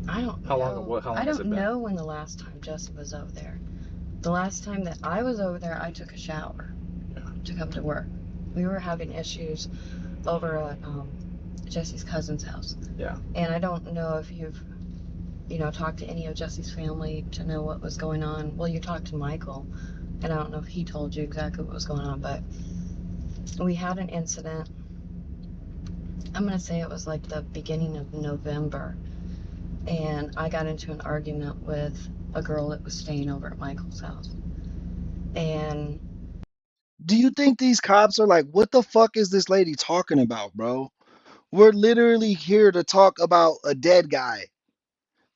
I don't know. How long I has it don't been? know when the last time Jesse was over there. The last time that I was over there, I took a shower to come to work. We were having issues over at Jesse's cousin's house. Yeah. And I don't know if you've, talked to any of Jesse's family to know what was going on. Well, you talked to Michael, and I don't know if he told you exactly what was going on, but we had an incident. I'm going to say it was like the beginning of November, and I got into an argument with a girl that was staying over at Michael's house. And do you think these cops are like, what the fuck is this lady talking about, bro? We're literally here to talk about a dead guy,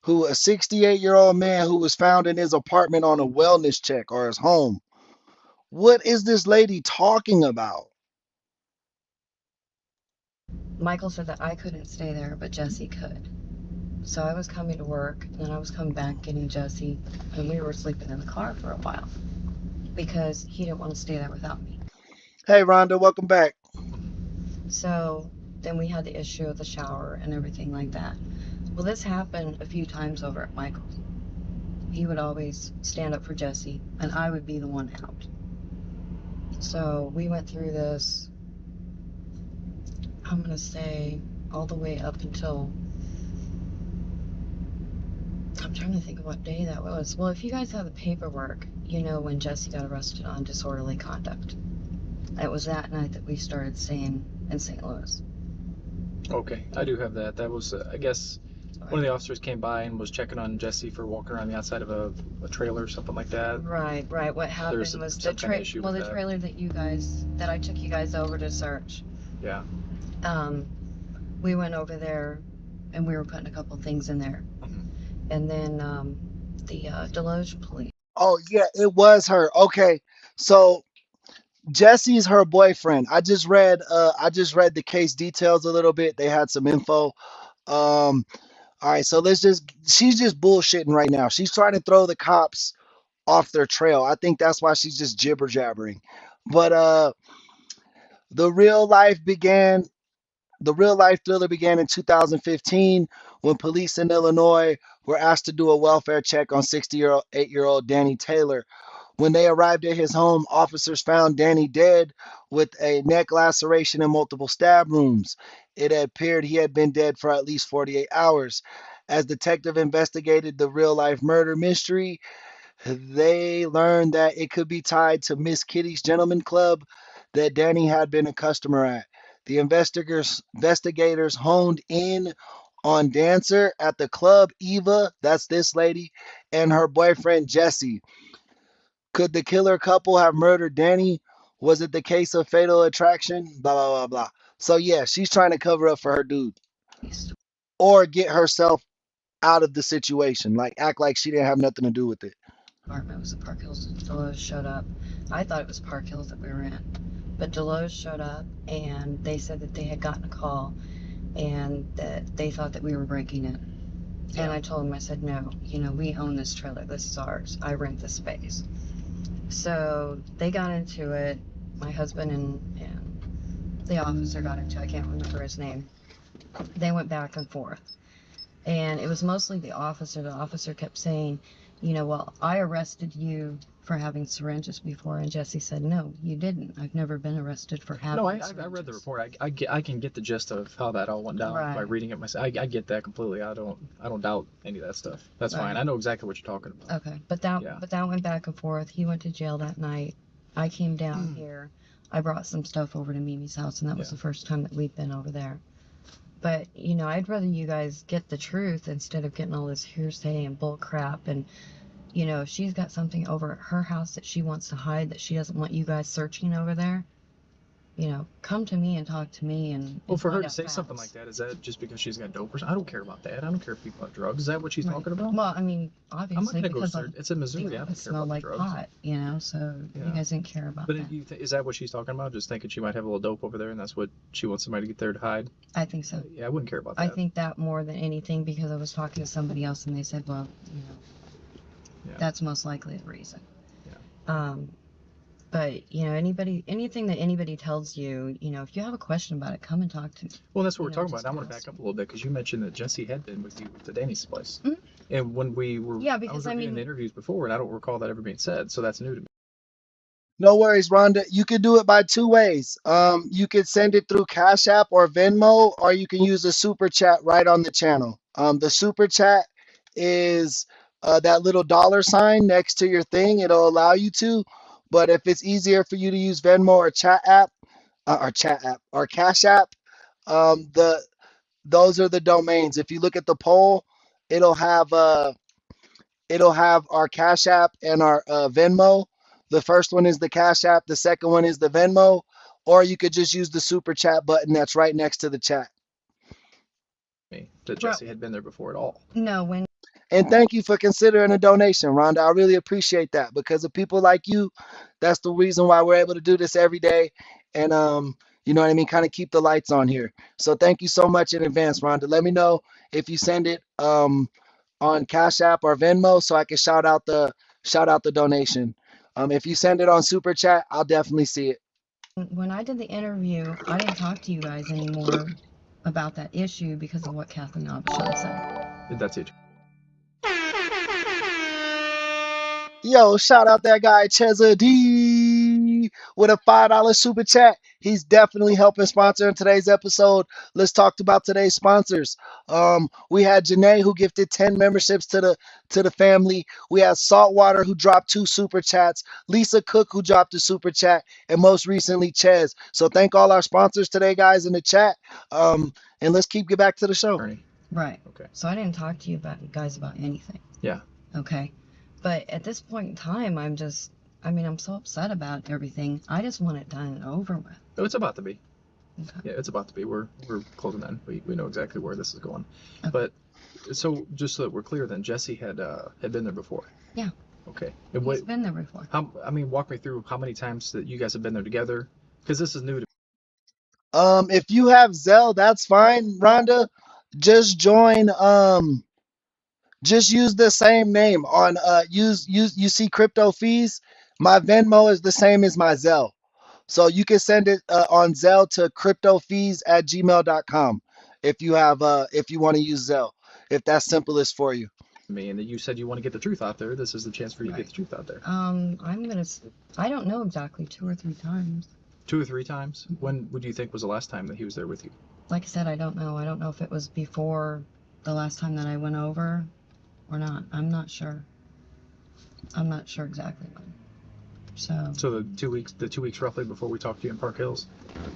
a 68-year-old man who was found in his apartment on a wellness check, or his home. What is this lady talking about? Michael said that I couldn't stay there, but Jesse could. So I was coming to work, and then I was coming back getting Jesse, and we were sleeping in the car for a while because he didn't want to stay there without me. Hey, Rhonda, welcome back. So then we had the issue of the shower and everything like that. Well, this happened a few times over at Michael's. He would always stand up for Jesse, and I would be the one out. So we went through this, I'm going to say, all the way up until, I'm trying to think of what day that was. Well, if you guys have the paperwork, you know when Jesse got arrested on disorderly conduct. It was that night that we started staying in St. Louis. Okay, I do have that. That was, I guess, one of the officers came by and was checking on Jesse for walking around the outside of a trailer or something like that. Right. What happened was the trailer that I took you guys over to search. Yeah. We went over there and we were putting a couple things in there. And then the Deloge police. Oh, yeah, it was her. Okay, so Jesse's her boyfriend. I just read the case details a little bit. They had some info. All right, so she's just bullshitting right now. She's trying to throw the cops off their trail. I think that's why she's just jibber jabbering. But the real life thriller began in 2015 when police in Illinois were asked to do a welfare check on 68-year-old Danny Taylor. When they arrived at his home, officers found Danny dead with a neck laceration and multiple stab wounds. It appeared he had been dead for at least 48 hours. As detective investigated the real life murder mystery, they learned that it could be tied to Miss Kitty's Gentleman Club that Danny had been a customer at. The investigators honed in on dancer at the club, Eva, that's this lady, and her boyfriend Jesse. Could the killer couple have murdered Danny? Was it the case of fatal attraction? Blah blah blah blah. So yeah, she's trying to cover up for her dude or get herself out of the situation, like act like she didn't have nothing to do with it. Apartment was the Park Hills. Deloge showed up. I thought it was Park Hills that we were in, but Deloge showed up and they said that they had gotten a call and that they thought that we were breaking it. Yeah. And I told them, I said, no, you know, we own this trailer. This is ours. I rent the space. So they got into it. My husband and the officer got into it. I can't remember his name. They went back and forth. And it was mostly the officer. The officer kept saying, you know, well, I arrested you for having syringes before. And Jesse said, no, you didn't. I've never been arrested for having syringes. I read the report. I can get the gist of how that all went down by reading it myself. I get that completely. I don't doubt any of that stuff. That's fine. I know exactly what you're talking about. Okay, but that went back and forth. He went to jail that night. I came down here. I brought some stuff over to Mimi's house, and that was the first time that we'd been over there. But, you know, I'd rather you guys get the truth instead of getting all this hearsay and bull crap. And, you know, if she's got something over at her house that she wants to hide, that she doesn't want you guys searching over there, you know, come to me and talk to me. And well, for her to say something like that, is that just because she's got dope or something? I don't care about that. I don't care if people have drugs. Is that what she's talking about? Well, I mean, obviously, I'm not gonna because go search. It's in Missouri. I don't care smelled about like drugs. pot, you know, so you guys didn't care about but that. Is that what she's talking about? Just thinking she might have a little dope over there, and that's what she wants somebody to get there to hide? I think so. Yeah, I wouldn't care about that. I think that more than anything, because I was talking to somebody else and they said, well, you know, that's most likely the reason. Yeah. But, you know, anything that anybody tells you, you know, if you have a question about it, come and talk to me. Well, that's what we're talking about. I want to back up a little bit because you mentioned that Jesse had been with you to Danny's place. Mm-hmm. And when we were, because I was reviewing the interviews before, and I don't recall that ever being said, so that's new to me. No worries, Rhonda. You could do it by two ways. You could send it through Cash App or Venmo, or you can use a super chat right on the channel. The super chat is that little $sign next to your thing. It'll allow you to. But if it's easier for you to use Venmo or or Cash App, those are the domains. If you look at the poll, it'll have our Cash App and our Venmo. The first one is the Cash App. The second one is the Venmo. Or you could just use the super chat button that's right next to the chat. That Jesse had been there before at all. No, and thank you for considering a donation, Rhonda. I really appreciate that because of people like you. That's the reason why we're able to do this every day. And, you know what I mean? Kind of keep the lights on here. So thank you so much in advance, Rhonda. Let me know if you send it on Cash App or Venmo so I can shout out the donation. If you send it on Super Chat, I'll definitely see it. When I did the interview, I didn't talk to you guys anymore about that issue because of what Kathleen Abishon said. That's it. Yo, shout out that guy Cheza D with a $5 super chat. He's definitely helping sponsor in today's episode. Let's talk about today's sponsors. We had Janae who gifted 10 memberships to the family. We had Saltwater who dropped 2 super chats. Lisa Cook who dropped a super chat, and most recently Ches. So thank all our sponsors today, guys, in the chat. And let's get back to the show. Right. Okay. So I didn't talk to you guys about anything. Yeah. Okay. But at this point in time, I'm so upset about everything. I just want it done and over with. Oh, it's about to be. Okay. Yeah, it's about to be. We're closing in. We know exactly where this is going. Okay. But so just so that we're clear, then Jesse had been there before. Yeah. Okay. And he's been there before. Walk me through how many times that you guys have been there together, because this is new to me. If you have Zelle, that's fine, Rhonda. Just join. Just use the same name on you see crypto fees. My Venmo is the same as my Zelle. So you can send it on Zelle to cryptofees@gmail.com if you want to use Zelle, if that's simplest for you. And you said you want to get the truth out there. This is the chance for you to get the truth out there. I don't know exactly, 2 or 3 times. 2 or 3 times? When would you think was the last time that he was there with you? Like I said, I don't know. I don't know if it was before the last time that I went over or not. I'm not sure. I'm not sure exactly when. So the 2 weeks roughly before we talked to you in Park Hills,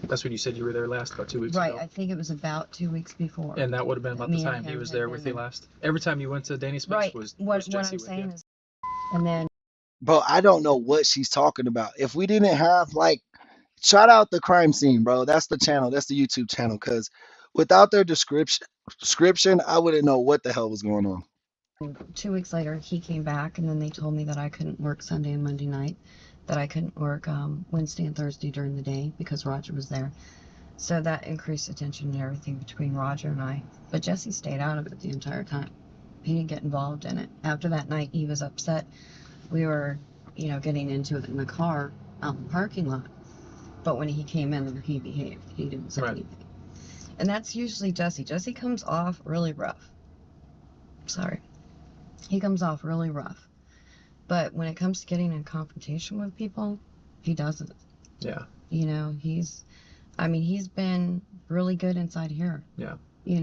that's when you said you were there last, about 2 weeks right, ago? I think it was about 2 weeks before. And that would have been about the time he was there with you last? Every time you went to Danny Smith's was What Jesse I'm with saying you? is, and then Bro, I don't know what she's talking about. If we didn't have like, shout out the crime scene, bro. That's the channel. That's the YouTube channel. Cause without their description, I wouldn't know what the hell was going on. 2 weeks later, he came back, and then they told me that I couldn't work Sunday and Monday night, that I couldn't work Wednesday and Thursday during the day because Roger was there. So that increased the tension and everything between Roger and I. But Jesse stayed out of it the entire time. He didn't get involved in it. After that night, he was upset. We were, getting into it in the car out in the parking lot. But when he came in there, he behaved. He didn't say anything. And that's usually Jesse. Jesse comes off really rough. Sorry. He comes off really rough. But when it comes to getting in confrontation with people, he doesn't. Yeah. He's been really good inside here. Yeah. He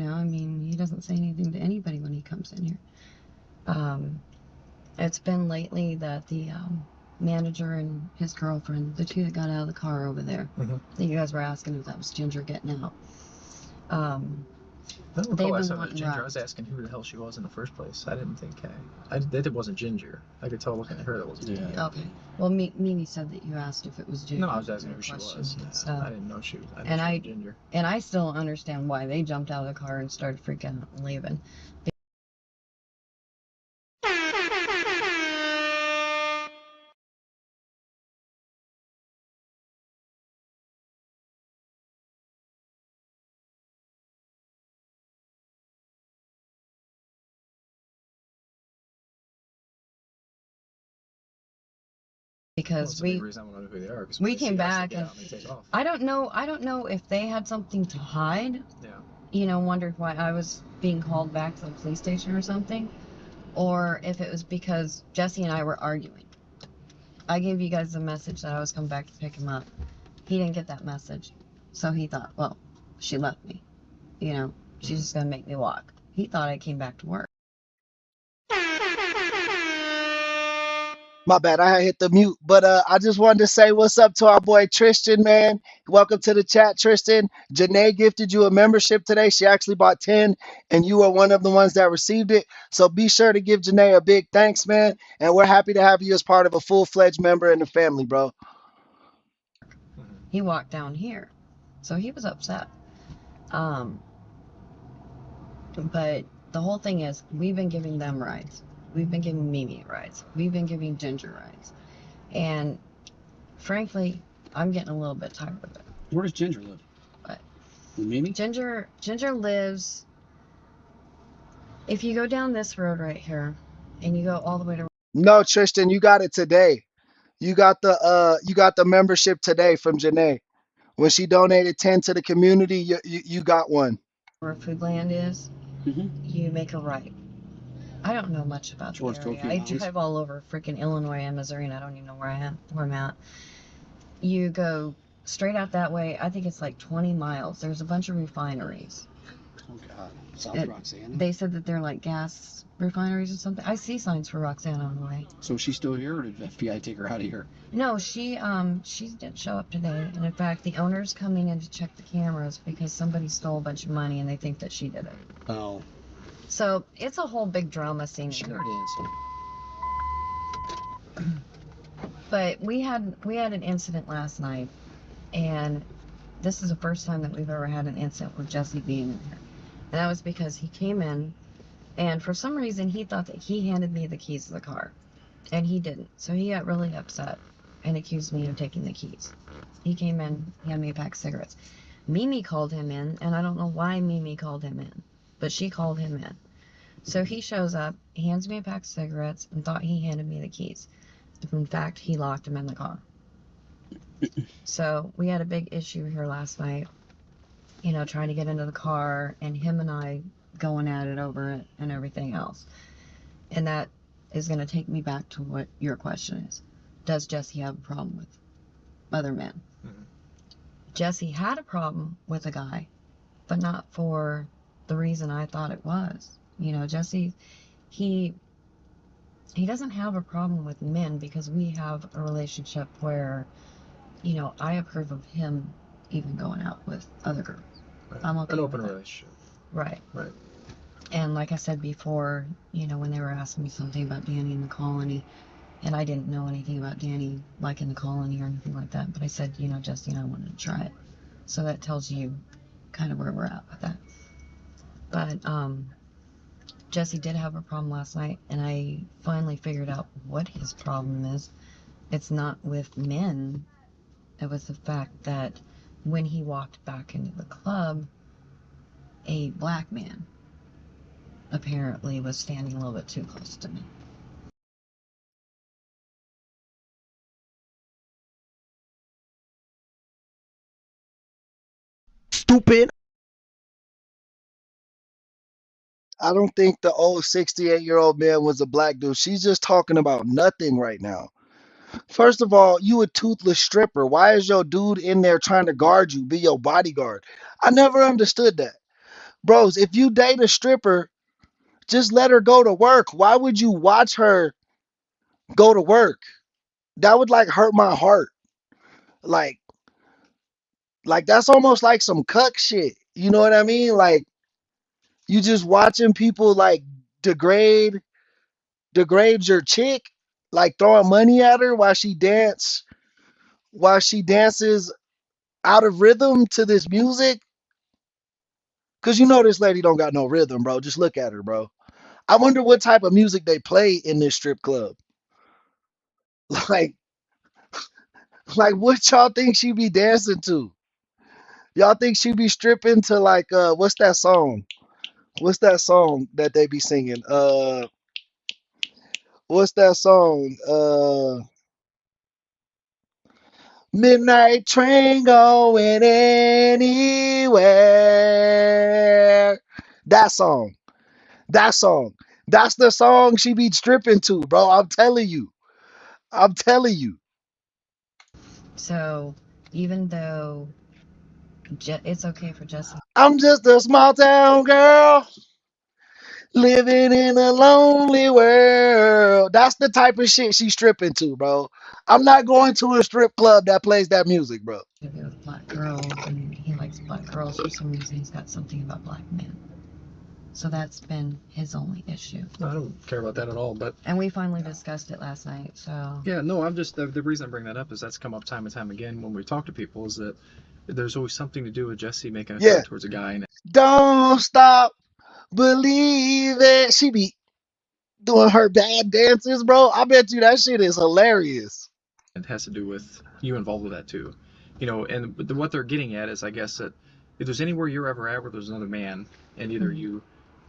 doesn't say anything to anybody when he comes in here. It's been lately that the manager and his girlfriend, the two that got out of the car over there, that you guys were asking if that was Ginger getting out. I don't recall last time it was Ginger. I was asking who the hell she was in the first place. I didn't think that it wasn't Ginger. I could tell looking at her that wasn't Ginger. Yeah. Okay. Well, Mimi said that you asked if it was Ginger. No, I was asking who she was. I didn't know she was. I and was Ginger. And I still don't understand why they jumped out of the car and started freaking out and leaving. Because well, reason I want to know who they are, we came back and I don't know if they had something to hide. Yeah. Wondered why I was being called back to the police station or something, or if it was because Jesse and I were arguing. I gave you guys a message that I was coming back to pick him up. He didn't get that message, so he thought, well, she left me. She's just gonna make me walk. He thought I came back to work. My bad, I hit the mute, but I just wanted to say what's up to our boy Tristan, man. Welcome to the chat, Tristan. Janae gifted you a membership today. She actually bought 10, and you are one of the ones that received it. So be sure to give Janae a big thanks, man. And we're happy to have you as part of a full-fledged member in the family, bro. He walked down here, so he was upset. But the whole thing is, we've been giving them rides. We've been giving Mimi rides. We've been giving Ginger rides. And frankly, I'm getting a little bit tired of it. Where does Ginger live? What? With Mimi? Ginger lives, if you go down this road right here, and you go all the way to... No, Tristan, you got it today. You got the membership today from Janae. When she donated 10 to the community, you got one. Where Foodland is, you make a right. I don't know much about the area. I drive all over freaking Illinois and Missouri, and I don't even know where I'm at. You go straight out that way. I think it's like 20 miles. There's a bunch of refineries. Oh, God. South Roxanna? They said that they're like gas refineries or something. I see signs for Roxanna on the way. So is she still here, or did FBI take her out of here? No, she didn't show up today. And in fact, the owner's coming in to check the cameras because somebody stole a bunch of money and they think that she did it. Oh. So it's a whole big drama scene. Sure it is. But we had an incident last night, and this is the first time that we've ever had an incident with Jesse being in here. And that was because he came in, and for some reason he thought that he handed me the keys to the car, and he didn't. So he got really upset and accused me of taking the keys. He came in, he handed me a pack of cigarettes. Mimi called him in, and I don't know why Mimi called him in, but she called him in. So he shows up, he hands me a pack of cigarettes, and thought he handed me the keys. In fact, he locked him in the car. So we had a big issue here last night, trying to get into the car, and him and I going at it over it and everything else. And that is going to take me back to what your question is. Does Jesse have a problem with other men? Jesse had a problem with a guy, but not for the reason I thought it was. You know, Jesse, he doesn't have a problem with men because we have a relationship where, you know, I approve of him even going out with other girls. Right. I'm okay An with open that. relationship. Right. Right. And like I said before, you know, when they were asking me something about Danny in the colony, and I didn't know anything about Danny, like in the colony or anything like that, but I said, you know, Jesse and I wanted to try it. So that tells you kind of where we're at with that. But Jesse did have a problem last night, and I finally figured out what his problem is. It's not with men. It was the fact that when he walked back into the club, a black man apparently was standing a little bit too close to me. Stupid. I don't think the old 68-year-old man was a black dude. She's just talking about nothing right now. First of all, you a toothless stripper. Why is your dude in there trying to guard you, be your bodyguard? I never understood that. Bros, if you date a stripper, just let her go to work. Why would you watch her go to work? That would like hurt my heart. Like, like that's almost like some cuck shit. You know what I mean? Like you just watching people like degrade degrade your chick, like throwing money at her while she dances out of rhythm to this music. Cause you know this lady don't got no rhythm, bro. Just look at her, bro. I wonder what type of music they play in this strip club. Like, like what y'all think she be dancing to? Y'all think she be stripping to like what's that song? What's that song that they be singing? What's that song? Midnight train going anywhere. That song. That song. That's the song she be stripping to, bro. I'm telling you. I'm telling you. So even though it's okay for Jesse. I'm just a small town girl living in a lonely world. That's the type of shit she's stripping to, bro. I'm not going to a strip club that plays that music, bro. To be with black girls, and he likes black girls for some reason. He's got something about black men. So that's been his only issue. No, I don't care about that at all. But and we finally discussed it last night. So yeah, no, I'm just the reason I bring that up is that's come up time and time again when we talk to people is that there's always something to do with Jesse making a threat towards a guy. And Don't stop believing. She be doing her bad dances, bro. I bet you that shit is hilarious. it has to do with you involved with that too, you know. And what they're getting at is, I guess, that if there's anywhere you're ever at where there's another man, and either you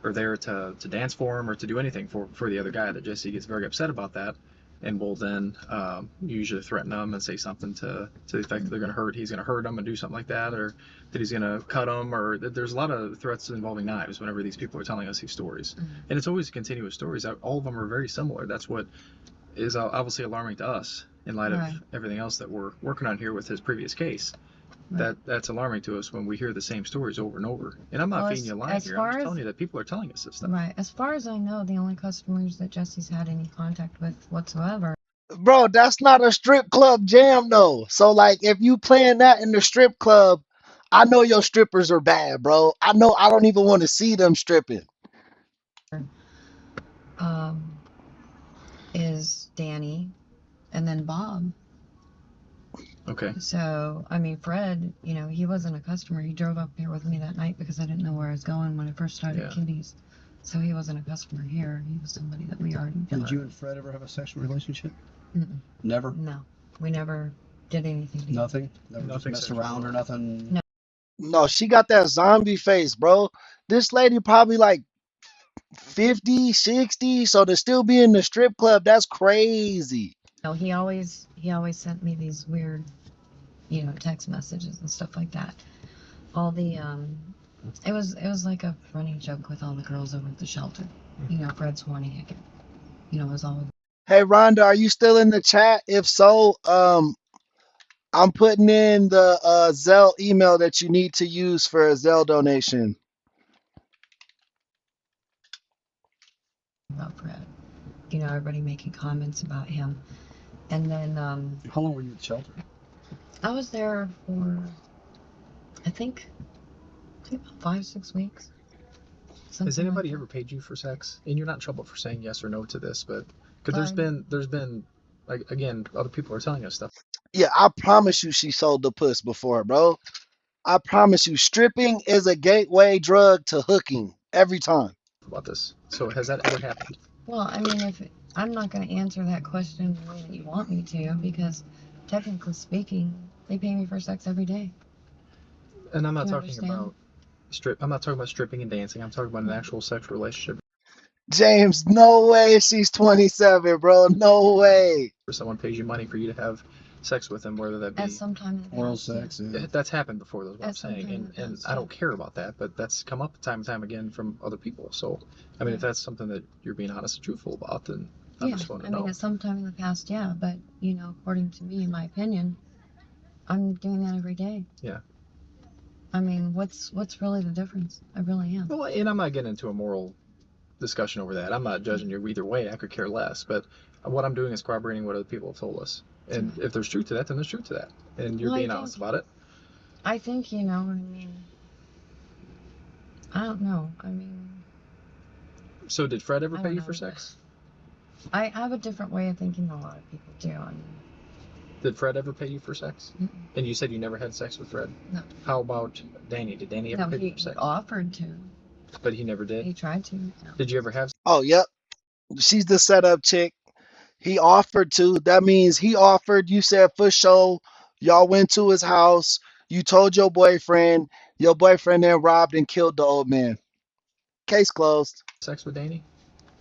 are there to dance for him or to do anything for the other guy, that Jesse gets very upset about that, and will then usually threaten them and say something to the effect that he's going to hurt them and do something like that, or that he's going to cut them, or there's a lot of threats involving knives whenever these people are telling us these stories. And it's always continuous stories. All of them are very similar. That's what is obviously alarming to us in light of everything else that we're working on here with his previous case. That's alarming to us when we hear the same stories over and over. And I'm not feeding you a lie here. I'm just telling you that people are telling us this stuff. Right. As far as I know, the only customers that Jesse's had any contact with whatsoever. Bro, that's not a strip club jam though. So like if you playing that in the strip club, I know your strippers are bad, bro. I know I don't even want to see them stripping. Is Danny and then Bob. Okay. So, I mean, Fred, you know, he wasn't a customer. He drove up here with me that night because I didn't know where I was going when I first started Kitties. So he wasn't a customer here. He was somebody that we already did. Did you and Fred ever have a sexual relationship? Mm-mm. Never? No. We never did anything together. Nothing? Never just messed around or nothing? No. No, she got that zombie face, bro. This lady probably like 50, 60, so to still be in the strip club, that's crazy. No, he always sent me these weird, you know, text messages and stuff like that. All the it was like a running joke with all the girls over at the shelter. You know, Fred's horny hickey. You know, it was always. Hey Rhonda, are you still in the chat? If so, I'm putting in the Zelle email that you need to use for a Zelle donation. about Fred. You know, everybody making comments about him. And then, How long were you at the shelter? I was there for, I think about 5-6 weeks. Has anybody ever paid you for sex? And you're not in trouble for saying yes or no to this, but because there's been, like, again, other people are telling us stuff Yeah, I promise you she sold the puss before, bro. I promise you, stripping is a gateway drug to hooking every time. about this. So has that ever happened? Well, I mean, I'm not going to answer that question the way that you want me to, because technically speaking, they pay me for sex every day. And I'm not Do you talking understand? about I'm not talking about stripping and dancing. I'm talking about an actual sexual relationship. James, no way she's 27, bro. No way. Where someone pays you money for you to have sex with them, whether that be At some time in the oral past, sex. yeah. That's happened before, that's what I'm At some saying. time in the And past, I don't care about that, but that's come up time and time again from other people. So, I mean, if that's something that you're being honest and truthful about, then I Yeah, just want I to know. mean, at some time in the past, yeah, but, you know, according to me, in my opinion, I'm doing that every day. Yeah. I mean, what's really the difference? I really am. Well, and I'm not getting into a moral discussion over that. I'm not judging you either way. I could care less. But what I'm doing is corroborating what other people have told us. And if there's truth to that, then there's truth to that. And you're Well, being honest about it. I think, you know, I mean, I don't know. I mean, So did Fred ever I pay don't you know. for sex? I have a different way of thinking than a lot of people do. I mean, Did Fred ever pay you for sex? Mm-mm. And you said you never had sex with Fred? No. How about Danny? Did Danny ever no, pay he you for sex? offered to. But he never did? He tried to. No. Did you ever have Oh, yep. She's the setup chick. He offered to. That means he offered. You said for sure. Y'all went to his house. You told your boyfriend. Your boyfriend then robbed and killed the old man. Case closed. sex with Danny?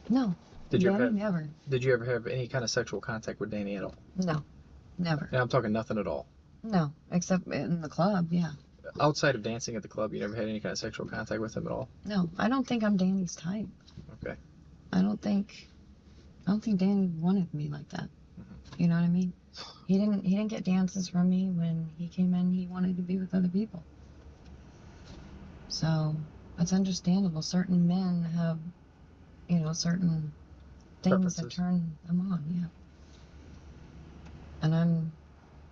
No. Did you ever Danny, have, never. Did you ever have any kind of sexual contact with Danny at all? No. Never. And I'm talking nothing at all. No. Except in the club, yeah. Outside of dancing at the club, you never had any kind of sexual contact with him at all? No. I don't think I'm Danny's type. Okay. I don't think Danny wanted me like that. You know what I mean? He didn't get dances from me. When he came in, he wanted to be with other people. So that's understandable. Certain men have, you know, certain things that Preferences. turn them on, yeah. And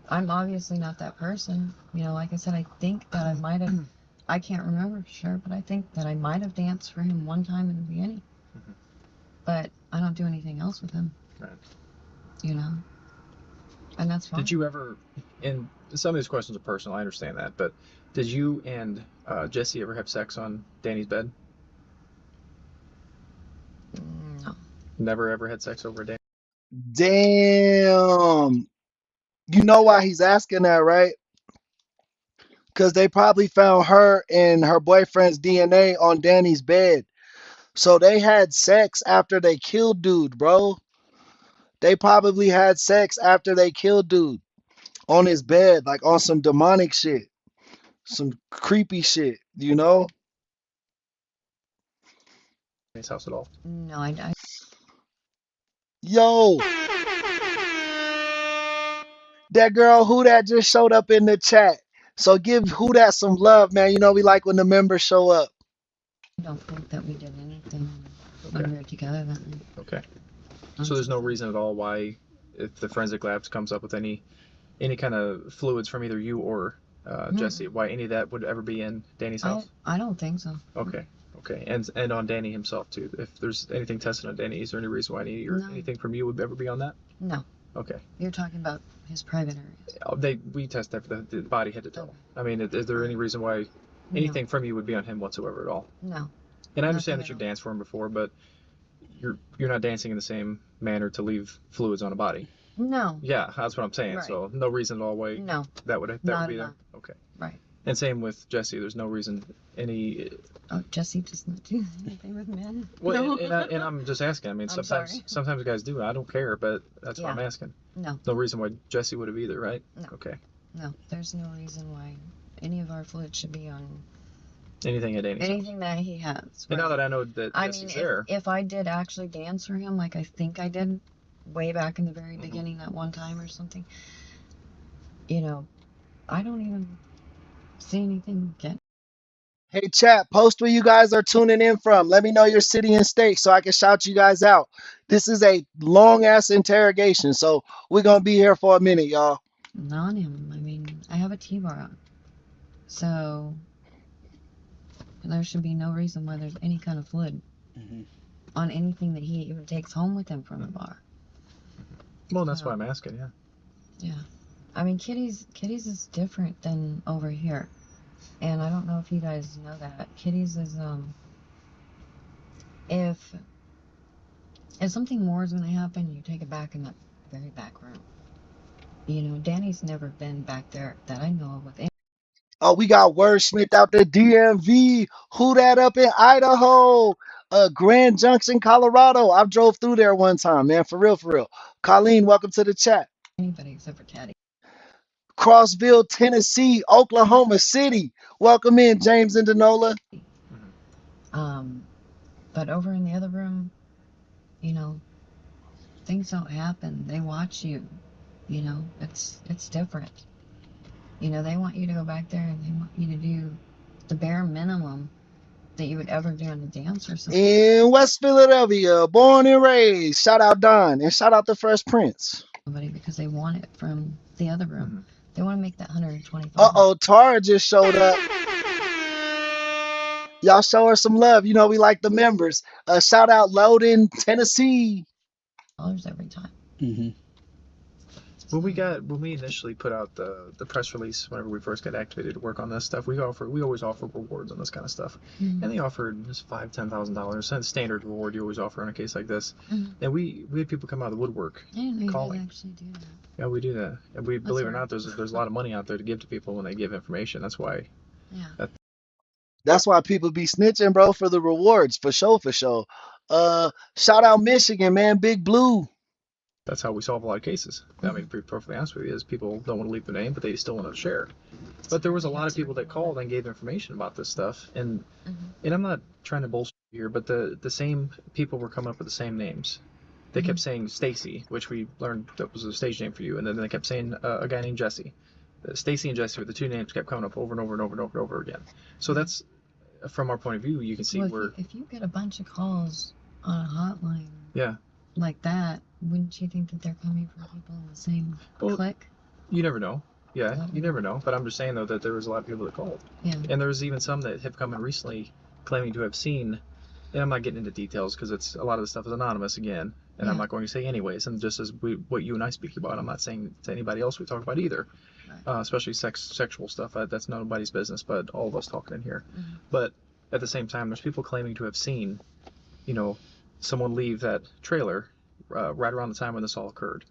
I'm obviously not that person. You know, like I said, I think that I might have, I can't remember for sure, but I think that I might have danced for him one time in the beginning. But I don't do anything else with him. Right. You know? And that's fine. Did you ever, and some of these questions are personal, I understand that, but did you and Jesse ever have sex on Danny's bed? No. Never ever had sex over Danny? Damn. You know why he's asking that, right? Because they probably found her and her boyfriend's DNA on Danny's bed. So they had sex after they killed dude, bro. They probably had sex after they killed dude on his bed, like on some demonic shit, some creepy shit, you know? His house at all? No, I Yo, that girl who that just showed up in the chat. So give who that some love, man. You know we like when the members show up. don't think that we did anything when we were together that night. Okay. So there's no reason at all why, if the forensic labs comes up with any kind of fluids from either you or Jesse, why any of that would ever be in Danny's house? I don't think so. Okay. Okay. And on Danny himself too. If there's anything tested on Danny, is there any reason why anything from you would ever be on that? No. Okay. You're talking about his private areas. We test that for the body head to toe. I mean, is there any reason why anything from you would be on him whatsoever at all? No. And I understand that you've danced for him before, but you're not dancing in the same manner to leave fluids on a body. No. Yeah, that's what I'm saying. Right. So no reason at all why that would Not be at there. all. Okay. Right. And same with Jesse. There's no reason any. Oh, Jesse does not do anything with men. Well, No. and I'm just asking. I mean, I'm sometimes guys do. I don't care, but that's what I'm Yeah. asking. No. No reason why Jesse would have either, right? No. Okay. No, there's no reason why any of our fluids should be on Anything at Danny's house. anything that he has. And now that I know that I Jesse's mean, there, if I did actually dance for him, like I think I did way back in the very beginning that one time or something, you know, I don't even see anything get. Hey, chat, post where you guys are tuning in from. Let me know your city and state so I can shout you guys out. This is a long-ass interrogation, so we're going to be here for a minute, y'all. On him. I mean, I have a T-bar on. So, there should be no reason why there's any kind of fluid on anything that he even takes home with him from the bar. Well, that's why I'm asking, yeah. Yeah. I mean, Kitty's is different than over here. And I don't know if you guys know that. Kitty's is, if something more is going to happen, you take it back in that very back room. You know, Danny's never been back there that I know of with any. Oh, we got Wordsmith out the DMV. Who that up in Idaho? Grand Junction, Colorado. I drove through there one time, man. For real, for real. Colleen, welcome to the chat. Anybody except for Taddy. Crossville, Tennessee, Oklahoma City. Welcome in, James and Denola. But over in the other room, you know, things don't happen. They watch you. You know, it's different. You know, they want you to go back there and they want you to do the bare minimum that you would ever do in a dance or something. In West Philadelphia, born and raised. Shout out Don and shout out the Fresh Prince. Because they want it from the other room. They want to make that 125. Uh-oh, Tara just showed up. Y'all show her some love. You know, we like the members. Shout out Loudon, Tennessee. Every time. When we initially put out the press release, whenever we first got activated to work on this stuff, we always offer rewards on this kind of stuff. And they offered just $5,000-$10,000, standard reward you always offer in a case like this. And we had people come out of the woodwork I didn't know calling. you guys actually do that. Yeah, we do that. And we believe it or not, there's a lot of money out there to give to people when they give information. That's why. Yeah. That's why people be snitching, bro, for the rewards, for sure, for sure. Shout out Michigan, man, Big Blue. That's how we solve a lot of cases. I mean, to be perfectly honest with you, is people don't want to leave their name, but they still want to share. But there was a lot of people that called and gave information about this stuff, and I'm not trying to bullshit here, but the same people were coming up with the same names. They kept saying Stacy, which we learned that was a stage name for you, and then they kept saying a guy named Jesse. Stacy and Jesse were the two names kept coming up over and over and over and over and over again. So that's, from our point of view, you can see where if you get a bunch of calls on a hotline, yeah, like that, wouldn't you think that they're coming from people in the same clique? You never know. Yeah, you never know. But I'm just saying, though, that there was a lot of people that called. Yeah. And there was even some that have come in recently claiming to have seen, and I'm not getting into details because it's a lot of the stuff is anonymous again, and I'm not going to say anyways. And just as what you and I speak about, I'm not saying to anybody else we talk about either, especially sexual stuff. That's nobody's business, but all of us talking in here. But at the same time, there's people claiming to have seen, you know, someone leave that trailer right around the time when this all occurred.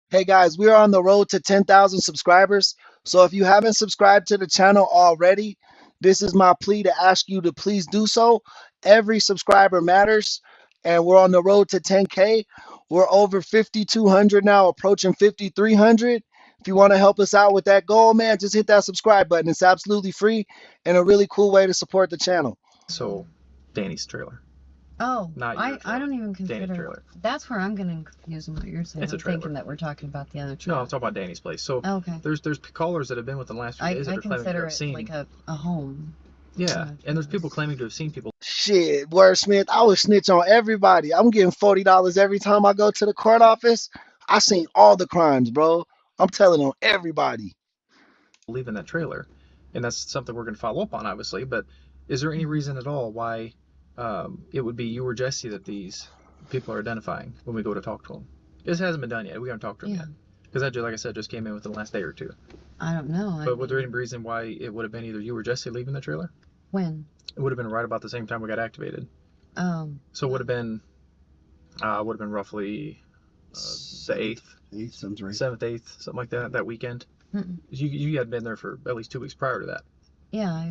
Hey guys, we are on the road to 10,000 subscribers. So if you haven't subscribed to the channel already, this is my plea to ask you to please do so. Every subscriber matters, and we're on the road to 10K. We're over 5,200 now, approaching 5,300. If you want to help us out with that goal, man, just hit that subscribe button. It's absolutely free and a really cool way to support the channel. So, Danny's trailer. Oh, Not I don't even consider. That's where I'm getting confused with what you're saying. It's a I'm trailer. thinking that we're talking about the other trailer. No, I'm talking about Danny's place. So okay. There's callers that have been within the last few days that I are claiming to consider have it seen. like a home. Yeah, and there's people claiming to have seen people. Shit, Wordsmith, I would snitch on everybody. I'm getting $40 every time I go to the court office. I seen all the crimes, bro. I'm telling on everybody. Leaving that trailer, and that's something we're going to follow up on, obviously. But is there any reason at all why it would be you or Jesse that these people are identifying when we go to talk to them? This hasn't been done yet. We haven't talked to them yet, because that, like I said, just came in within the last day or two. I don't know. But was there any reason why it would have been either you or Jesse leaving the trailer? When? It would have been right about the same time we got activated. So it would have been roughly the 8th, 7th, 8th, something like that weekend. You had been there for at least 2 weeks prior to that. Yeah.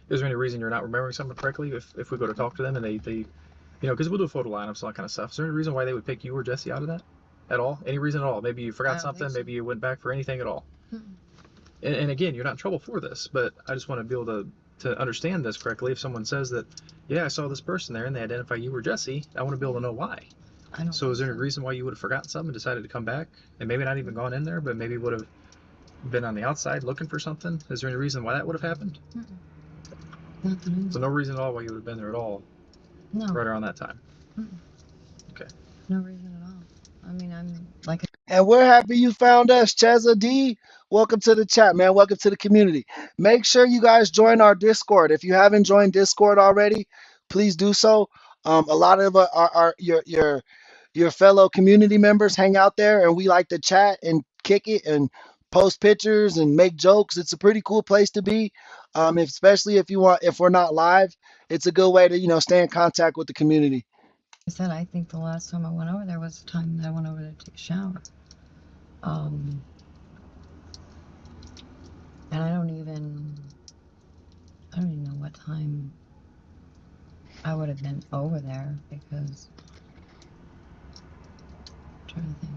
Is there any reason you're not remembering something correctly if we go to talk to them and they you know, because we'll do photo lineups and all that kind of stuff. Is there any reason why they would pick you or Jesse out of that at all? Any reason at all? Maybe you forgot something. Maybe you went back for anything at all. And again, you're not in trouble for this, but I just want to be able to understand this correctly. If someone says that, yeah, I saw this person there and they identify you or Jesse, I want to be able to know why. So is there any reason why you would have forgotten something and decided to come back and maybe not even gone in there, but maybe would have been on the outside looking for something? Is there any reason why that would have happened? Not that I know. So no reason at all why you would have been there at all. No. Right around that time. Okay. No reason at all. I mean, I'm like. And we're happy you found us, Cheza D. Welcome to the chat, man. Welcome to the community. Make sure you guys join our Discord. If you haven't joined Discord already, please do so. A lot of your fellow community members hang out there, and we like to chat and kick it and post pictures and make jokes. It's a pretty cool place to be, especially if we're not live. It's a good way to stay in contact with the community. I said, I think the last time I went over there was the time that I went over there to take a shower. And I don't even know what time I would have been over there because I'm trying to think.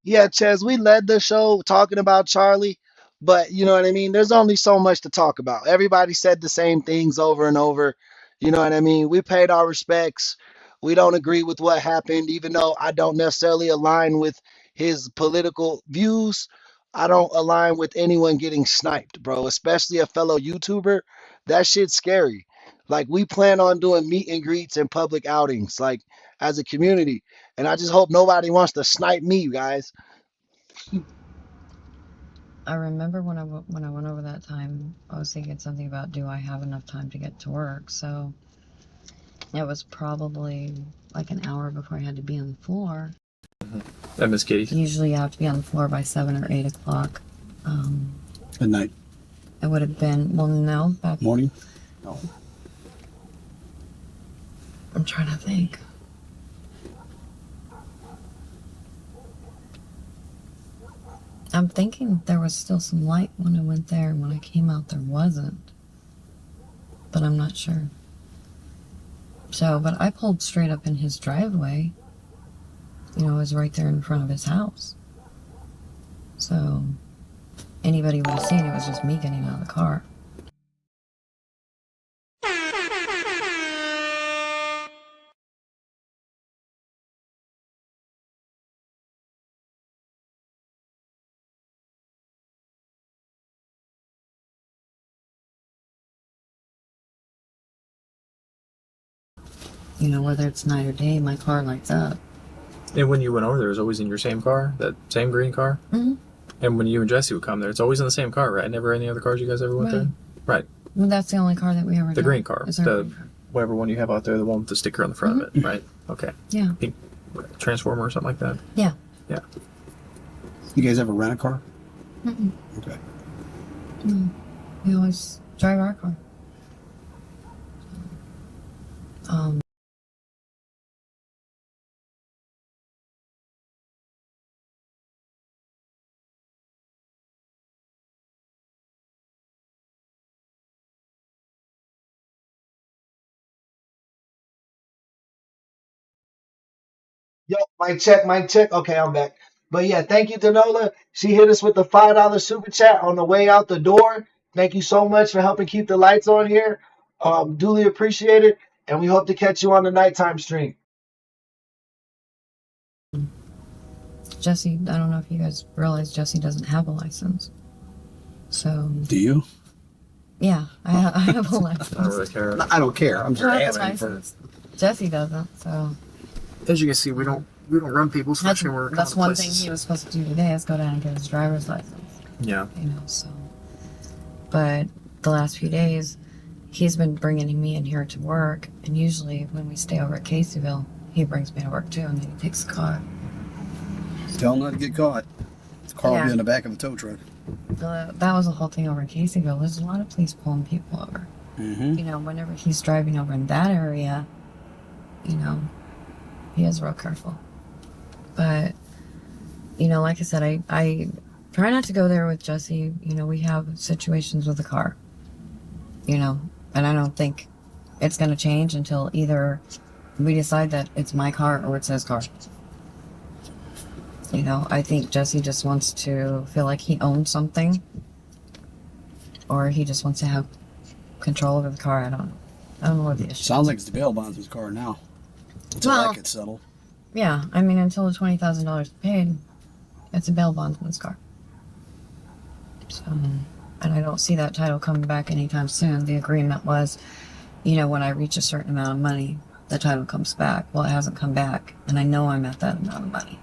Yeah, Ches, we led the show talking about Charlie, but you know what I mean? There's only so much to talk about. Everybody said the same things over and over. You know what I mean? We paid our respects. We don't agree with what happened, even though I don't necessarily align with his political views. I don't align with anyone getting sniped, bro, especially a fellow YouTuber. That shit's scary. Like, we plan on doing meet and greets and public outings, like, as a community. And I just hope nobody wants to snipe me, guys. I remember when I went over that time, I was thinking something about, do I have enough time to get to work? So it was probably like an hour before I had to be on the floor. And Miss Kitty. Usually you have to be on the floor by 7 or 8 o'clock. At night. It would have been, well, no. Back, Morning? No. I'm trying to think. I'm thinking there was still some light when I went there. When I came out, there wasn't. But I'm not sure. So, but I pulled straight up in his driveway. You know, it was right there in front of his house. So, anybody would have seen it was just me getting out of the car. You know, whether it's night or day, my car lights up. And when you went over there, it was always in your same car? That same green car? Mm-hmm. And when you and Jesse would come there, it's always in the same car, right? Never any other cars you guys ever went there? Right. Well, that's the only car that we ever The got. green car. Is our The green car. whatever one you have out there, the one with the sticker on the front of it, right? Okay. Yeah. Pink Transformer or something like that? Yeah. Yeah. You guys ever rent a car? Mm-mm. Okay. No. We always drive our car. Yo, mic check, mic check. Okay, I'm back. But yeah, thank you, Danola. She hit us with the $5 super chat on the way out the door. Thank you so much for helping keep the lights on here. Duly appreciated. And we hope to catch you on the nighttime stream. Jesse, I don't know if you guys realize Jesse doesn't have a license. So. Do you? Yeah, I have a license. I don't really care. I don't care. I'm just I have a asking for. license. Jesse doesn't, so. As you can see, we don't run people, especially when we're That's coming one to thing places. he was supposed to do today is go down and get his driver's license. Yeah. You know, so. But the last few days, he's been bringing me in here to work, and usually when we stay over at Caseyville, he brings me to work too, and then he takes the car. Tell him not to get caught. The car will Yeah. be in the back of a tow truck. That was the whole thing over in Caseyville. There's a lot of police pulling people over. Mm-hmm. You know, whenever he's driving over in that area, you know, he is real careful. But, you know, like I said, I try not to go there with Jesse. You know, we have situations with the car, you know, and I don't think it's going to change until either we decide that it's my car or it's his car. You know, I think Jesse just wants to feel like he owns something, or he just wants to have control over the car. I don't know what the issue is. Sounds like it's the bail bondsman's car now. Until Well, that gets settled. Yeah, I mean, until the $20,000 is paid, it's a bail bondsman's car. So, and I don't see that title coming back anytime soon. The agreement was, you know, when I reach a certain amount of money, the title comes back. Well, it hasn't come back, and I know I'm at that amount of money.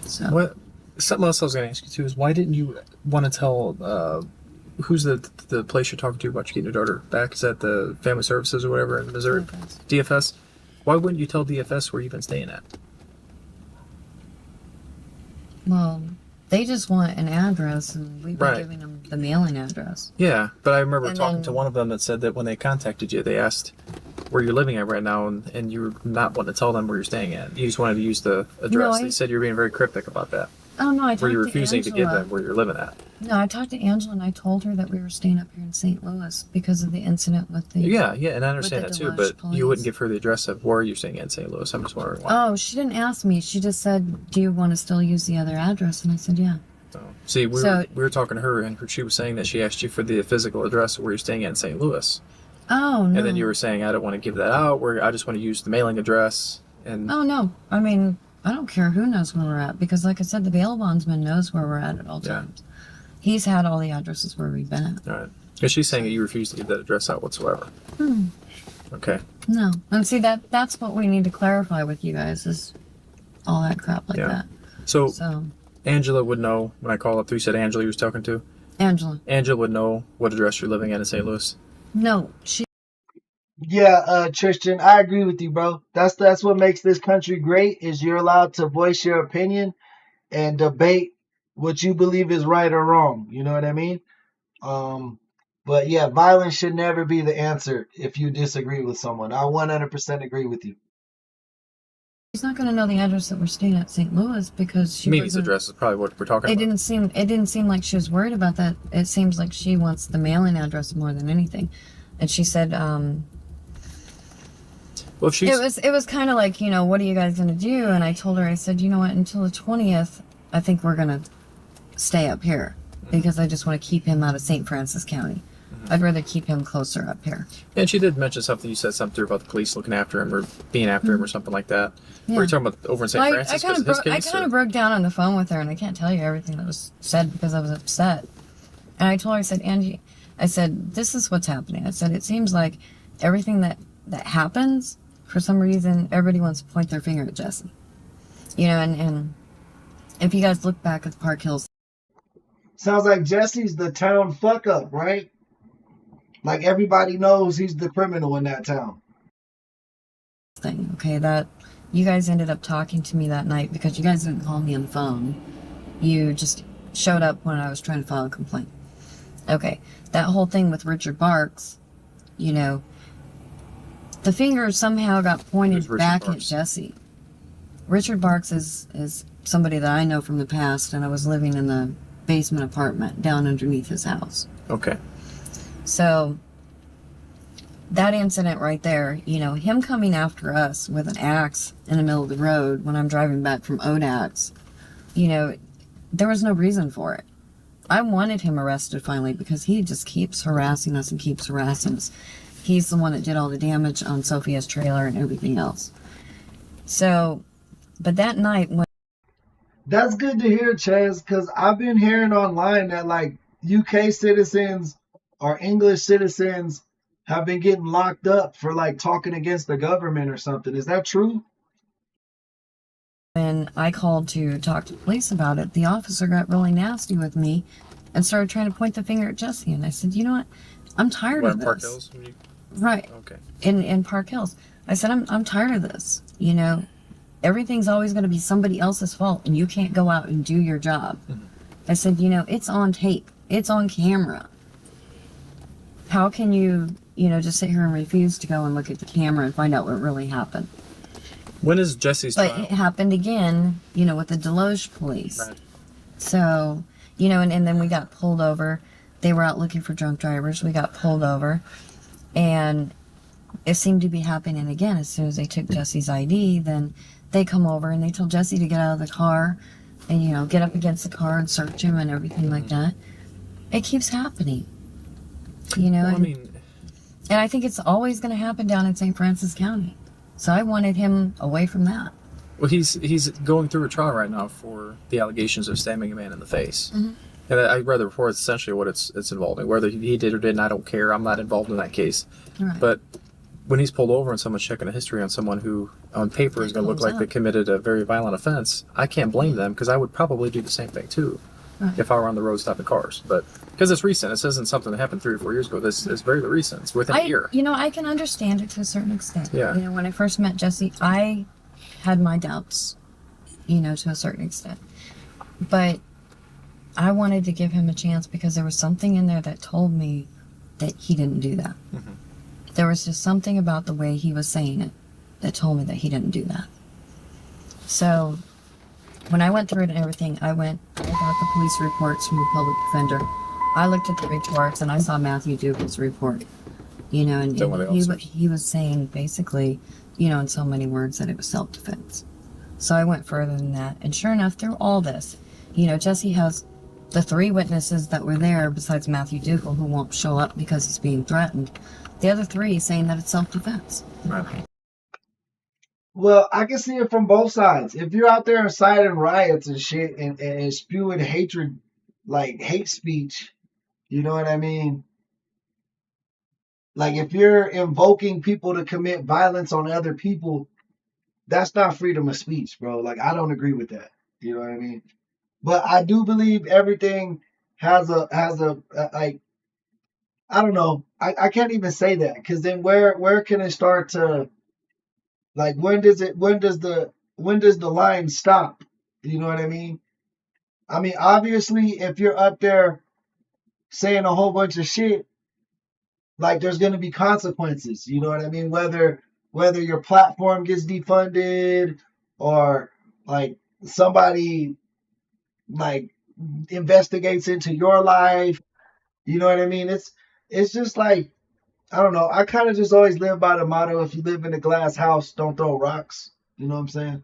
So. What? Something else I was going to ask you too is why didn't you want to tell who's the place you're talking to about you getting your daughter back? Is that the Family Services or whatever in Missouri? DFS. Why wouldn't you tell DFS where you've been staying at? Well, they just want an address, and we've been giving them the mailing address. Yeah, but I remember And talking then- to one of them that said that when they contacted you, they asked where you're living at right now, and you were not wanting to tell them where you're staying at. You just wanted to use the address. They said you were being very cryptic about that. Oh, no, I talked Where you're to refusing to give them where you're living at. No, I talked to Angela, and I told her that we were staying up here in St. Louis because of the incident with the... Yeah, and I understand with that the too, but Deloche you wouldn't give her the address of where you're staying at in St. Louis. I'm just wondering why. Oh, she didn't ask me. She just said, do you want to still use the other address? And I said, yeah. See, we were talking to her, and she was saying that she asked you for the physical address of where you're staying at in St. Louis. Oh, no. And then you were saying, I don't want to give that out, I just want to use the mailing address. And Oh, no. I mean, I don't care who knows where we're at, because like I said, the bail bondsman knows where we're at all times. He's had all the addresses where we've been at. All right. Because she's saying that you refuse to give that address out whatsoever. Okay. No. And see, that's what we need to clarify with you guys, is all that crap like that. So, So, Angela would know, when I call up, you said Angela you was talking to? Angela. Angela would know what address you're living at in St. Louis? No, she... Yeah, Tristan, I agree with you, bro. That's what makes this country great, is you're allowed to voice your opinion and debate what you believe is right or wrong. You know what I mean? But yeah, violence should never be the answer if you disagree with someone. I 100% agree with you. She's not going to know the address that we're staying at St. Louis, because she Mimi's wasn't... address is probably what we're talking It about. didn't seem like she was worried about that. It seems like she wants the mailing address more than anything. And she said, well, if she's... it was kind of like, you know, what are you guys going to do? And I told her, I said, you know what, until the 20th, I think we're going to stay up here, because I just want to keep him out of St. Francis County. I'd rather keep him closer up here. And she did mention something. You said something about the police looking after him or being after him or something like that. Yeah. Were you talking about over in St. Well, Francis I because of his case? kind of broke down on the phone with her, and I can't tell you everything that was said because I was upset. And I told her, I said, Angie, I said, this is what's happening. I said, it seems like everything that happens, for some reason, everybody wants to point their finger at Jesse. You know, and if you guys look back at the Park Hills. Sounds like Jesse's the town fuck up, right? Like everybody knows he's the criminal in that town. Thing, okay, that you guys ended up talking to me that night because you guys didn't call me on the phone. You just showed up when I was trying to file a complaint. Okay, that whole thing with Richard Barks, you know, the finger somehow got pointed back at Jesse. Richard Barks is somebody that I know from the past, and I was living in the basement apartment down underneath his house. Okay. So, that incident right there, you know, him coming after us with an axe in the middle of the road when I'm driving back from Odax, you know, there was no reason for it. I wanted him arrested finally because he just keeps harassing us and keeps harassing us. He's the one that did all the damage on Sophia's trailer and everything else. So, but that night when... That's good to hear, Chaz, because I've been hearing online that like UK citizens or English citizens have been getting locked up for like talking against the government or something. Is that true? When I called to talk to the police about it, the officer got really nasty with me and started trying to point the finger at Jesse. And I said, you know what? I'm tired of this. Park Hills? Right. Okay. In Park Hills. I said, I'm tired of this. You know, everything's always going to be somebody else's fault and you can't go out and do your job. I said, you know, it's on tape. It's on camera. How can you, you know, just sit here and refuse to go and look at the camera and find out what really happened? When is Jesse's But trial? it happened again, you know, with the Deloche police. Right. So, you know, and then we got pulled over. They were out looking for drunk drivers. We got pulled over. And it seemed to be happening again. As soon as they took Jesse's ID, then they come over and they told Jesse to get out of the car and, you know, get up against the car and search him and everything like that. It keeps happening. You know, Well, I and, mean, and I think it's always going to happen down in St. Francis County. So I wanted him away from that. well, he's going through a trial right now for the allegations of stabbing a man in the face. Mm-hmm. And I read the report. It's essentially what it's involving. Whether he did or didn't, I don't care. I'm not involved in that case. Right. But when he's pulled over and someone's checking a history on someone who, on paper, is going to look like they committed a very violent offense, I can't blame them because I would probably do the same thing too if I were on the road stopping cars. But because it's recent, this isn't something that happened 3 or 4 years ago. This is very recent. It's within a year. You know, I can understand it to a certain extent. Yeah. You know, when I first met Jesse, I had my doubts, you know, to a certain extent. But I wanted to give him a chance because there was something in there that told me that he didn't do that. Mm-hmm. There was just something about the way he was saying it that told me that he didn't do that. So when I went through it and everything, I got the police reports from the public defender. I looked at the reports and I saw Matthew Dugal's report, you know, and he was saying basically, you know, in so many words that it was self-defense. So I went further than that. And sure enough, through all this, you know, Jesse has the 3 witnesses that were there besides Matthew Dugal who won't show up because he's being threatened. The other 3 saying that it's self-defense. Right. Well, I can see it from both sides. If you're out there inciting riots and shit and spewing hatred, like hate speech, you know what I mean? Like if you're invoking people to commit violence on other people, that's not freedom of speech, bro. Like I don't agree with that. You know what I mean? But I do believe everything has a like, I don't know. I can't even say that because then where can it start to, like, when does the line stop? You know what I mean? I mean, obviously, if you're up there saying a whole bunch of shit, like there's going to be consequences. You know what I mean? Whether your platform gets defunded or like somebody like investigates into your life. You know what I mean? It's just like, I don't know. I kind of just always live by the motto: if you live in a glass house, don't throw rocks. You know what I'm saying?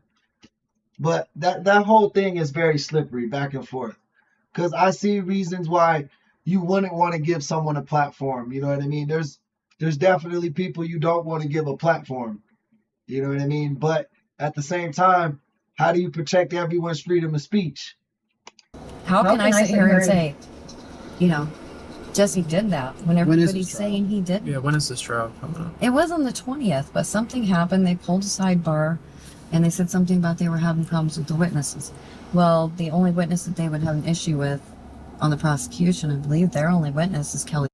But that whole thing is very slippery back and forth. Because I see reasons why you wouldn't want to give someone a platform. You know what I mean? There's definitely people you don't want to give a platform. You know what I mean? But at the same time, how do you protect everyone's freedom of speech? How can I sit here and say, you know, Jesse did that when everybody's saying he didn't? Yeah, when is this trial coming up? It was on the 20th, but something happened. They pulled a sidebar, and they said something about they were having problems with the witnesses. Well, the only witness that they would have an issue with on the prosecution, I believe their only witness is Chalie.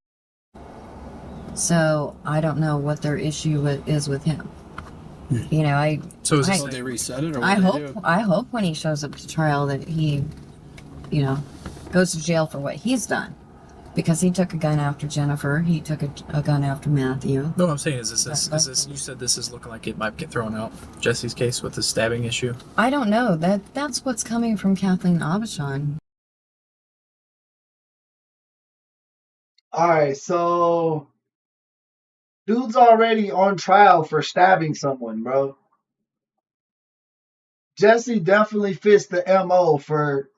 So I don't know what their issue is with him. You know, So is this they reset it, or what I hope when he shows up to trial that he, you know, goes to jail for what he's done. Because he took a gun after Jennifer, he took a gun after Matthew. No, what I'm saying is this, you said this is looking like it might get thrown out. Jesse's case with the stabbing issue. I don't know. That's what's coming from Kathleen Abishon. All right, so dude's already on trial for stabbing someone, bro. Jesse definitely fits the MO for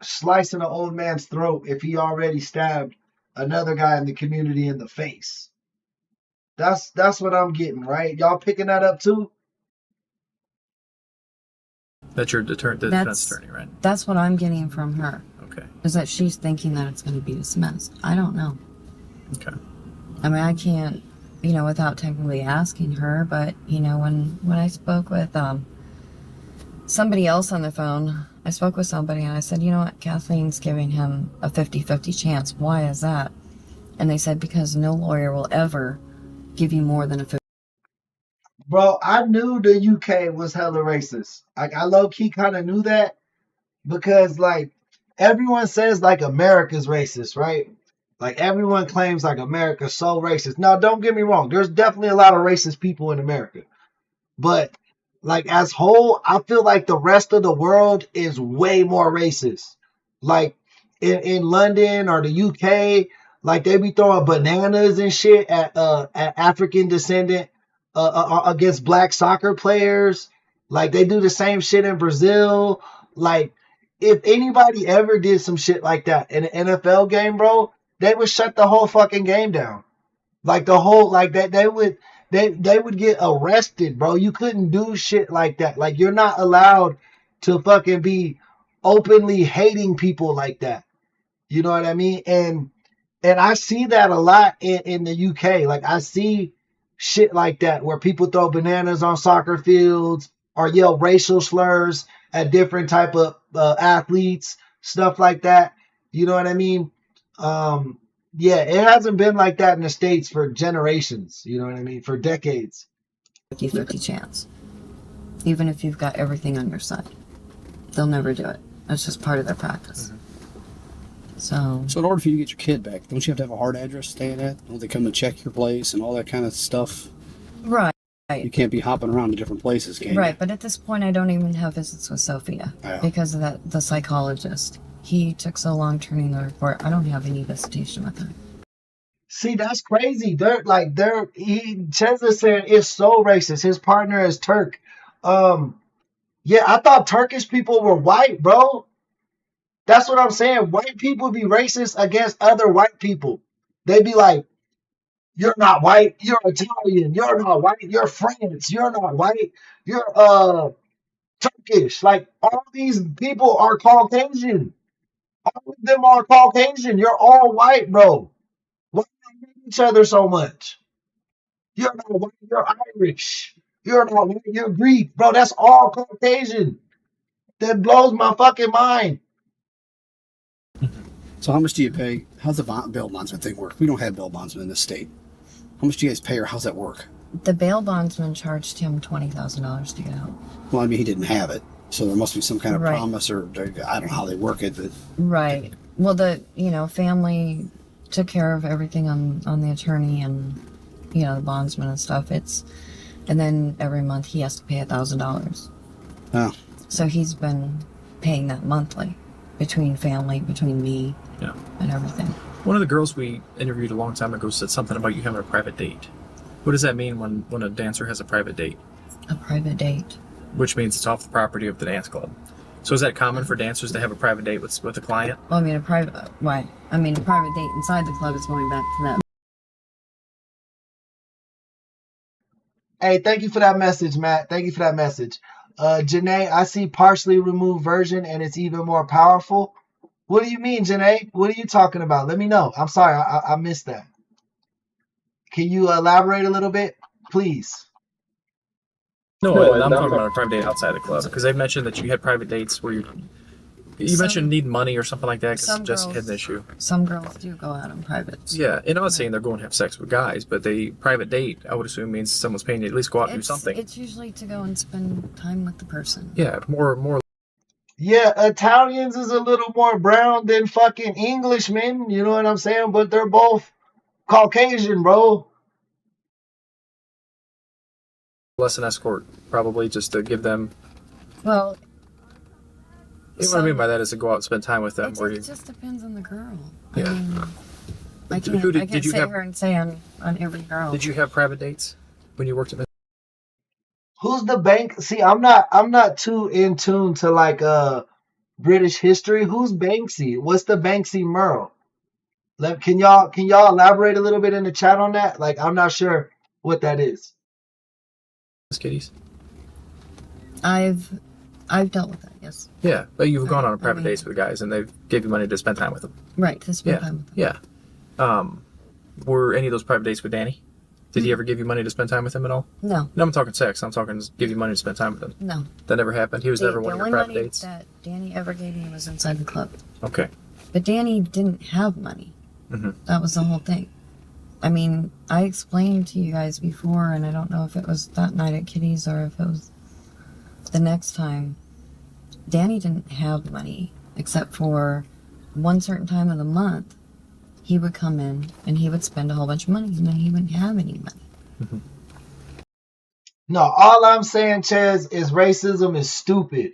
slicing an old man's throat if he already stabbed another guy in the community in the face. That's what I'm getting, right? Y'all picking that up too? That's your defense attorney, right? That's what I'm getting from her. Okay. Is that she's thinking that it's going to be dismissed. I don't know. Okay. I mean, I can't, you know, without technically asking her, but, you know, when I spoke with somebody else on the phone, I spoke with somebody and I said, you know what, Kathleen's giving him a 50-50 chance. Why is that? And they said, because no lawyer will ever give you more than a 50. Bro, I knew the UK was hella racist. Like, I low-key kind of knew that because, like, everyone says, like, America's racist, right? Like, everyone claims, like, America's so racist. Now, don't get me wrong. There's definitely a lot of racist people in America. But, like, as whole, I feel like the rest of the world is way more racist. Like, in London or the UK, like, they be throwing bananas and shit at African descendant against black soccer players. Like, they do the same shit in Brazil. Like, if anybody ever did some shit like that in an NFL game, bro, they would shut the whole fucking game down. Like, the whole, like, they would get arrested, bro. You couldn't do shit like that. Like, you're not allowed to fucking be openly hating people like that. You know what I mean? And I see that a lot in the UK. Like I see shit like that where people throw bananas on soccer fields or yell racial slurs at different type of athletes, stuff like that. You know what I mean? Yeah, it hasn't been like that in the States for generations. You know what I mean? For decades. 50-50 chance. Even if you've got everything on your side. They'll never do it. That's just part of their practice. So in order for you to get your kid back, don't you have to have a hard address to stay at? Don't they come and check your place and all that kind of stuff? Right. You can't be hopping around to different places, can you? Right, but at this point I don't even have visits with Sophia because of the psychologist. He took so long turning the report. I don't have any visitation with him. See, that's crazy. Chez is saying it's so racist. His partner is Turk. Yeah, I thought Turkish people were white, bro. That's what I'm saying. White people be racist against other white people. They be like, you're not white, you're Italian, you're not white, you're French, you're not white, you're Turkish. Like all these people are Caucasian. All of them are Caucasian. You're all white, bro. Why do you hate each other so much? You're not white, you're Irish. You're not white, you're Greek. Bro, that's all Caucasian. That blows my fucking mind. So how much do you pay? How's the bail bondsman thing work? We don't have bail bondsmen in this state. How much do you guys pay, or how's that work? The bail bondsman charged him $20,000 to get out. Well, I mean, he didn't have it, so there must be some kind of promise, or I don't know how they work it. But Right. Well, the family took care of everything on the attorney and the bondsman and stuff. And then every month he has to pay $1,000. Oh. So he's been paying that monthly between family, between me, and everything. One of the girls we interviewed a long time ago said something about you having a private date. What does that mean when a dancer has a private date? A private date. Which means it's off the property of the dance club. So is that common for dancers to have a private date with a client? Well, a private date inside the club is going back to them. Hey, thank you for that message, Matt. Thank you for that message. Janae, I see partially removed version and it's even more powerful. What do you mean, Janae? What are you talking about? Let me know. I'm sorry, I missed that. Can you elaborate a little bit, please? No, I'm talking about a private date outside the club, because they've mentioned that you had private dates where you mentioned need money or something like that, because Jessica had an issue. Some girls do go out on privates. Yeah, and I'm not saying they're going to have sex with guys, but private date, I would assume, means someone's paying you to at least go out and do something. It's usually to go and spend time with the person. Yeah, more. Yeah, Italians is a little more brown than fucking Englishmen, you know what I'm saying? But they're both Caucasian, bro. Less an escort, probably, just to give them... Well... You know what I mean by that is to go out and spend time with them. It just depends on the girl. Yeah. I can't sit here and say on every girl. Did you have private dates when you worked at... Who's the bank? See, I'm not too in tune to like British history. Who's Banksy? What's the Banksy Merle? Can y'all elaborate a little bit in the chat on that? Like, I'm not sure what that is. Kitties. I've dealt with that, yes. Yeah, but you've gone on private dates with guys, and they've gave you money to spend time with them. Right, to spend time with them. Yeah. Were any of those private dates with Danny? Did he ever give you money to spend time with him at all? No. No, I'm talking sex. I'm talking give you money to spend time with him. No. That never happened? He was never one of your private dates? The only money that Danny ever gave me was inside the club. Okay. But Danny didn't have money. Mm-hmm. That was the whole thing. I explained to you guys before, and I don't know if it was that night at Kitty's or if it was the next time. Danny didn't have money, except for one certain time of the month. He would come in and he would spend a whole bunch of money, and then he wouldn't have any money. Mm-hmm. No, all I'm saying, Ches, is racism is stupid.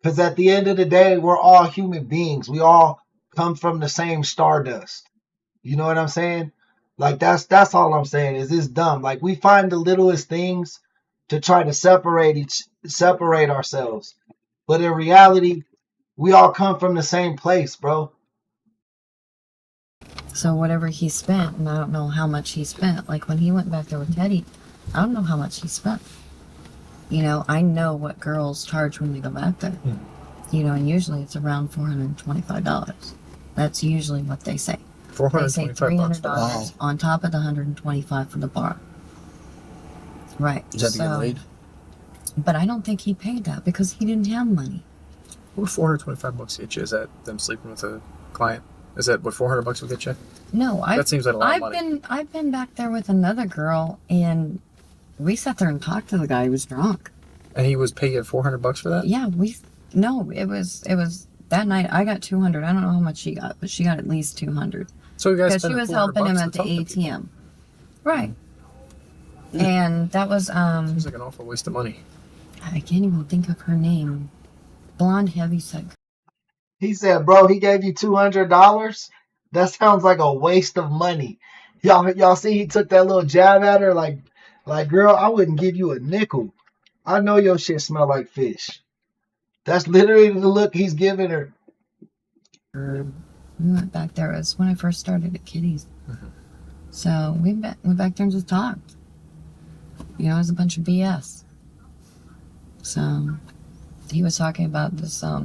Because at the end of the day, we're all human beings. We all come from the same stardust. You know what I'm saying? Like, that's all I'm saying is it's dumb. Like, we find the littlest things to try to separate ourselves. But in reality, we all come from the same place, bro. So whatever he spent, and I don't know how much he spent. Like when he went back there with Teddy, I don't know how much he spent. I know what girls charge when they go back there. And usually it's around $425. That's usually what they say. They say $300 on top of the $125 for the bar. Right. Is that to get laid? But I don't think he paid that because he didn't have money. What $425 get you? Is that them sleeping with a client? Is that what $400 will get you? No, that seems like a lot of money. I've been back there with another girl, and we sat there and talked to the guy who was drunk. And he was paying $400 for that? Yeah, it was that night. I got $200. I don't know how much she got, but she got at least $200. So you guys because she was helping him at the ATM, right? And that was seems like an awful waste of money. I can't even think of her name. Blonde, heavyset. He said, bro, he gave you $200? That sounds like a waste of money. Y'all see he took that little jab at her like, girl, I wouldn't give you a nickel. I know your shit smell like fish. That's literally the look he's giving her. We went back there. It was when I first started at Kitty's. So we went back there and just talked. You know, it was a bunch of BS. So he was talking about this, I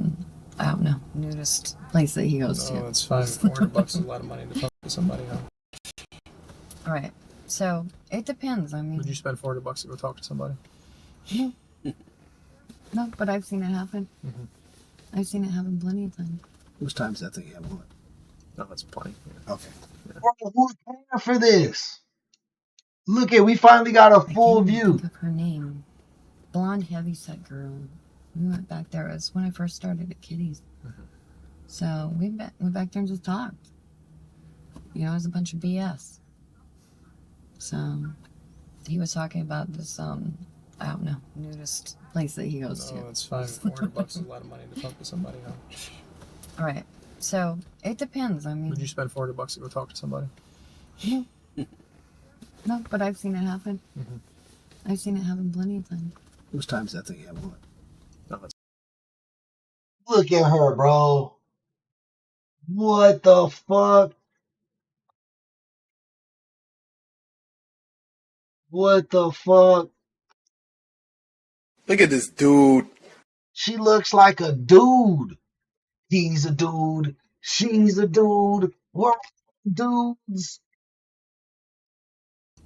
don't know, nudist place that he goes to. Oh, it's fine. $400 is a lot of money to talk to somebody, huh? All right. So it depends. I mean, would you spend $400 to go talk to somebody? No. No, but I've seen it happen. I've seen it happen plenty of times. Which time's that thing happen? No, that's plenty. Yeah. Okay. Bro, who's paying for this? Look we finally got a full view. Think of her name. Blonde, heavyset girl. We went back there. It was when I first started at Kitty's. So we went back there and just talked. You know, it was a bunch of BS. So he was talking about this, I don't know, nudist place that he goes to. No, it's fine. $400 is a lot of money to talk to somebody, huh? All right. So it depends. I mean, would you spend $400 to go talk to somebody? No. No, but I've seen it happen. I've seen it happen plenty of times. Which time's that thing happen? No, that's... Look at her, bro. What the fuck? What the fuck? Look at this dude. She looks like a dude. He's a dude. She's a dude. We're dudes.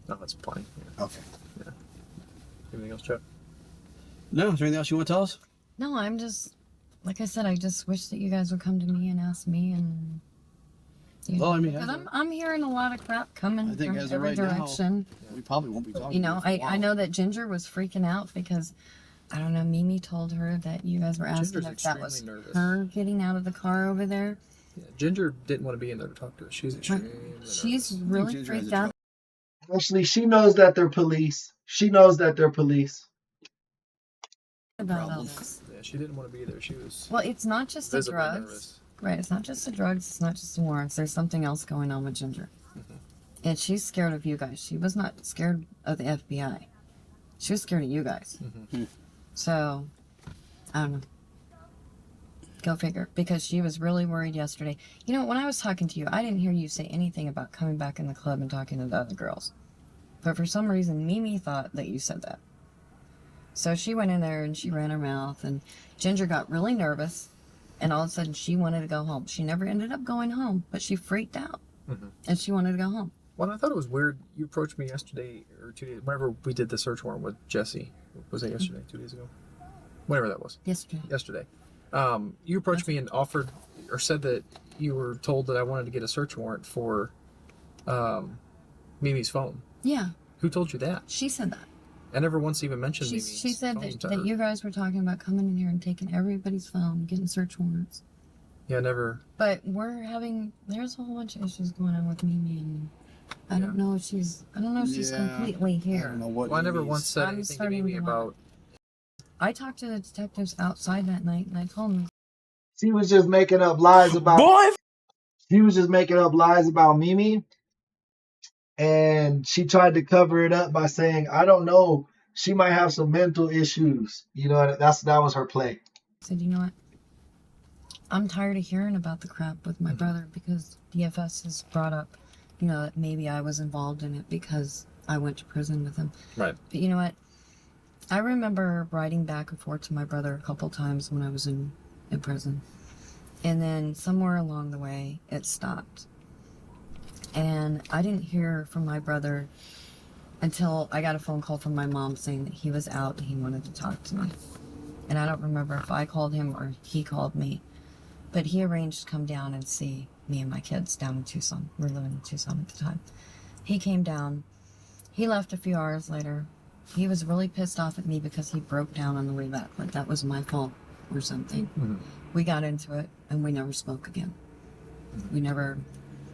No, that's plenty. Yeah. Okay. Yeah. Anything else, Chuck? No, is there anything else you want to tell us? No, I'm just, like I said, I just wish that you guys would come to me and ask me and. Well, I mean, because I'm hearing a lot of crap coming from as of every right direction. Now, we probably won't be talking. You know, to you for a I know that Ginger was freaking out because, I don't know, Mimi told her that you guys were asking Ginger's if that was nervous. her getting out of the car over there. Yeah, Ginger didn't want to be in there to talk to us. She's extremely She's really freaked out. Actually, she knows that they're police. She knows that they're police. About all this. Yeah, she didn't want to be there. She was. Well, it's not just the visibly drugs. nervous. Right, it's not just the drugs, it's not just the warrants. There's something else going on with Ginger. And she's scared of you guys. She was not scared of the FBI. She was scared of you guys. So, I don't know. Go figure. Because she was really worried yesterday. You know, when I was talking to you, I didn't hear you say anything about coming back in the club and talking to the other girls. But for some reason, Mimi thought that you said that. So she went in there and she ran her mouth, and Ginger got really nervous. And all of a sudden, she wanted to go home. She never ended up going home, but she freaked out. And she wanted to go home. Well, I thought it was weird. You approached me yesterday or 2 days, whenever we did the search warrant with Jesse. Was that yesterday? 2 days ago? Whenever that was. Yesterday. You approached me and offered, or said that you were told that I wanted to get a search warrant for Mimi's phone. Yeah. Who told you that? She said that. I never once even mentioned She Mimi's said phone to that her. you guys were talking about coming in here and taking everybody's phone, getting search warrants. Yeah, never. But there's a whole bunch of issues going on with Mimi, and I don't know if she's completely here. I don't know what. Well, I never once said anything to Mimi about. I talked to the detectives outside that night, and I told them. She was just making up lies about. She was just making up lies about Mimi, and she tried to cover it up by saying, "I don't know. She might have some mental issues." You know, that was her play. I said, you know what? I'm tired of hearing about the crap with my brother because DFS has brought up, you know, that maybe I was involved in it because I went to prison with him. Right. But you know what? I remember writing back and forth to my brother a couple times when I was in prison. And then somewhere along the way, it stopped. And I didn't hear from my brother until I got a phone call from my mom saying that he was out and he wanted to talk to me. And I don't remember if I called him or he called me. But he arranged to come down and see me and my kids down in Tucson. We were living in Tucson at the time. He came down. He left a few hours later. He was really pissed off at me because he broke down on the way back. Like that was my fault or something. Mm-hmm. We got into it and we never spoke again. We never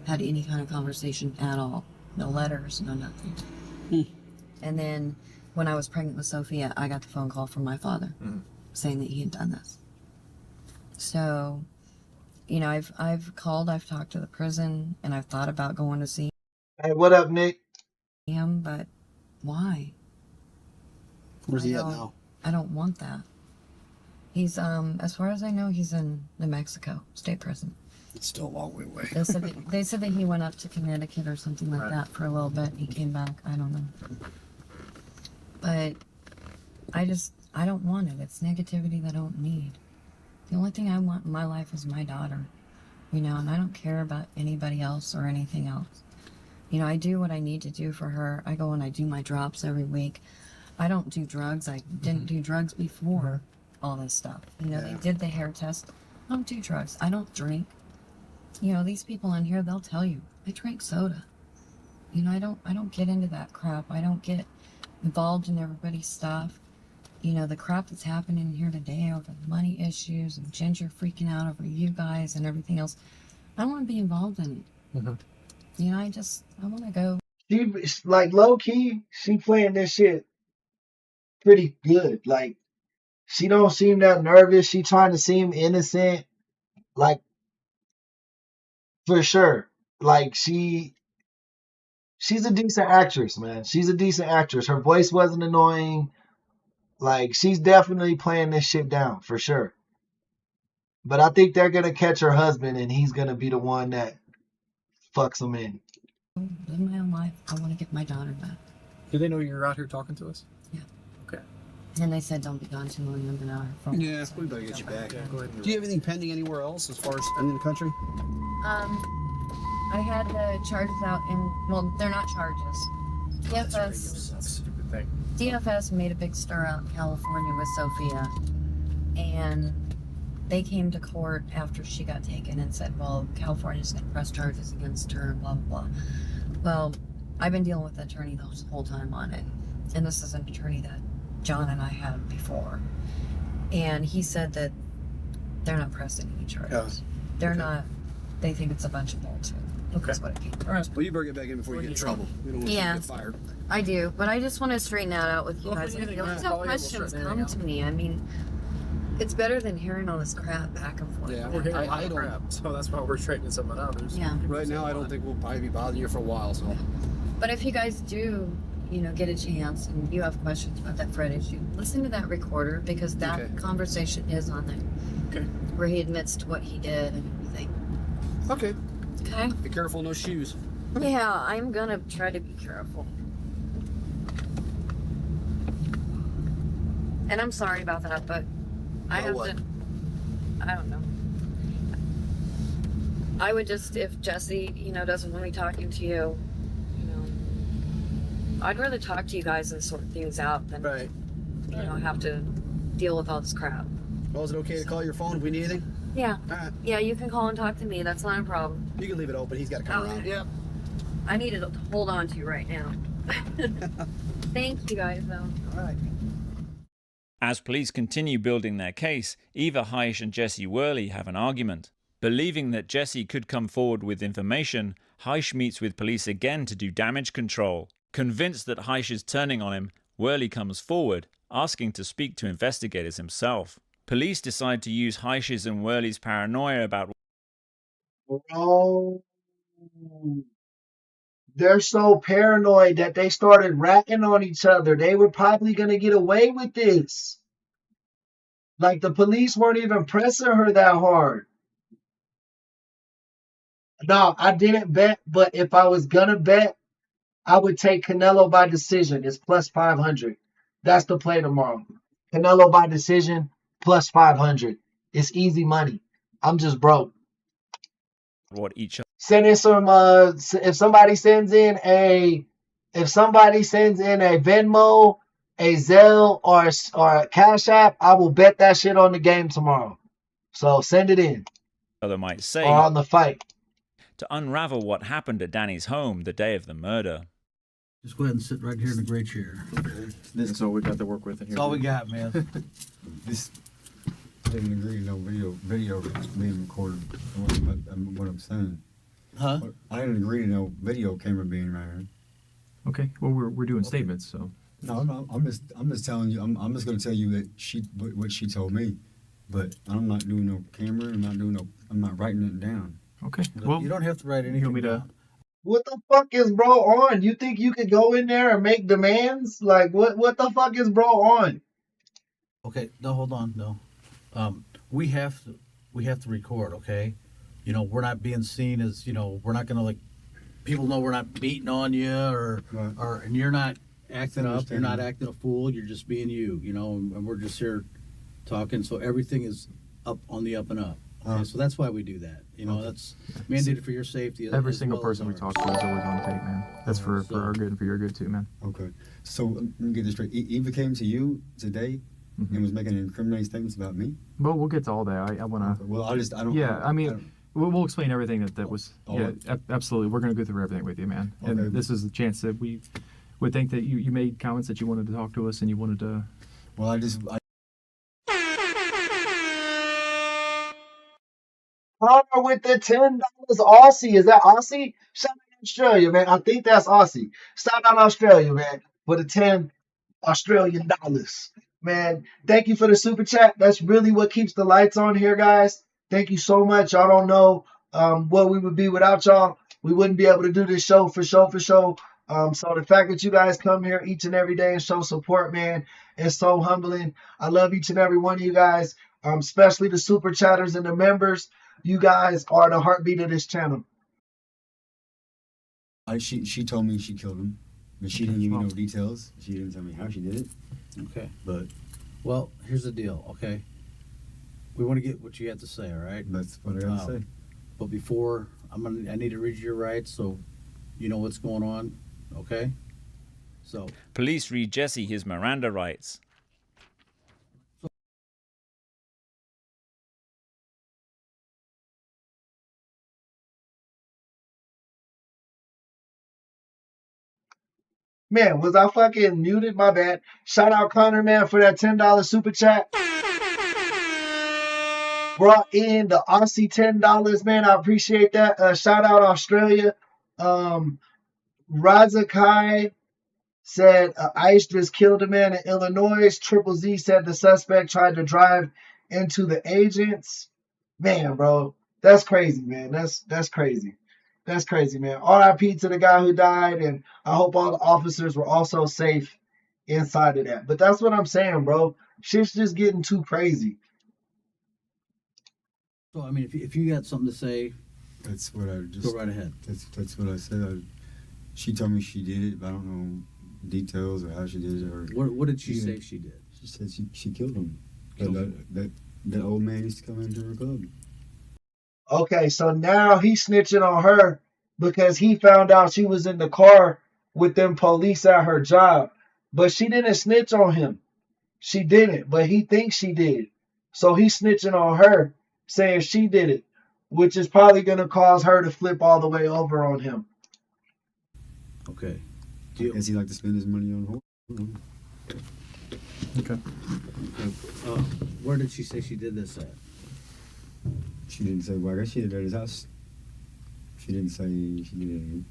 had any kind of conversation at all. No letters, no nothing. And then when I was pregnant with Sophia, I got the phone call from my father saying that he had done this. So, you know, I've called, I've talked to the prison, and I've thought about going to see Hey, what up, Nick? him, but why? Where's he at now? I don't want that. He's, as far as I know, he's in New Mexico State Prison. It's still a long way away. They said that he went up to Connecticut or something like that for a little bit. He came back. I don't know. But I don't want it. It's negativity that I don't need. The only thing I want in my life is my daughter, you know, and I don't care about anybody else or anything else. You know, I do what I need to do for her. I go and I do my drops every week. I don't do drugs. I didn't do drugs before all this stuff. You know, they did the hair test. I don't do drugs. I don't drink. You know, these people in here, they'll tell you, I drink soda. You know, I don't get into that crap. I don't get involved in everybody's stuff. You know, the crap that's happening here today over money issues and Ginger freaking out over you guys and everything else. I don't want to be involved in it. You know, I want to go. She, like, low key, she playing this shit pretty good. Like, she don't seem that nervous. She trying to seem innocent. Like, for sure. Like, she's a decent actress, man. She's a decent actress. Her voice wasn't annoying. Like, she's definitely playing this shit down, for sure. But I think they're going to catch her husband, and he's going to be the one that fucks them in. Live my own life. I want to get my daughter back. Do they know you're out here talking to us? Yeah. Okay. And they said don't be gone too long. I'm going to her phone. Yeah, we better get you back. Yeah, go ahead and Do you have anything pending anywhere else as far as in the country? I had charges out in, well, they're not charges. That's a stupid thing. DFS made a big stir out in California with Sophia, and they came to court after she got taken and said, well, California's going to press charges against her, blah, blah, blah. Well, I've been dealing with the attorney the whole time on it, and this is an attorney that John and I had before, and he said that they're not pressing any charges. They're not, they think it's a bunch of bullshit. Okay. That's what it came. All right. Well, you better get back in before you get in trouble. We don't want you to get fired. I do, but I just want to straighten that out with you guys. If you guys have questions, come to me. I mean, it's better than hearing all this crap back and forth. Yeah, We're hearing a lot I of don't. crap, so that's why we're straightening something out. Yeah. Right now, I don't think we'll probably be bothering you for a while. So. But if you guys do, you know, get a chance and you have questions about that Fred issue, listen to that recorder because that conversation is on there. Okay. Where he admits to what he did and everything. Okay. Okay. Be careful, no shoes. Yeah, I'm gonna try to be careful. And I'm sorry about that, but I have to. I don't know. I would just, if Jesse, you know, doesn't want me talking to you, you know, I'd rather talk to you guys and sort things out than, you know, have to deal with all this crap. Well, is it okay to call your phone if we need anything? Yeah. All right. Yeah, you can call and talk to me. That's not a problem. You can leave it open. He's got to come around. Yeah. I need it to hold on to right now. Thank you guys, though. All right. As police continue building their case, Eva Heish and Jesse Worley have an argument. Believing that Jesse could come forward with information, Heish meets with police again to do damage control. Convinced that Heish is turning on him, Worley comes forward, asking to speak to investigators himself. Police decide to use Heish's and Worley's paranoia about... Oh, they're so paranoid that they started ratting on each other. They were probably going to get away with this. Like, the police weren't even pressing her that hard. No, I didn't bet, but if I was going to bet, I would take Canelo by decision. It's plus 500. That's the play tomorrow. Canelo by decision, plus 500. It's easy money. I'm just broke. What each Send in some. If somebody sends in a Venmo, a Zelle, or a Cash App, I will bet that shit on the game tomorrow. So send it in. other might Or say on the fight. to unravel what happened at Danny's home the day of the murder. Just go ahead and sit right here in the gray chair. That's all we got to work with in here. That's all we got, man. This didn't agree no video being recorded. What I'm saying. Huh? I didn't agree to no video camera being right here. Okay. Well, we're doing statements, so. No, I'm just telling you. I'm just going to tell you that what she told me, but I'm not doing no camera. I'm not writing it down. Okay. Well, you don't have to write anything down. What the fuck is bro on? You think you could go in there and make demands? Like what the fuck is bro on? Okay, no, hold on, no. We have to record, okay? You know, we're not being seen as, you know, we're not gonna like people know we're not beating on you or and you're not acting up, you're not acting a fool, you're just being you know, and we're just here talking, so everything is up on the up and up. Okay, so that's why we do that. You know, that's mandated for your safety. Every single person we talk to is always on tape, man. That's for our good and for your good too, man. Okay. So let me get this straight. Eva came to you today and was making incriminating statements about me? Well, we'll get to all that. I want to. Well, I don't. Yeah, I mean, we'll explain everything that was. Yeah, absolutely. We're going to go through everything with you, man. Okay. And this is the chance that we would think that you made comments that you wanted to talk to us and you wanted to. Well, I Connor with the $10 Aussie. Is that Aussie? Shout out Australia, man. I think that's Aussie. Shout out Australia, man, for the 10 Australian dollars. Man, thank you for the super chat. That's really what keeps the lights on here, guys. Thank you so much. Y'all don't know what we would be without y'all. We wouldn't be able to do this show for show. So the fact that you guys come here each and every day and show support, man, is so humbling. I love each and every one of you guys, especially the super chatters and the members. You guys are the heartbeat of this channel. She told me she killed him, but she didn't give me no details. She didn't tell me how she did it. Okay. But, well, here's the deal, okay? We want to get what you have to say, all right? That's what I got to say. But before, I need to read you your rights so you know what's going on, okay? So. Police read Jesse his Miranda rights. Man, was I fucking muted? My bad. Shout out Connor, man, for that $10 super chat. Brought in the Aussie $10, man. I appreciate that. Shout out Australia. Razakai said ICE just killed a man in Illinois. Triple Z said the suspect tried to drive into the agents. Man, bro, that's crazy, man. That's crazy. That's crazy, man. RIP to the guy who died, and I hope all the officers were also safe inside of that. But that's what I'm saying, bro. Shit's just getting too crazy. So, I mean, if you got something to say, that's what I just go right ahead. That's what I said. She told me she did it, but I don't know details or how she did it. Or what did she say she did? She said she killed him. That old man used to come into her club. Okay, so now he's snitching on her because he found out she was in the car with them police at her job. But she didn't snitch on him. She didn't, but he thinks she did. So he's snitching on her, saying she did it, which is probably going to cause her to flip all the way over on him. Okay. Does he like to spend his money on her? Okay. Where did she say she did this at? She didn't say. Well, I guess she did it at his house. She didn't say she did it.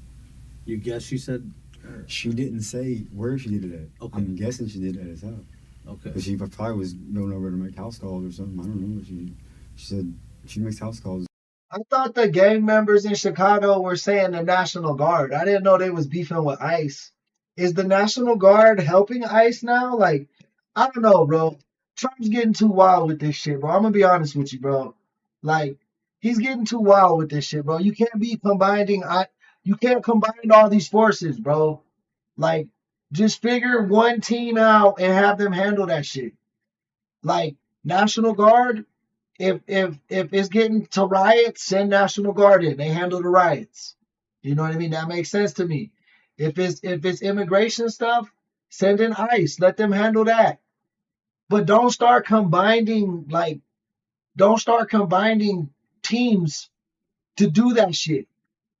You guess she said? She didn't say where she did it at. Okay. I'm guessing she did it at his house. Okay. But she probably was going over to make house calls or something. I don't know. She said she makes house calls. I thought the gang members in Chicago were saying the National Guard. I didn't know they was beefing with ICE. Is the National Guard helping ICE now? Like, I don't know, bro. Trump's getting too wild with this shit, bro. I'm going to be honest with you, bro. Like, he's getting too wild with this shit, bro. You can't be combining. You can't combine all these forces, bro. Like, just figure one team out and have them handle that shit. Like, National Guard, if it's getting to riots, send National Guard in. They handle the riots. You know what I mean? That makes sense to me. If it's immigration stuff, send in ICE. Let them handle that. But don't start combining teams to do that shit,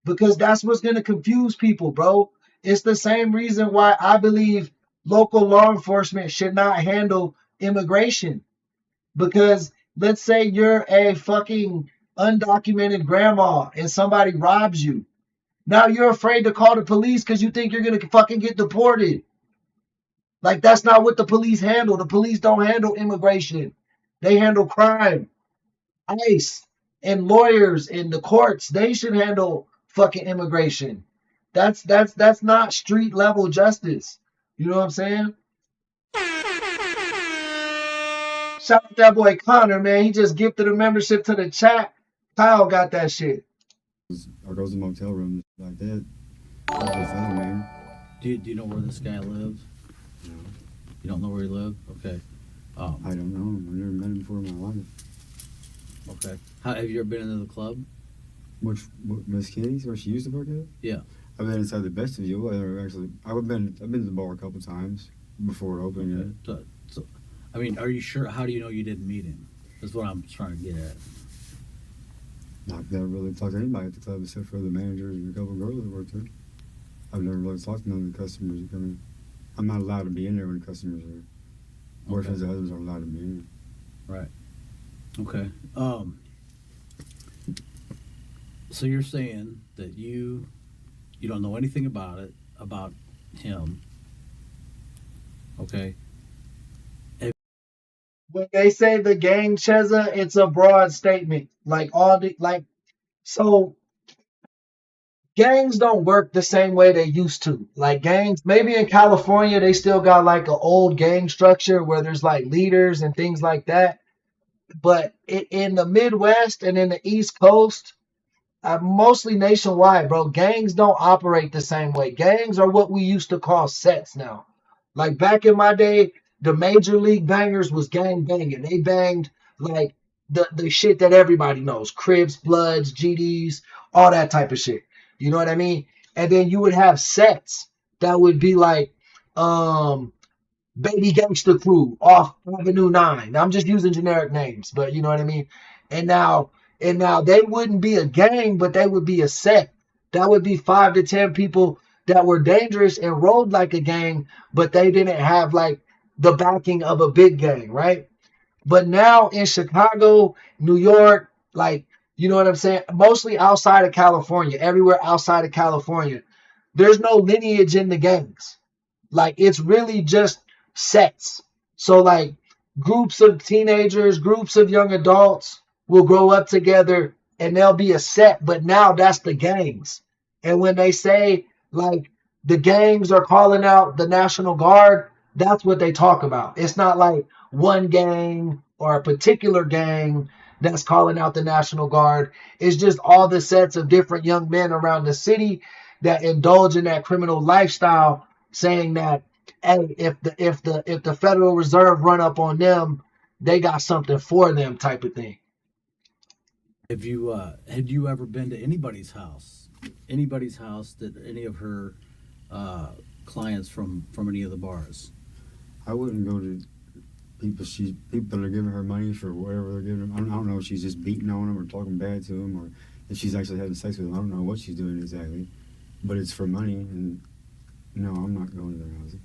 because that's what's gonna confuse people, bro. It's the same reason why I believe local law enforcement should not handle immigration. Because let's say you're a fucking undocumented grandma and somebody robs you. Now you're afraid to call the police because you think you're gonna fucking get deported. Like, that's not what the police handle. The police don't handle immigration. They handle crime. ICE and lawyers and the courts, they should handle fucking immigration. That's not street level justice. You know what I'm saying? Shout out that boy Connor, man. He just gifted a membership to the chat. Kyle got that shit. Or goes to motel rooms like that. That's just fun, man. Do you know where this guy lives? No. You don't know where he lives? Okay. I don't know. I've never met him before in my life. Okay. Have you ever been into the club? Which Miss Kitty's, where she used to work at? Yeah. I've been inside the Best of You. I've been to the bar a couple times before it opened. Okay. So, I mean, are you sure? How do you know you didn't meet him? That's what I'm trying to get at. I've never really talked to anybody at the club except for the managers and a couple of girls that worked there. I've never really talked to none of the customers that come in. I'm not allowed to be in there when the customers are. Boyfriends and husbands aren't allowed to be in there. Right. Okay. So you're saying that you don't know anything about him. Okay. When they say the gang Cheza, it's a broad statement. So gangs don't work the same way they used to. Like, gangs, maybe in California they still got like an old gang structure where there's like leaders and things like that. But in the Midwest and in the East Coast, mostly nationwide, bro, gangs don't operate the same way. Gangs are what we used to call sets now. Like, back in my day, the major league bangers was gang banging. They banged like the shit that everybody knows: Crips, Bloods, GDs, all that type of shit. You know what I mean? And then you would have sets that would be like Baby Gangster Crew off Avenue 9. I'm just using generic names, but you know what I mean? And now they wouldn't be a gang, but they would be a set. That would be 5 to 10 people that were dangerous and rode like a gang, but they didn't have like the backing of a big gang, right? But now in Chicago, New York, like, you know what I'm saying? Mostly outside of California, everywhere outside of California, there's no lineage in the gangs. Like, it's really just sets. So like, groups of teenagers, groups of young adults will grow up together and they'll be a set, but now that's the gangs. And when they say like the gangs are calling out the National Guard, that's what they talk about. It's not like one gang or a particular gang that's calling out the National Guard. It's just all the sets of different young men around the city that indulge in that criminal lifestyle, saying that, hey, if the Federal Reserve run up on them, they got something for them, type of thing. Had you ever been to anybody's house? Anybody's house that any of her clients from any of the bars? I wouldn't go to people are giving her money for whatever they're giving them. I don't know if she's just beating on them or talking bad to them, or if she's actually having sex with them. I don't know what she's doing exactly, but it's for money, and no, I'm not going to their house.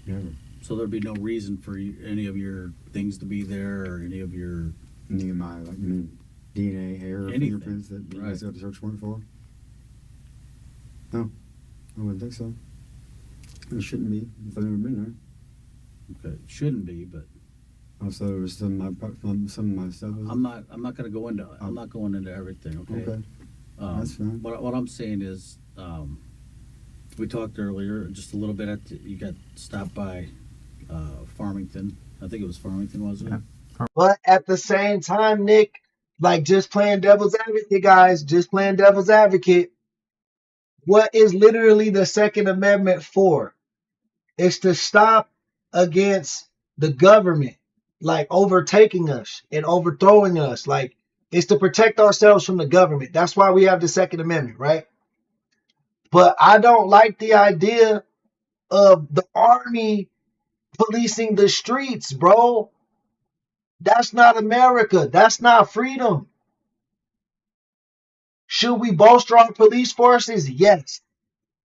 Never. So there'd be no reason for any of your things to be there, or any of my DNA, hair, or fingerprints that you guys got the search warrant for? No, I wouldn't think so. It shouldn't be if I've never been there. Okay, it shouldn't be, but also there was some of my stuff. I'm not going to go into. I'm not going into everything. Okay. Okay. That's fine. What I'm saying is, we talked earlier just a little bit. You got stopped by Farmington. I think it was Farmington, wasn't it? But at the same time, Nick, like, just playing devil's advocate, guys, just playing devil's advocate. What is literally the Second Amendment for? It's to stop against the government. like overtaking us and overthrowing us. Like, it's to protect ourselves from the government. That's why we have the Second Amendment, right? But I don't like the idea of the army policing the streets, bro. That's not America. That's not freedom. Should we bolster our police forces? Yes.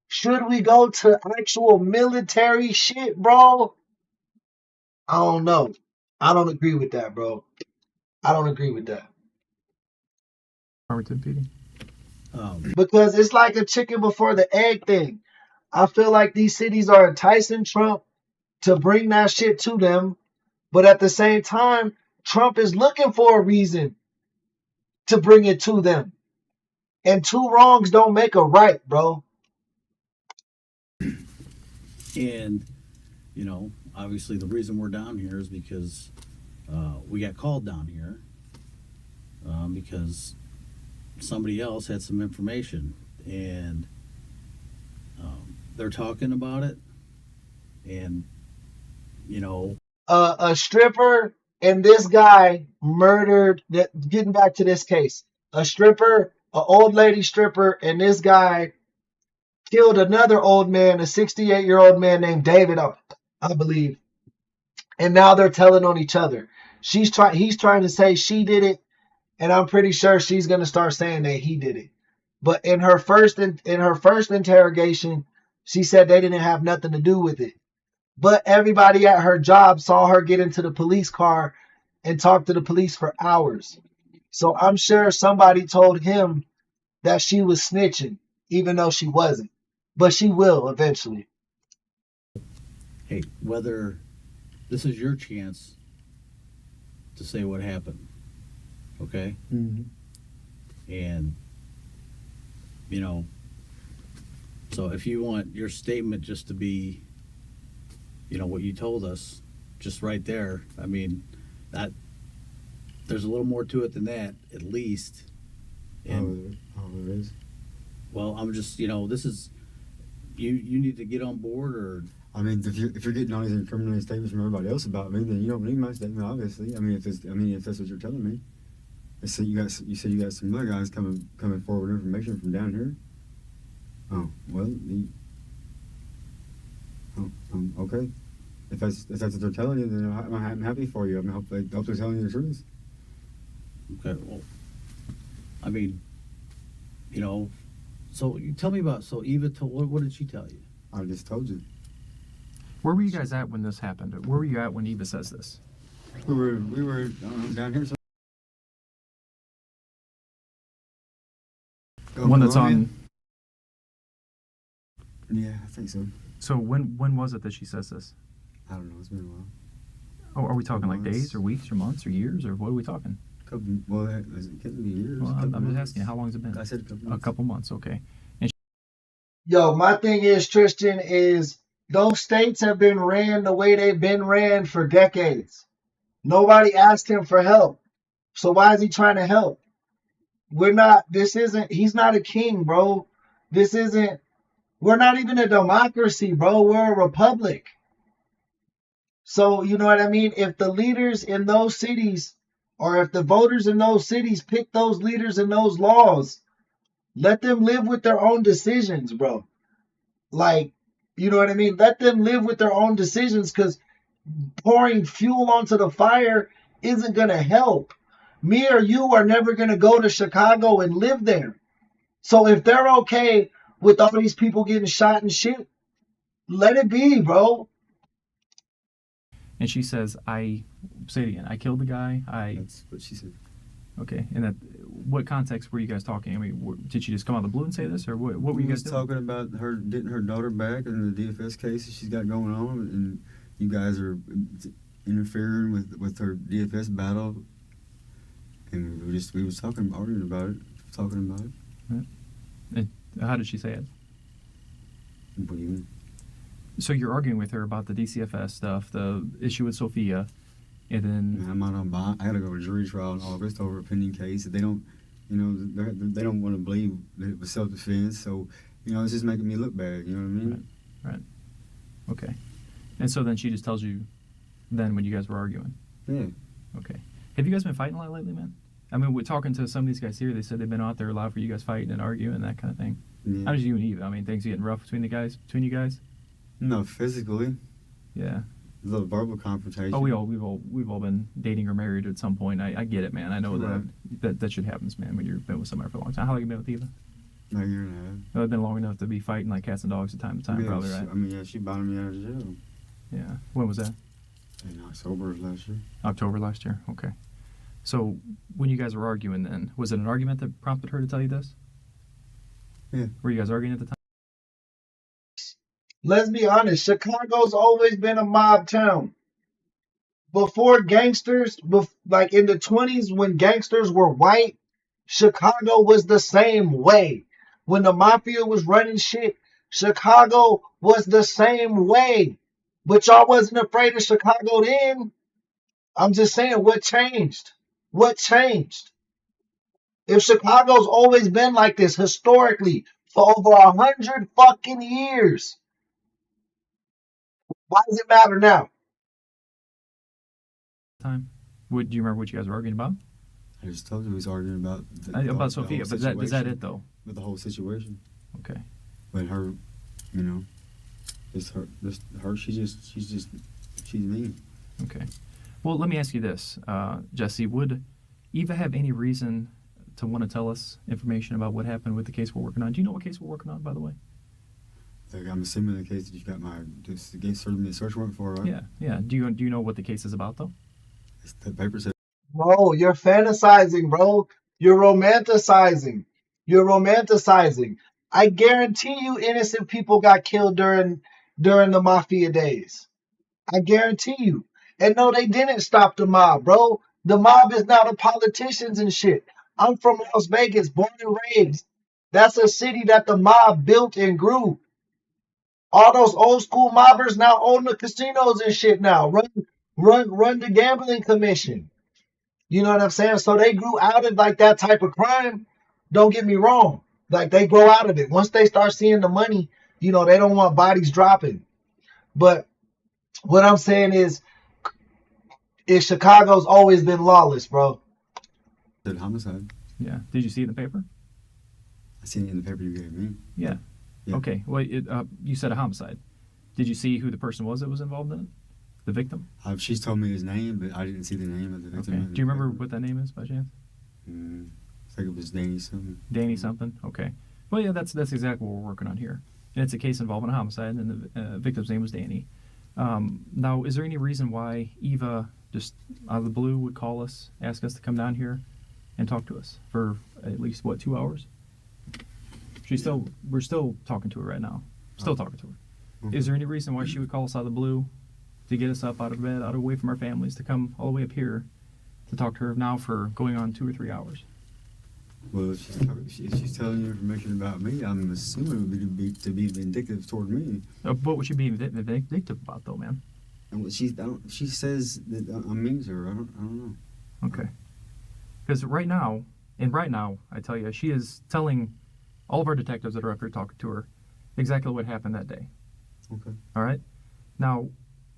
Should we go to actual military shit, bro? I don't know. I don't agree with that, bro. I don't agree with that. Because it's like a chicken before the egg thing. I feel like these cities are enticing Trump to bring that shit to them. But at the same time, Trump is looking for a reason to bring it to them. And two wrongs don't make a right, bro. And, you know, obviously the reason we're down here is because we got called down here because somebody else had some information, and they're talking about it. And, you know, A stripper and this guy murdered. Getting back to this case, a stripper, an old lady stripper, and this guy killed another old man, a 68-year-old man named David, I believe. And now they're telling on each other. He's trying to say she did it, and I'm pretty sure she's gonna start saying that he did it. But in her first interrogation, she said they didn't have nothing to do with it. But everybody at her job saw her get into the police car and talk to the police for hours. So I'm sure somebody told him that she was snitching, even though she wasn't. But she will eventually. hey, whether this is your chance to say what happened, okay? Mm-hmm. And, you know, so if you want your statement just to be, you know, what you told us, just right there, I mean, that there's a little more to it than that, at least. And, there is. well, I'm just, you know, this is, you need to get on board, or... I mean, if you're getting all these incriminating statements from everybody else about me, then you don't need my statement, obviously. I mean, if that's what you're telling me. So you said you got some other guys coming forward with information from down here. Oh well, okay. If that's what they're telling you, then I'm happy for you. I hope they're telling you the truth. Okay, well, I mean, you know, so you tell me about, so Eva, what did she tell you? I just told you. Where were you guys at when this happened? Where were you at when Eva says this? We were down here. One that's on. Yeah, I think so. So when was it that she says this? I don't know. It's been a while. Oh, are we talking like days or weeks or months or years, or what are we talking? Well, it couldn't be years. Well, I'm just asking, how long has it been? I said a couple months. Okay. And Yo, my thing is, Tristan, is those states have been ran the way they've been ran for decades. Nobody asked him for help. So why is he trying to help? He's not a king, bro. We're not even a democracy, bro. We're a republic. So, you know what I mean? If the leaders in those cities, or if the voters in those cities pick those leaders and those laws, let them live with their own decisions, bro. Like, you know what I mean? Let them live with their own decisions, because pouring fuel onto the fire isn't going to help. Me or you are never going to go to Chicago and live there. So if they're okay with all these people getting shot and shit, let it be, bro. And she says, say it again, I killed the guy. That's what she said. Okay. And what context were you guys talking? I mean, did she just come out of the blue and say this, or what were you guys doing? Talking about her getting her daughter back and the DFS case she's got going on, and you guys are interfering with her DFS battle, and we was arguing about it, talking about it. Right. And how did she say it? What do you mean? So you're arguing with her about the DCFS stuff, the issue with Sophia, and then I'm not on bond. I got to go to jury trial in August over a pending case. They don't, they don't want to believe that it was self-defense. So, it's just making me look bad. You know what I mean? Right. Okay. And so then she just tells you, then when you guys were arguing. Yeah. Okay. Have you guys been fighting a lot lately, man? I mean, we're talking to some of these guys here. They said they've been out there a lot for you guys fighting and arguing and that kind of thing. Yeah. How's you and Eva? I mean, things getting rough between you guys? No, physically. Yeah. A little verbal confrontation. Oh, we've all been dating or married at some point. I get it, man. I know Right. that shit happens, man, when you've been with somebody for a long time. How long have you been with Eva? A year and a half. Well, it's been long enough to be fighting like cats and dogs from time to time, Yeah, probably, right? I mean, yeah, she bonded me out of jail. Yeah. When was that? In October of last year. October last year. Okay. So when you guys were arguing, then was it an argument that prompted her to tell you this? Yeah. Were you guys arguing at the time? Let's be honest, Chicago's always been a mob town. Before gangsters, like in the 20s when gangsters were white, Chicago was the same way. When the mafia was running shit, Chicago was the same way. But y'all wasn't afraid of Chicago then. I'm just saying, what changed? What changed? If Chicago's always been like this historically for over 100 fucking years, why does it matter now? Time. Do you remember what you guys were arguing about? I just told you we was arguing about About Sophia, but is that it though? With the whole situation. Okay. But her, you know, just her. She's mean. Okay. Well, let me ask you this, Jesse. Would Eva have any reason to want to tell us information about what happened with the case we're working on? Do you know what case we're working on, by the way? Like, I'm assuming the case that you got the case search warrant for, right? Yeah, yeah. Do you know what the case is about, though? The paper said. No, you're fantasizing, bro. You're romanticizing. You're romanticizing. I guarantee you innocent people got killed during the mafia days. I guarantee you. And no, they didn't stop the mob, bro. The mob is now the politicians and shit. I'm from Las Vegas, born and raised. That's a city that the mob built and grew. All those old school mobbers now own the casinos and shit now. Run the gambling commission. You know what I'm saying? So they grew out of like that type of crime. Don't get me wrong. Like they grow out of it. Once they start seeing the money, you know, they don't want bodies dropping. But what I'm saying is Chicago's always been lawless, bro. Said homicide. Yeah. Did you see it in the paper? I seen it in the paper you gave me. Yeah. Yeah. Okay. Well, you said a homicide. Did you see who the person was that was involved in it? The victim? She's told me his name, but I didn't see the name of the victim. Okay. Do you remember what that name is by chance? I think it was Danny something. Danny something? Okay. Well, yeah, that's exactly what we're working on here. And it's a case involving a homicide, and the victim's name was Danny. Now, is there any reason why Eva just out of the blue would call us, ask us to come down here and talk to us for at least, 2 hours? We're still talking to her right now. Still talking to her. Okay. Is there any reason why she would call us out of the blue to get us up out of bed, away from our families, to come all the way up here to talk to her now for going on 2 or 3 hours? Well, if she's telling you information about me, I'm assuming it would be to be vindictive toward me. What would she be vindictive about, though, man? And what she says that I'm mean to her. I don't know. Okay. Because right now, I tell you, she is telling all of our detectives that are up here talking to her exactly what happened that day. Okay. All right. Now,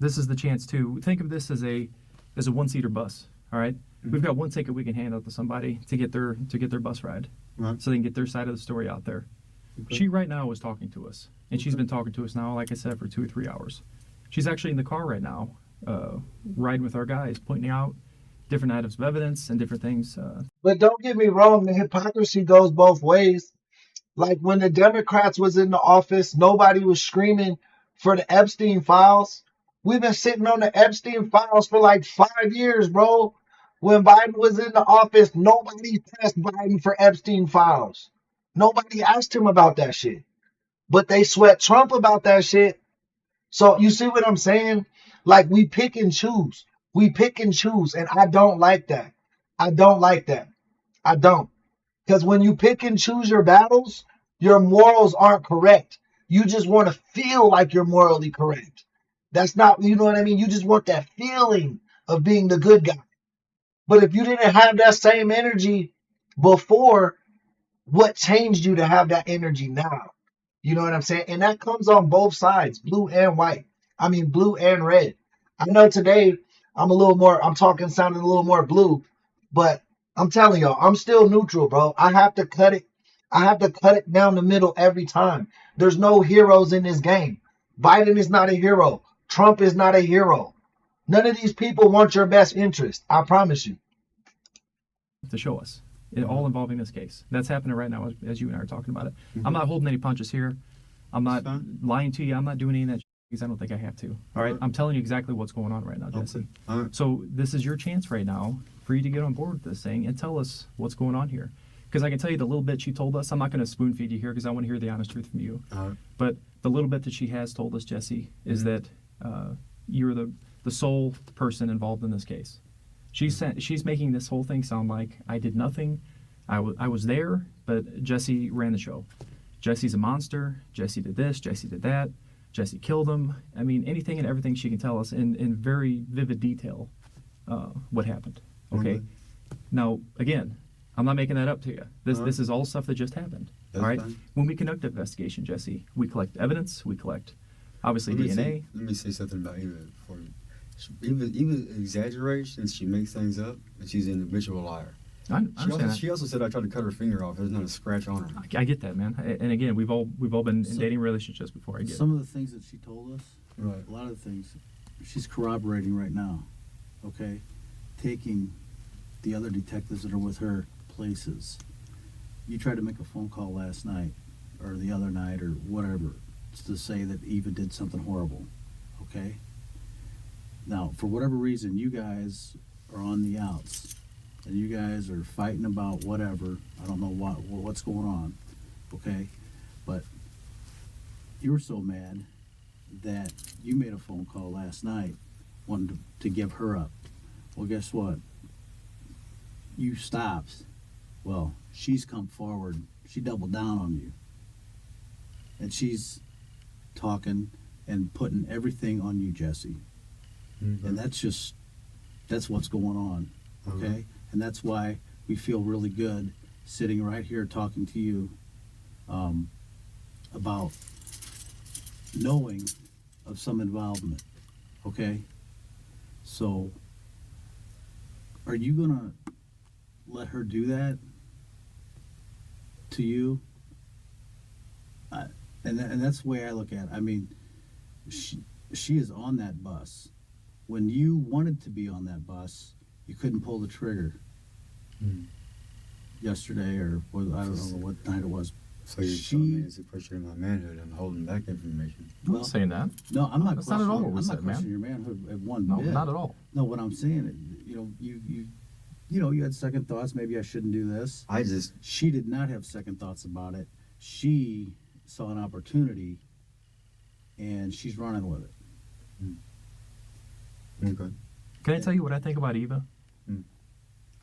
this is the chance to think of this as a one-seater bus. All right. Mm-hmm. We've got one ticket we can hand out to somebody to get their bus ride, right, so they can get their side of the story out there. Okay. She right now is talking to us, and she's been talking to us now, like I said, for 2 or 3 hours. She's actually in the car right now, riding with our guys, pointing out different items of evidence and different things. But don't get me wrong, the hypocrisy goes both ways. Like when the Democrats was in the office, nobody was screaming for the Epstein files. We've been sitting on the Epstein files for like 5 years, bro. When Biden was in the office, nobody pressed Biden for Epstein files. Nobody asked him about that shit. But they sweat Trump about that shit. So you see what I'm saying? Like we pick and choose. We pick and choose. And I don't like that. I don't like that. I don't. Because when you pick and choose your battles, your morals aren't correct. You just want to feel like you're morally correct. That's not, you know what I mean? You just want that feeling of being the good guy. But if you didn't have that same energy before, what changed you to have that energy now? You know what I'm saying? And that comes on both sides, blue and white. I mean, blue and red. I know today I'm talking sounding a little more blue, but I'm telling y'all, I'm still neutral, bro. I have to cut it down the middle every time. There's no heroes in this game. Biden is not a hero. Trump is not a hero. None of these people want your best interest. I promise you. To show us, all involving this case. That's happening right now as you and I are talking about it. I'm not holding any punches here. I'm not lying to you. I'm not doing any of that because I don't think I have to. All right? I'm telling you exactly what's going on right now, Jesse. So this is your chance right now for you to get on board with this thing and tell us what's going on here. Because I can tell you the little bit she told us. I'm not going to spoon feed you here because I want to hear the honest truth from you. But the little bit that she has told us, Jesse, is that you're the sole person involved in this case. She's making this whole thing sound like I did nothing. I was there, but Jesse ran the show. Jesse's a monster. Jesse did this. Jesse did that. Jesse killed him. I mean, anything and everything she can tell us in very vivid detail what happened. Okay? Now, again, I'm not making that up to you. This is all stuff that just happened. All right? When we conduct an investigation, Jesse, we collect evidence. We collect, obviously, DNA. Let me say something about Eva before you. Eva exaggerates and she makes things up, and she's an habitual liar. She also said I tried to cut her finger off. There's not a scratch on her. I get that, man. And again, we've all been in dating relationships before. I get some of the things that she told us. Right. A lot of the things she's corroborating right now. Okay, taking the other detectives that are with her places. You tried to make a phone call last night or the other night or whatever to say that Eva did something horrible. Okay. Now, for whatever reason, you guys are on the outs, and you guys are fighting about whatever. I don't know what's going on, okay? But you were so mad that you made a phone call last night wanting to give her up. Well, guess what? You stopped. Well, she's come forward. She doubled down on you. And she's talking and putting everything on you, Jesse. And that's what's going on, okay? And that's why we feel really good sitting right here talking to you about knowing of some involvement, okay? So are you gonna let her do that to you? And that's the way I look at it. I mean, she is on that bus. When you wanted to be on that bus, you couldn't pull the trigger. Yesterday, or I don't know what night it was. So you're telling me it's a question of my manhood. I'm holding back information. I'm not saying that. No, I'm not. That's not at all what we said, I'm not questioning your manhood at one No, bit. not at all. No, what I'm saying, you had second thoughts. Maybe I shouldn't do this. She did not have second thoughts about it. She saw an opportunity, and she's running with it. Okay. Can I tell you what I think about Eva?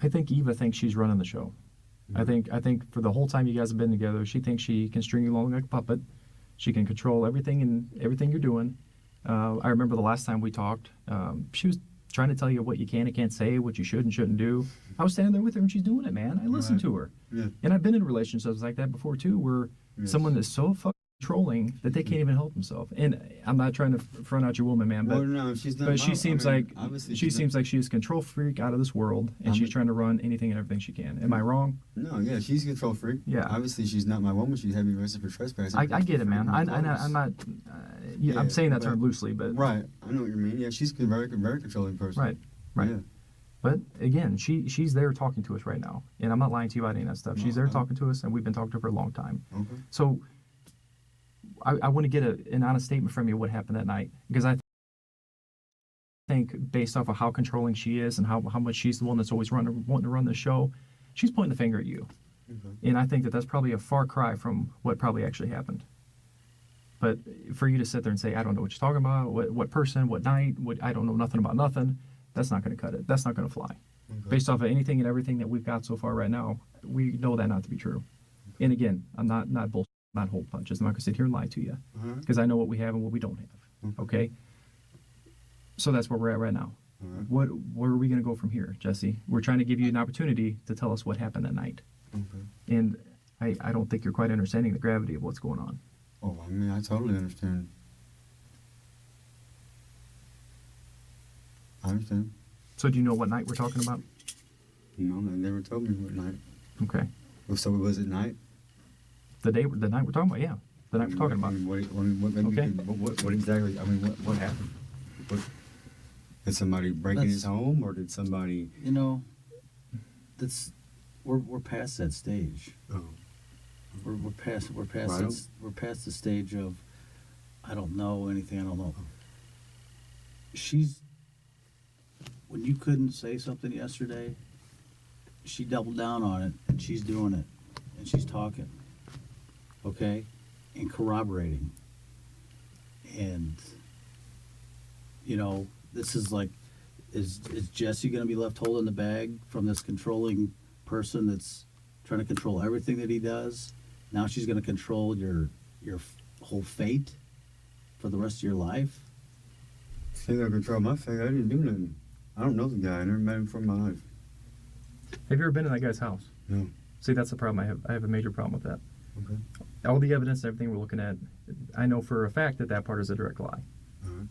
I think Eva thinks she's running the show. I think for the whole time you guys have been together, she thinks she can string you along like a puppet. She can control everything you're doing. I remember the last time we talked, she was trying to tell you what you can and can't say, what you should and shouldn't do. I was standing there with her and she's doing it, man. I listened to her. Yeah. And I've been in relationships like that before too, where someone is so fucking controlling that they can't even help themselves. And I'm not trying to front out your woman, man, but, she seems like she's a control freak out of this world, and she's trying to run anything and everything she can. Am I wrong? No, yeah, she's a control freak. Yeah. Obviously, she's not my woman. She's had me arrested for trespassing. I get it, man. I'm not. I'm saying that term loosely, but right. I know what you mean. Yeah, she's a very controlling person. Right. Yeah. But again, she's there talking to us right now, and I'm not lying to you about any of that stuff. She's there talking to us, and we've been talking to her for a long time. Okay. So I want to get an honest statement from you what happened that night, because I think based off of how controlling she is and how much she's the one that's always wanting to run the show, she's pointing the finger at you. Okay. And I think that's probably a far cry from what probably actually happened. But for you to sit there and say, I don't know what you're talking about, what person, what night, I don't know nothing about nothing, that's not going to cut it. That's not going to fly. Okay. Based off of anything and everything that we've got so far right now, we know that not to be true. Okay. And again, I'm not bullshit. Not hold punches. I'm not going to sit here and lie to you, because I know what we have and what we don't have. Okay? So that's where we're at right now. Where are we going to go from here, Jesse? We're trying to give you an opportunity to tell us what happened that night. Okay. And I don't think you're quite understanding the gravity of what's going on. Oh, I mean, I totally understand. I understand. So do you know what night we're talking about? No, they never told me what night. Okay. So was it night? The night we're talking about, yeah. The night we're talking about. What exactly? I mean, what happened? Did somebody break in his home, or did somebody? You know, we're past that stage. Oh. We're past Right. we're past the stage of I don't know anything. I don't know. When you couldn't say something yesterday, she doubled down on it, and she's doing it, and she's talking, okay, and corroborating, and you know, this is like, is Jesse going to be left holding the bag from this controlling person that's trying to control everything that he does? Now she's going to control your whole fate for the rest of your life. She's going to control my fate. I didn't do nothing. I don't know the guy. I never met him from my life. Have you ever been in that guy's house? No. See, that's the problem I have. I have a major problem with that. Okay. All the evidence and everything we're looking at, I know for a fact that part is a direct lie. Uh-huh.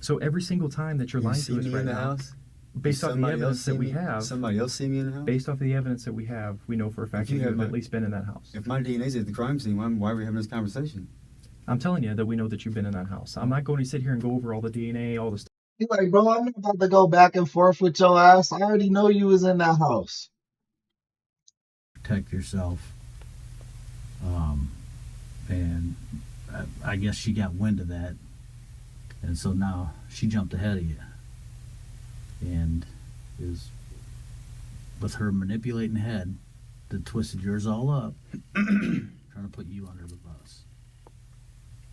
So every single time that you're lying to us right now, based off the evidence that we have, somebody else see me in the house? Based off the evidence that we have, we know for a fact that you have at least been in that house. If my DNA's at the crime scene, why are we having this conversation? I'm telling you that we know that you've been in that house. I'm not going to sit here and go over all the DNA, all the stuff. He's like, bro, I'm not about to go back and forth with your ass. I already know you was in that house. Protect yourself. And I guess she got wind of that. And so now she jumped ahead of you. And is with her manipulating head that twisted yours all up, trying to put you under the bus.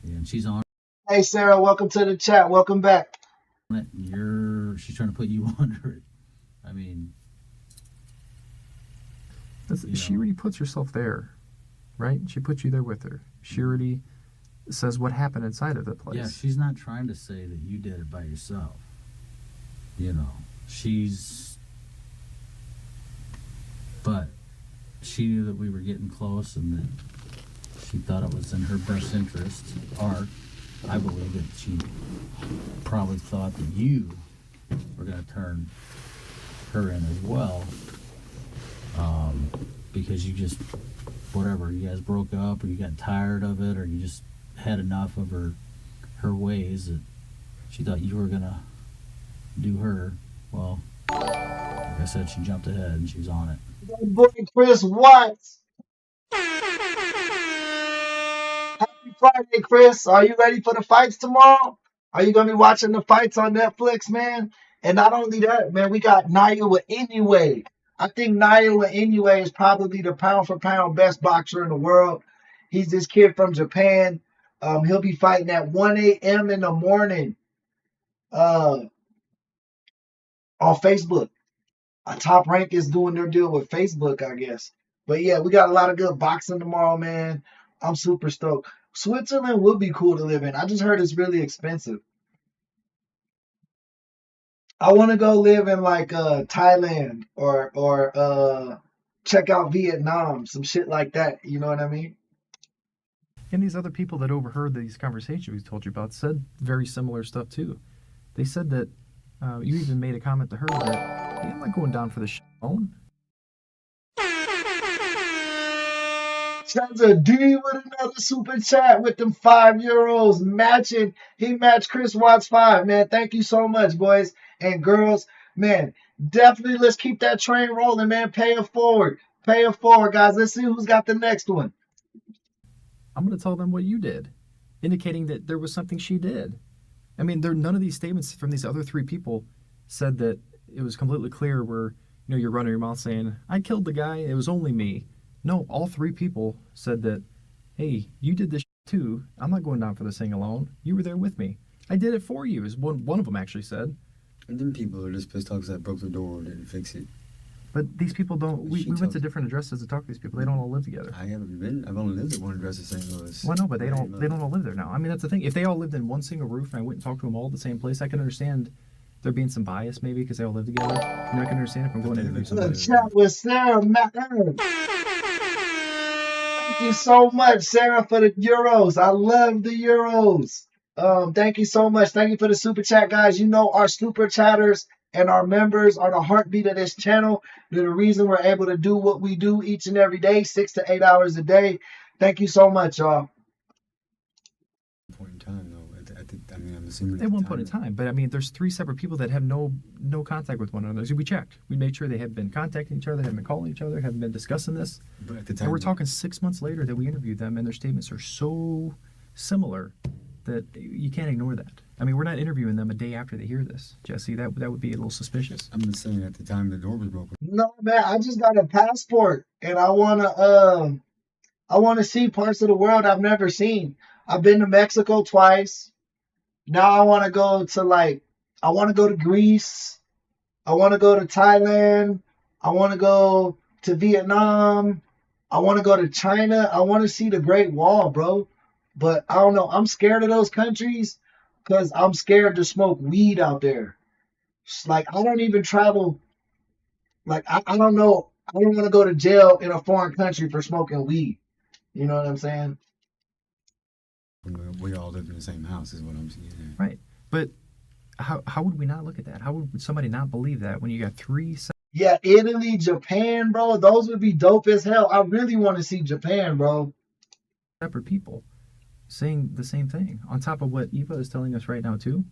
And she's on Hey, Sarah, welcome to the chat. Welcome back. it. She's trying to put you under it. I mean, She already puts herself there, right? She puts you there with her. She already says what happened inside of the place. yeah, she's not trying to say that you did it by yourself. You know, but she knew that we were getting close and that she thought it was in her best interest, or I believe that she probably thought that you were going to turn her in as well, because you just, whatever, you guys broke up or you got tired of it or you just had enough of her ways that she thought you were going to do her. Well, like I said, she jumped ahead and she's on it. That boy Chris Watts. Happy Friday, Chris. Are you ready for the fights tomorrow? Are you going to be watching the fights on Netflix, man? And not only that, man, we got Naoya Inoue. I think Naoya Inoue is probably the pound-for-pound best boxer in the world. He's this kid from Japan. He'll be fighting at 1 a.m. in the morning on Facebook. Top Rank is doing their deal with Facebook, I guess. But yeah, we got a lot of good boxing tomorrow, man. I'm super stoked. Switzerland would be cool to live in. I just heard it's really expensive. I want to go live in like Thailand or check out Vietnam, some shit like that. You know what I mean? And these other people that overheard these conversations we told you about said very similar stuff too. They said that you even made a comment to her that, hey, I'm not going down for the alone. Shanza D with another super chat with them €5 matching. He matched Chris Watts 5, man. Thank you so much, boys and girls. Man, definitely let's keep that train rolling, man. Pay it forward. Pay it forward, guys. Let's see who's got the next one. I'm going to tell them what you did, indicating that there was something she did. I mean, none of these statements from these other three people said that it was completely clear where, you're running your mouth saying, I killed the guy, it was only me. No, all three people said that, hey, you did this too. I'm not going down for this thing alone. You were there with me. I did it for you, is one of them actually said. And then people are just pissed off because I broke the door and didn't fix it. But these people don't, we went to different addresses to talk to these people. They don't all live together. I haven't been, I've only lived at one address in St. Louis. Well, no, but they don't all live there now. I mean, that's the thing. If they all lived in one single roof and I went and talked to them all at the same place, I can understand there being some bias maybe because they all live together. I can understand if I'm going to interview somebody. Chat with Sarah Matter. Thank you so much, Sarah, for the euros. I love the euros. Thank you so much. Thank you for the super chat, guys. You know our super chatters and our members are the heartbeat of this channel. They're the reason we're able to do what we do each and every day, 6 to 8 hours a day. Thank you so much, y'all. Point in time, though. I mean, I'm assuming At one point in time, but I mean, there's 3 separate people that have no contact with one another. So we checked. We made sure they have been contacting each other, haven't been calling each other, haven't been discussing this. But at the time, and we're talking 6 months later that we interviewed them, and their statements are so similar that you can't ignore that. I mean, we're not interviewing them a day after they hear this, Jesse. That would be a little suspicious. I'm just saying, at the time the door was broken. No, man, I just got a passport, and I wanna see parts of the world I've never seen. I've been to Mexico twice. Now I want to go to Greece. I want to go to Thailand. I want to go to Vietnam. I want to go to China. I want to see the Great Wall, bro. But I don't know. I'm scared of those countries because I'm scared to smoke weed out there. Like, I don't even travel. Like, I don't know. I don't want to go to jail in a foreign country for smoking weed. You know what I'm saying? We all live in the same house, is what I'm saying. Right. But how would we not look at that? How would somebody not believe that when you got 3 Yeah, Italy, Japan, bro. Those would be dope as hell. I really want to see Japan, bro. separate people saying the same thing? On top of what Eva is telling us right now, too?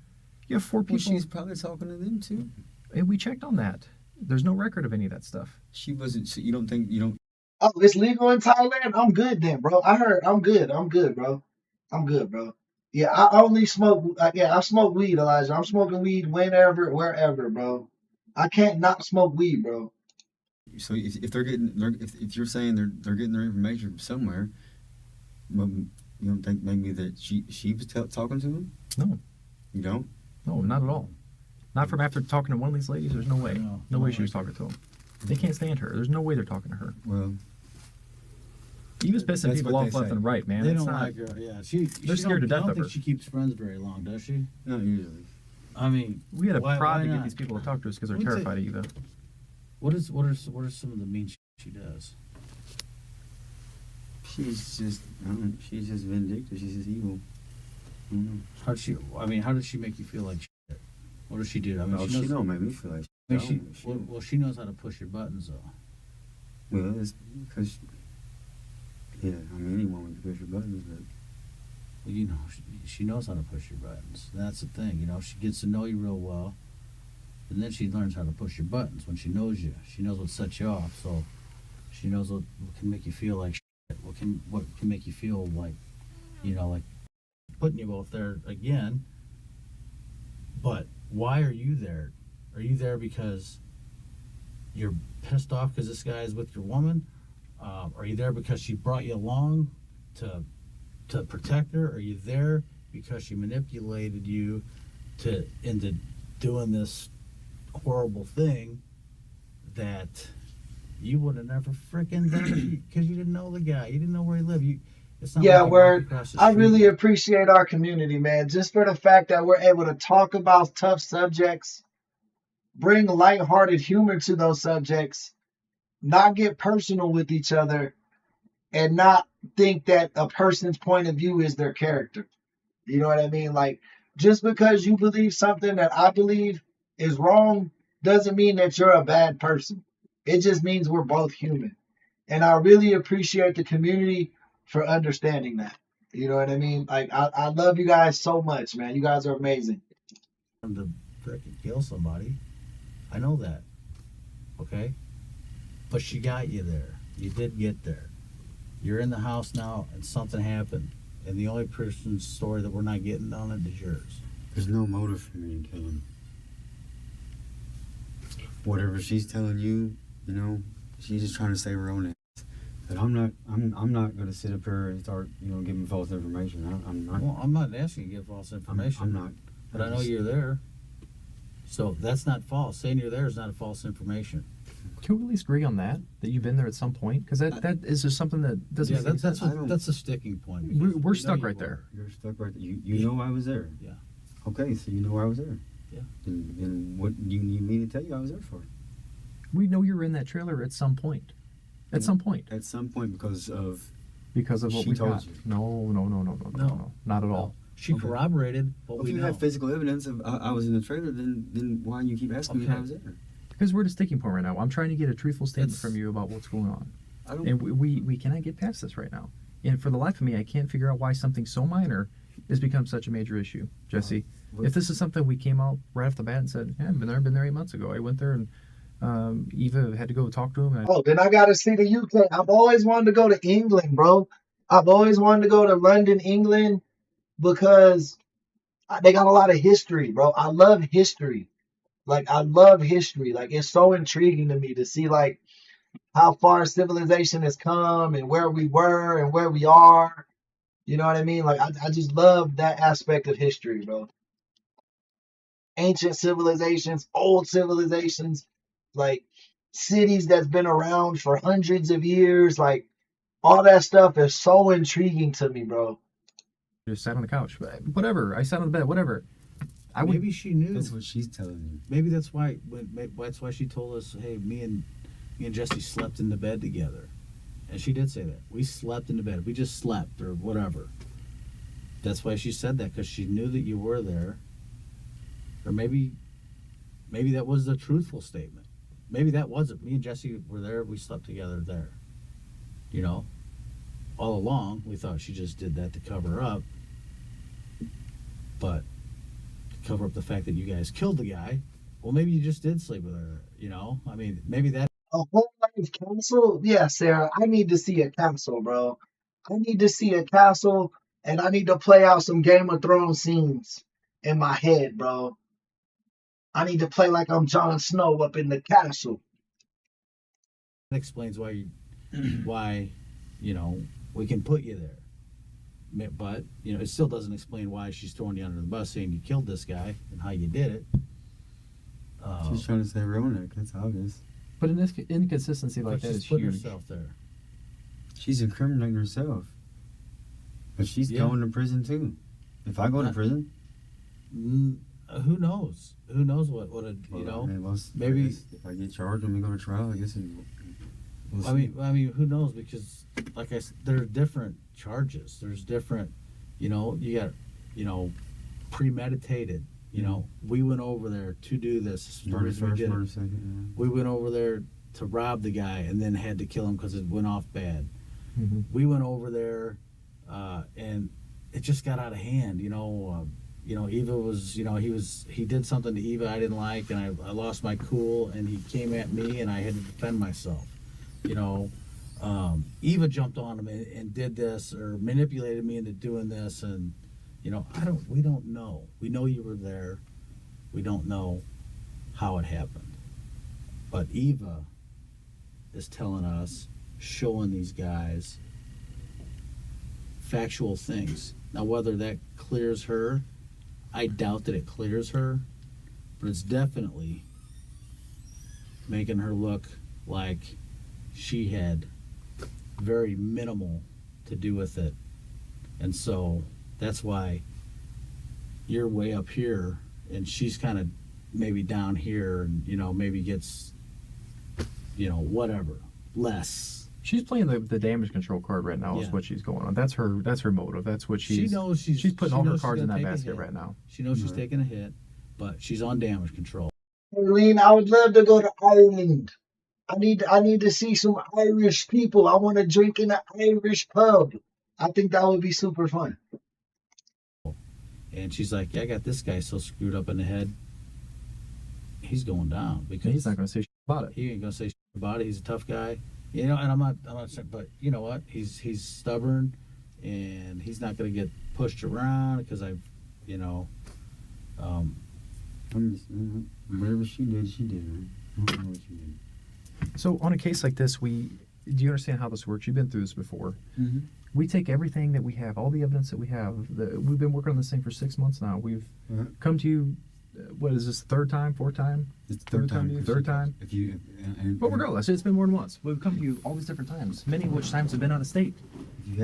You have 4 people. Well, she's probably talking to them, too. And we checked on that. There's no record of any of that stuff. She wasn't. You don't. Oh, it's legal in Thailand? I'm good then, bro. I heard I'm good, bro. I'm good, bro. Yeah, I only smoke. I smoke weed, Elijah. I'm smoking weed whenever, wherever, bro. I can't not smoke weed, bro. So if they're getting, if you're saying they're getting their information from somewhere, well, you don't think maybe that she was talking to them? No. You don't? No, not at all. Not from after talking to one of these ladies. There's no way. No way she was talking to them. They can't stand her. There's no way they're talking to her. Well, Eva's pissing people off left and right, man. They It's don't not, like her. Yeah, they're scared to death I don't of her. think she keeps friends very long, does she? Not usually. I mean, We had a why prod to get not? these people to talk to us because they're What's it- terrified of Eva. What are some of the mean shit she does? She's just vindictive. She's just evil. I don't know. How does she make you feel like shit? What does she do? I mean, Oh, she don't make me feel like I mean, shit. she knows how to push your buttons, though. Well, it's because, yeah, I mean, any woman can push her buttons, but Well, you know, she knows how to push your buttons. That's the thing, you know. She gets to know you real well, and then she learns how to push your buttons when she knows you. She knows what sets you off, so she knows what can make you feel like shit. What can make you feel like, you know, like putting you both there again. But why are you there? Are you there because you're pissed off because this guy is with your woman? Are you there because she brought you along to protect her? Are you there because she manipulated you into doing this horrible thing that you would have never freaking done because you didn't know the guy, you didn't know where he lived. It's not Yeah, like you word. walked across the I street. really appreciate our community, man. Just for the fact that we're able to talk about tough subjects, bring lighthearted humor to those subjects, not get personal with each other, and not think that a person's point of view is their character. You know what I mean? Like, just because you believe something that I believe is wrong doesn't mean that you're a bad person. It just means we're both human. And I really appreciate the community for understanding that. You know what I mean? Like, I love you guys so much, man. You guys are amazing. To freaking kill somebody. I know that. Okay? But she got you there. You did get there. You're in the house now and something happened. And the only person's story that we're not getting on it is yours. there's no motive for me to kill him. Whatever she's telling you, you know, she's just trying to save her own ass. But I'm not going to sit up here and start, giving false information. I'm not. Well, I'm not asking you to give false information. I'm not. But I know you're there. So that's not false. Saying you're there is not a false information. Can we at least agree on that? That you've been there at some point? Because that is just something that doesn't make any sense. That's a sticking point. We're stuck right there. You're stuck right there. You know I was there. Yeah. Okay, so you know I was there. Yeah. Then what do you need me to tell you I was there for? We know you were in that trailer at some point. At some point. At some point because of what she we told got. you. No, not at all. She corroborated what Well, we if you know. have physical evidence of I was in the trailer, then why you keep asking me if I was there? Because we're at a sticking point right now. I'm trying to get a truthful statement from you about what's going on. And we cannot get past this right now. And for the life of me, I can't figure out why something so minor has become such a major issue. Jesse, if this is something we came out right off the bat and said, yeah, I've been there 8 months ago. I went there and Eva had to go talk to him. And Then I got to see the UK. I've always wanted to go to England, bro. I've always wanted to go to London, England, because they got a lot of history, bro. I love history. Like, I love history. Like, it's so intriguing to me to see, like, how far civilization has come and where we were and where we are. You know what I mean? Like, I just love that aspect of history, bro. Ancient civilizations, old civilizations, like cities that's been around for hundreds of years. Like, all that stuff is so intriguing to me, bro. just sat on the couch. Whatever. I sat on the bed. Whatever. Maybe she knew. That's what she's telling me. Maybe that's why. That's why she told us, "Hey, me and Jesse slept in the bed together," and she did say that we slept in the bed. We just slept or whatever. That's why she said that, because she knew that you were there. Or maybe that was the truthful statement. Maybe that wasn't. Me and Jesse were there. We slept together there. You know, all along we thought she just did that to cover up, but. Cover up the fact that you guys killed the guy. Well, maybe you just did sleep with her, you know? I mean, maybe that... A whole life castle? Yeah, Sarah, I need to see a castle, bro. I need to see a castle, and I need to play out some Game of Thrones scenes in my head, bro. I need to play like I'm Jon Snow up in the castle. That explains why, you know, we can put you there. But, you know, it still doesn't explain why she's throwing you under the bus saying you killed this guy and how you did it. She's trying to say Ronak, that's obvious. But an inconsistency like that is huge. Herself there. She's incriminating herself. But she's going to prison too. If I go to prison? Who knows? Who knows what you know? Maybe if I get charged when we go to trial, I guess I mean, who knows? Because, like I said, there are different charges. There's different, you know, you got, you know, premeditated. You know, we went over there to do this. Murder first, murder second. We went over there to rob the guy and then had to kill him because it went off bad. Mm-hmm. We went over there and it just got out of hand. You know, Eva was, you know, he did something to Eva I didn't like, and I lost my cool, and he came at me, and I had to defend myself. You know, Eva jumped on him and did this or manipulated me into doing this, and you know, we don't know. We know you were there. We don't know how it happened. But Eva is telling us, showing these guys factual things. Now, whether that clears her, I doubt that it clears her, but it's definitely making her look like she had very minimal to do with it. And so that's why you're way up here and she's kind of maybe down here, and, you know, maybe gets, you know, whatever, less. She's playing the damage control card right now. Is what she's going on. That's her motive. That's what She knows she's putting all her cards in that basket right now. She knows she's taking a hit, but she's on damage control. Eileen, I would love to go to Ireland. I need to see some Irish people. I want to drink in an Irish pub. I think that would be super fun. And she's like, yeah, I got this guy so screwed up in the head. He's going down because he's not going to say shit about it. He ain't going to say shit about it. He's a tough guy, you know. And I'm not saying, but you know what? He's stubborn, and he's not going to get pushed around because you know. Whatever she did, she did. I don't know what she did. So on a case like this, do you understand how this works? You've been through this before. Mm-hmm. We take everything that we have, all the evidence that we have. We've been working on this thing for 6 months now. We've come to you. What is this? Third time? Fourth time? It's third time. Third time. But regardless, it's been more than once. We've come to you all these different times. Many of which times have been out of state. If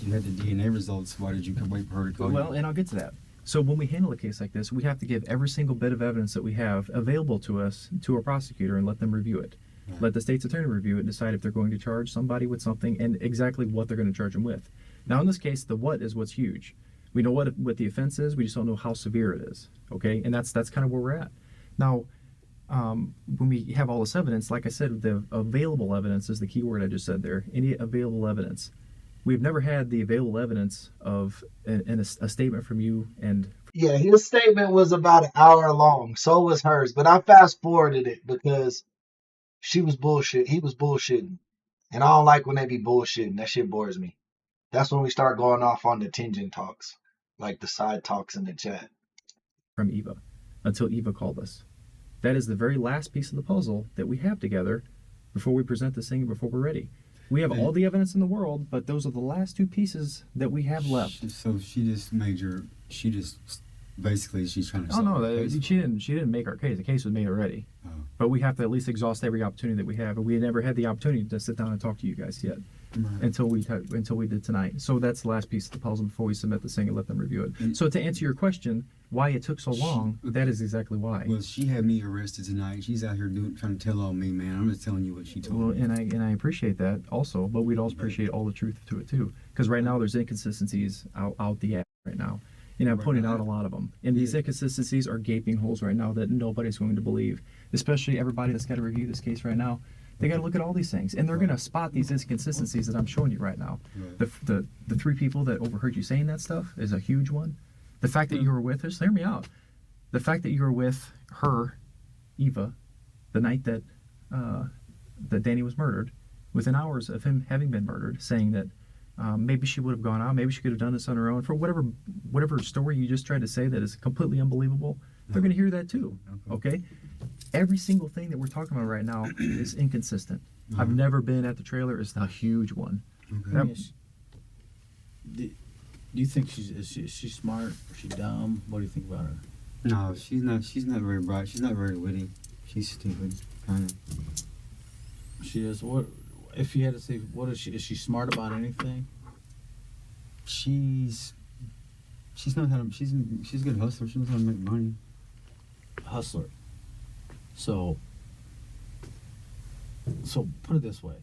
you had the DNA results, why did you wait for her to call you? Well, and I'll get to that. So when we handle a case like this, we have to give every single bit of evidence that we have available to us to a prosecutor and let them review it. Right. Let the state's attorney review it and decide if they're going to charge somebody with something and exactly what they're going to charge them with. Now, in this case, the what is what's huge. We know what the offense is. We just don't know how severe it is. Okay, and that's kind of where we're at now. When we have all this evidence, like I said, the available evidence is the key word I just said there. Any available evidence. We've never had the available evidence of a statement from you. And Yeah, his statement was about an hour long. So was hers. But I fast forwarded it because she was bullshit. He was bullshitting. And I don't like when they be bullshitting. That shit bores me. That's when we start going off on the tangent talks, like the side talks in the chat. From Eva, until Eva called us. That is the very last piece of the puzzle that we have together before we present this thing, before we're ready. We have all the evidence in the world, but those are the last two pieces that we have left. So she just basically she's trying to. Oh no, she didn't make our case. The case was made already. Oh. But we have to at least exhaust every opportunity that we have, and we never had the opportunity to sit down and talk to you guys yet, until we did tonight. So that's the last piece of the puzzle before we submit this thing and let them review it. So to answer your question, why it took so long, that is exactly why. Well, she had me arrested tonight. She's out here trying to tell on me, man. I'm just telling you what she told me. And I appreciate that also, but we'd also appreciate all the truth to it too, because right now there's inconsistencies out the ass right now. And I'm pointing out a lot of them. And these inconsistencies are gaping holes right now that nobody's going to believe, especially everybody that's got to review this case right now. They got to look at all these things, and they're going to spot these inconsistencies that I'm showing you right now. The three people that overheard you saying that stuff is a huge one. The fact that you were with her, just hear me out. The fact that you were with her, Eva, the night that that Danny was murdered, within hours of him having been murdered, saying that maybe she would have gone out, maybe she could have done this on her own, for whatever story you just tried to say that is completely unbelievable, they're going to hear that too, okay? Every single thing that we're talking about right now is inconsistent. I've never been at the trailer. It's a huge one. Do you think is she smart? Is she dumb? What do you think about her? No, she's not very bright. She's not very witty. She's stupid, kind of. She is. What if you had to say? What is she? Is she smart about anything? She's not how to. She's a good hustler. She knows how to make money. Hustler. So put it this way.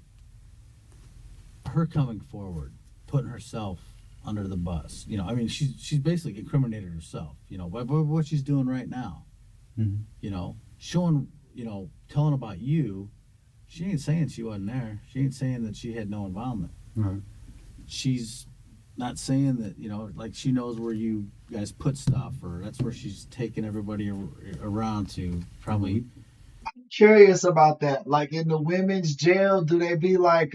Her coming forward, putting herself under the bus. You know, I mean, she's basically incriminated herself. You know, by what she's doing right now. Mm-hmm. You know, showing. You know, telling about you. She ain't saying she wasn't there. She ain't saying that she had no involvement. Right. She's not saying that, you know, like she knows where you guys put stuff, or that's where she's taking everybody around to probably. I'm curious about that. Like in the women's jail, do they be like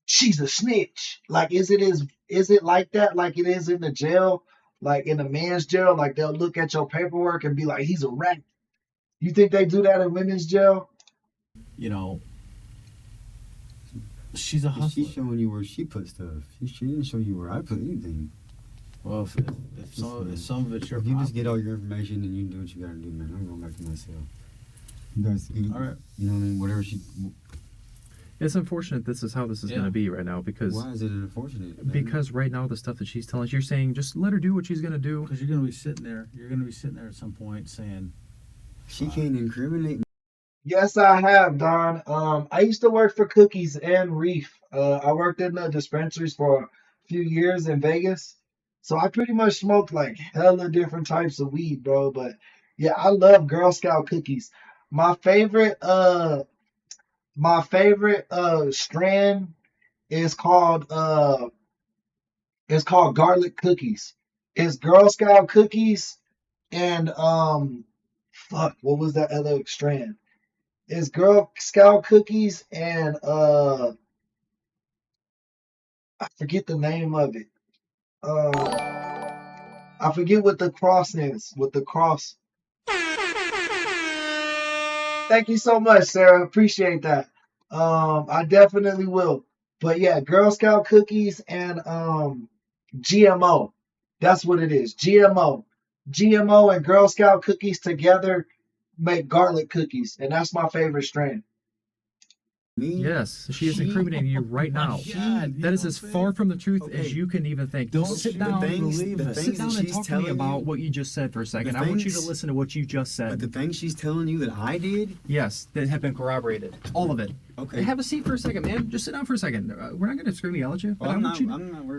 she's a snitch? Like is it like that, like it is in the jail, like in the men's jail, like they'll look at your paperwork and be like, he's a rat? You think they do that in women's jail? You know, she's a hustler. She's showing you where she put stuff. She didn't show you where I put anything. Well, if some of it's your if you just get all your information and you do what you gotta do, man, I'm going back to my cell. You guys, all right. You know what I mean? Whatever she. It's unfortunate this is how this is going to be right now, because... Why is it unfortunate, man? Because right now the stuff that she's telling us, you're saying just let her do what she's going to do. Because you're going to be sitting there. You're going to be sitting there at some point saying... She can't incriminate me. Yes, I have, Don. I used to work for Cookies and Reef. I worked in the dispensaries for a few years in Vegas. So I pretty much smoked like hella different types of weed, bro. But yeah, I love Girl Scout cookies. My favorite strand is called garlic cookies. It's Girl Scout cookies and what was that other strand? It's Girl Scout cookies and I forget the name of it. I forget what the cross is. What the cross. Thank you so much, Sarah. Appreciate that. I definitely will. But yeah, Girl Scout cookies and GMO. That's what it is. GMO and Girl Scout cookies together make garlic cookies, and that's my favorite strain. Yes, she is incriminating you right now. That is as far from the truth as you can even think. Just sit down, sit down and talk to me about what you just said for a second. I want you to listen to what you just said. But the things she's telling you that I did? Yes, that have been corroborated. All of it. Okay. Have a seat for a second, man. Just sit down for a second. We're not going to scream and yell at you. But I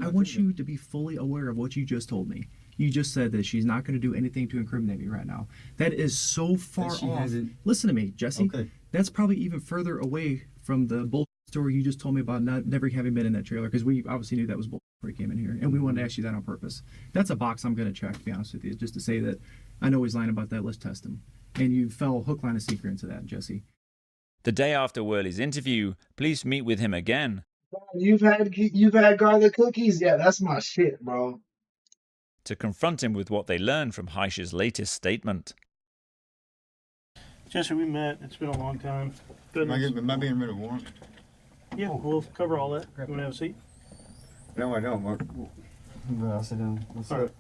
want you to be fully aware of what you just told me. You just said that she's not going to do anything to incriminate me right now. That is so far off. Listen to me, Jesse. Okay. That's probably even further away from the bull story you just told me about never having been in that trailer, because we obviously knew that was bull before he came in here, and we wanted to ask you that on purpose. That's a box I'm going to check, to be honest with you, just to say that I know he's lying about that. Let's test him. And you fell hook, line, and sinker into that, Jesse. The day after Worley's interview, police meet with him again. You've had garlic cookies? Yeah, that's my shit, bro. To confront him with what they learned from Heish's latest statement. Jesse, we met. It's been a long time. Am I being rid of warrant? Yeah, we'll cover all that. You want to have a seat? No, I don't. I'll sit down. All right.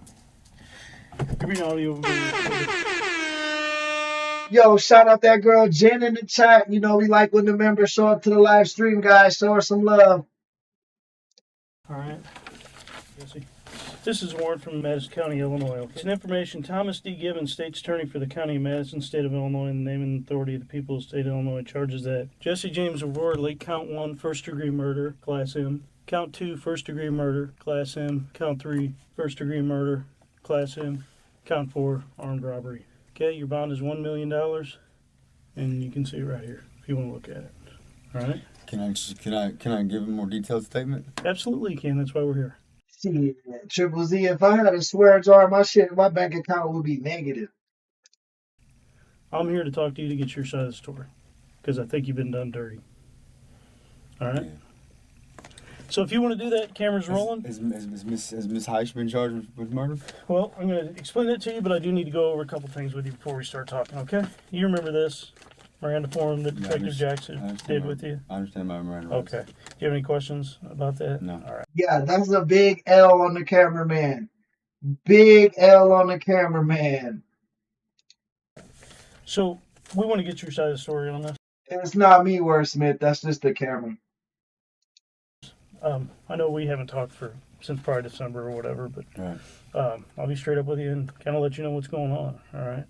Give me an audio. Yo, shout out that girl Jen in the chat. You know, we like when the members show up to the live stream, guys. Show her some love. All right. Jesse. This is a warrant from Madison County, Illinois. Okay. It's an information. Thomas D. Gibbons, State's Attorney for the County of Madison, State of Illinois, in the name and authority of the people of the State of Illinois, charges that Jesse James O'Rourke, count 1, first-degree murder, Class M. Count 2, first-degree murder, Class M. Count 3, first-degree murder, Class M. Count 4, armed robbery. Okay, your bond is $1 million, and you can see it right here if you want to look at it. All right? Can I give a more detailed statement? Absolutely, you can. That's why we're here. Shit, Triple Z, if I had a swear jar, my bank account would be negative. I'm here to talk to you to get your side of the story, because I think you've been done dirty. All right? Yeah. So if you want to do that, camera's rolling. Has Miss Heish been charged with murder? Well, I'm going to explain that to you, but I do need to go over a couple things with you before we start talking, okay? You remember this Miranda form that Detective Jackson did with you? I understand my Miranda. Okay. Do you have any questions about that? No. All right. Yeah, that's a big L on the cameraman. Big L on the cameraman. So we want to get your side of the story on this. It's not me, Wordsmith. That's just the camera. I know we haven't talked since probably December or whatever, but right. I'll be straight up with you and kind of let you know what's going on. All right.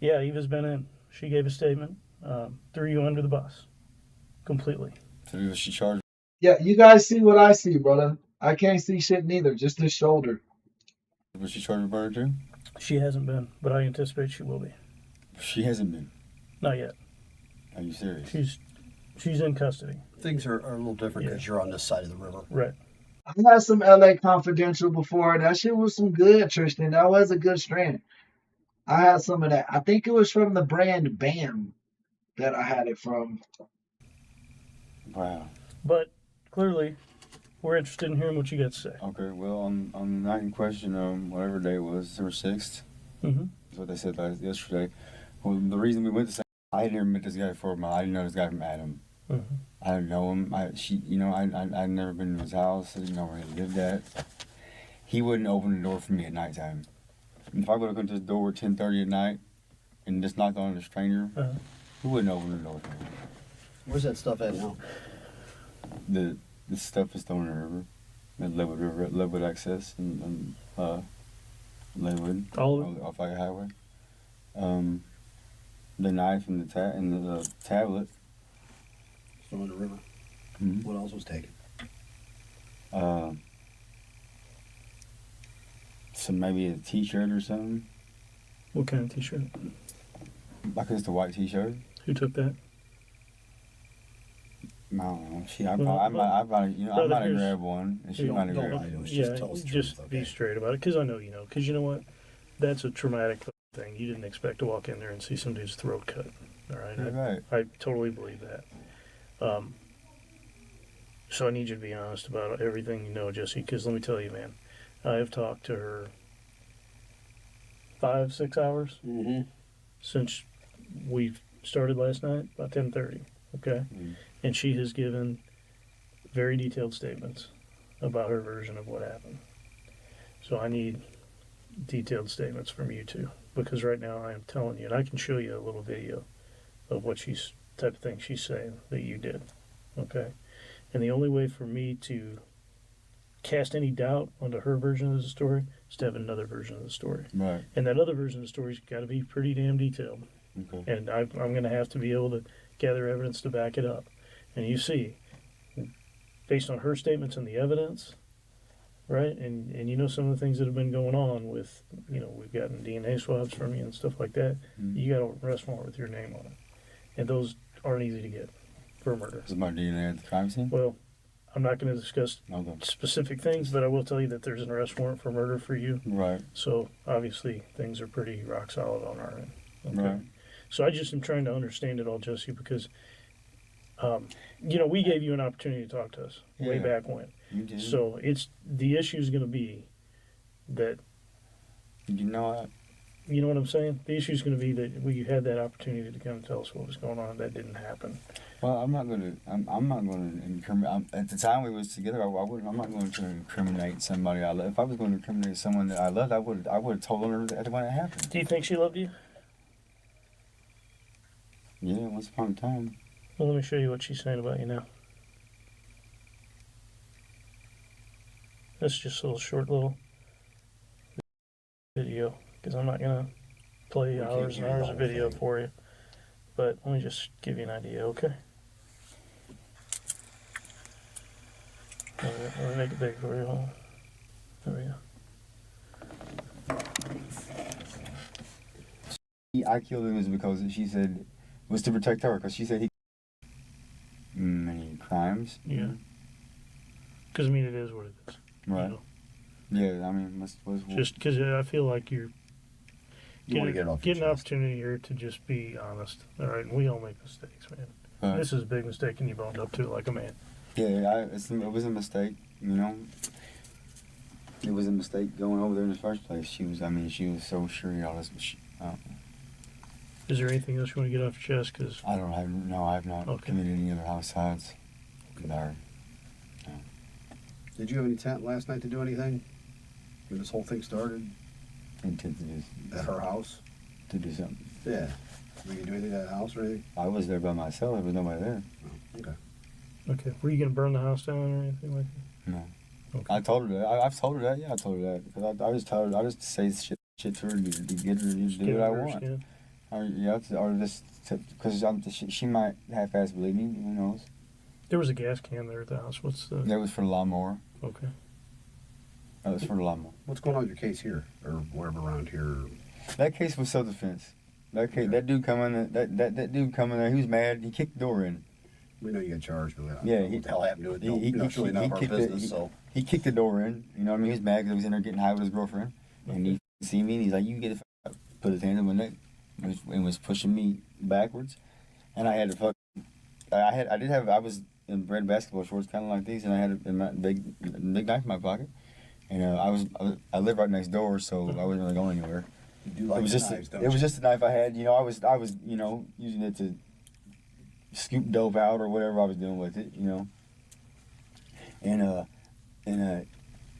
Yeah, Eva's been in. She gave a statement. Threw you under the bus. Completely. So was she charged? Yeah, you guys see what I see, brother. I can't see shit neither, just this shoulder. Was she charged with murder too? She hasn't been, but I anticipate she will be. She hasn't been? Not yet. Are you serious? She's in custody. Things are a little different because you're on this side of the river. Right. I had some LA Confidential before. That shit was some good, Tristan. That was a good strand. I had some of that. I think it was from the brand BAM that I had it from. Wow. But clearly, we're interested in hearing what you got to say. Okay, well, on the night in question, whatever day it was, December 6th, is what they said yesterday. Well, the reason we went to I had never met this guy before, I didn't know this guy from Adam. I didn't know him. I'd never been to his house. I didn't know where he lived at. He wouldn't open the door for me at nighttime. If I would have gone to his door at 10:30 at night and just knocked on a stranger, he wouldn't open the door for me. Where's that stuff at now? The stuff is thrown in the river. The Leadwood access and Leadwood. All of it? Off like a highway. The knife and the tablet. Thrown in the river. Mm-hmm. What else was taken? Maybe a t-shirt or something. What kind of t-shirt? Like it's the white t-shirt. Who took that? I don't know. I might have grabbed one, and she might have grabbed it. Just be straight about it, because I know you know. Because you know what? That's a traumatic thing. You didn't expect to walk in there and see some dude's throat cut. All right? Right. I totally believe that. So I need you to be honest about everything you know, Jesse, because let me tell you, man, I have talked to her 5-6 hours since we started last night, about 10:30, okay? And she has given very detailed statements about her version of what happened. So I need detailed statements from you two, because right now I am telling you, and I can show you a little video of what type of thing she's saying that you did. Okay? And the only way for me to cast any doubt onto her version of the story is to have another version of the story. Right. And that other version of the story's got to be pretty damn detailed. Okay. And I'm going to have to be able to gather evidence to back it up. And you see, based on her statements and the evidence, right? And you know some of the things that have been going on with, we've gotten DNA swabs from you and stuff like that. Mm-hmm. You got a arrest warrant with your name on it. And those aren't easy to get for a murder. Is my DNA at the crime scene? Well, I'm not going to discuss specific things, but I will tell you that there's an arrest warrant for murder for you. Right. So obviously things are pretty rock solid on our end. Okay? Right. So I just am trying to understand it all, Jesse, because we gave you an opportunity to talk to us way back when. You did. So the issue is going to be that. You know what I'm saying? The issue is going to be that you had that opportunity to come and tell us what was going on. That didn't happen. Well, I'm not going to incriminate. At the time we was together, I'm not going to incriminate somebody I love. If I was going to incriminate someone that I loved, I would have told her that when it happened. Do you think she loved you? Yeah, once upon a time. Well, let me show you what she's saying about you now. That's just a short little video, because I'm not going to play hours and hours of video for you. But let me just give you an idea, okay? Let me make it big for you. Hold on. There we go. I killed him is because she said it was to protect her, because she said he many crimes. Yeah. Because, it is what it is. Right. Yeah, just because I feel like you're want to get an opportunity here to just be honest. All right, and we all make mistakes, man. Right. This is a big mistake, and you've owned up to it like a man. Yeah, it was a mistake, It was a mistake going over there in the first place. She was so sure all this. Is there anything else you want to get off your chest? Cause I have not committed any other homicides. No. Did you have any intent last night to do anything? When this whole thing started? Intent to do at her house? To do something. Yeah. Were you doing anything at the house or anything? I was there by myself. There was nobody there. Oh, okay. Okay. Were you going to burn the house down or anything like that? No. Okay. I told her that. I've told her that. Yeah, I told her that. Because I just told her. I just say shit to her to get her to do what I want. Or just because she might half-ass believe me. Who knows? There was a gas can there at the house. That was for the lawnmower. Okay. That was for the lawnmower. What's going on with your case here, or wherever around here? That case was self-defense. That dude come in. That dude come in there. He was mad. He kicked the door in. We know you got charged with that. Yeah. What the hell happened to it? It's really not our business. He kicked the door in. You know what I mean? He was mad because he was in there getting high with his girlfriend, and he see me and he's like, "You get it." Put his hand on my neck and was pushing me backwards, and I had to fuck. I was in red basketball shorts, kind of like these, and I had a big knife in my pocket, and I live right next door, so I wasn't really going anywhere. You do like knives, don't you? It was just a knife I had. I was using it to scoop dope out or whatever I was doing with it, and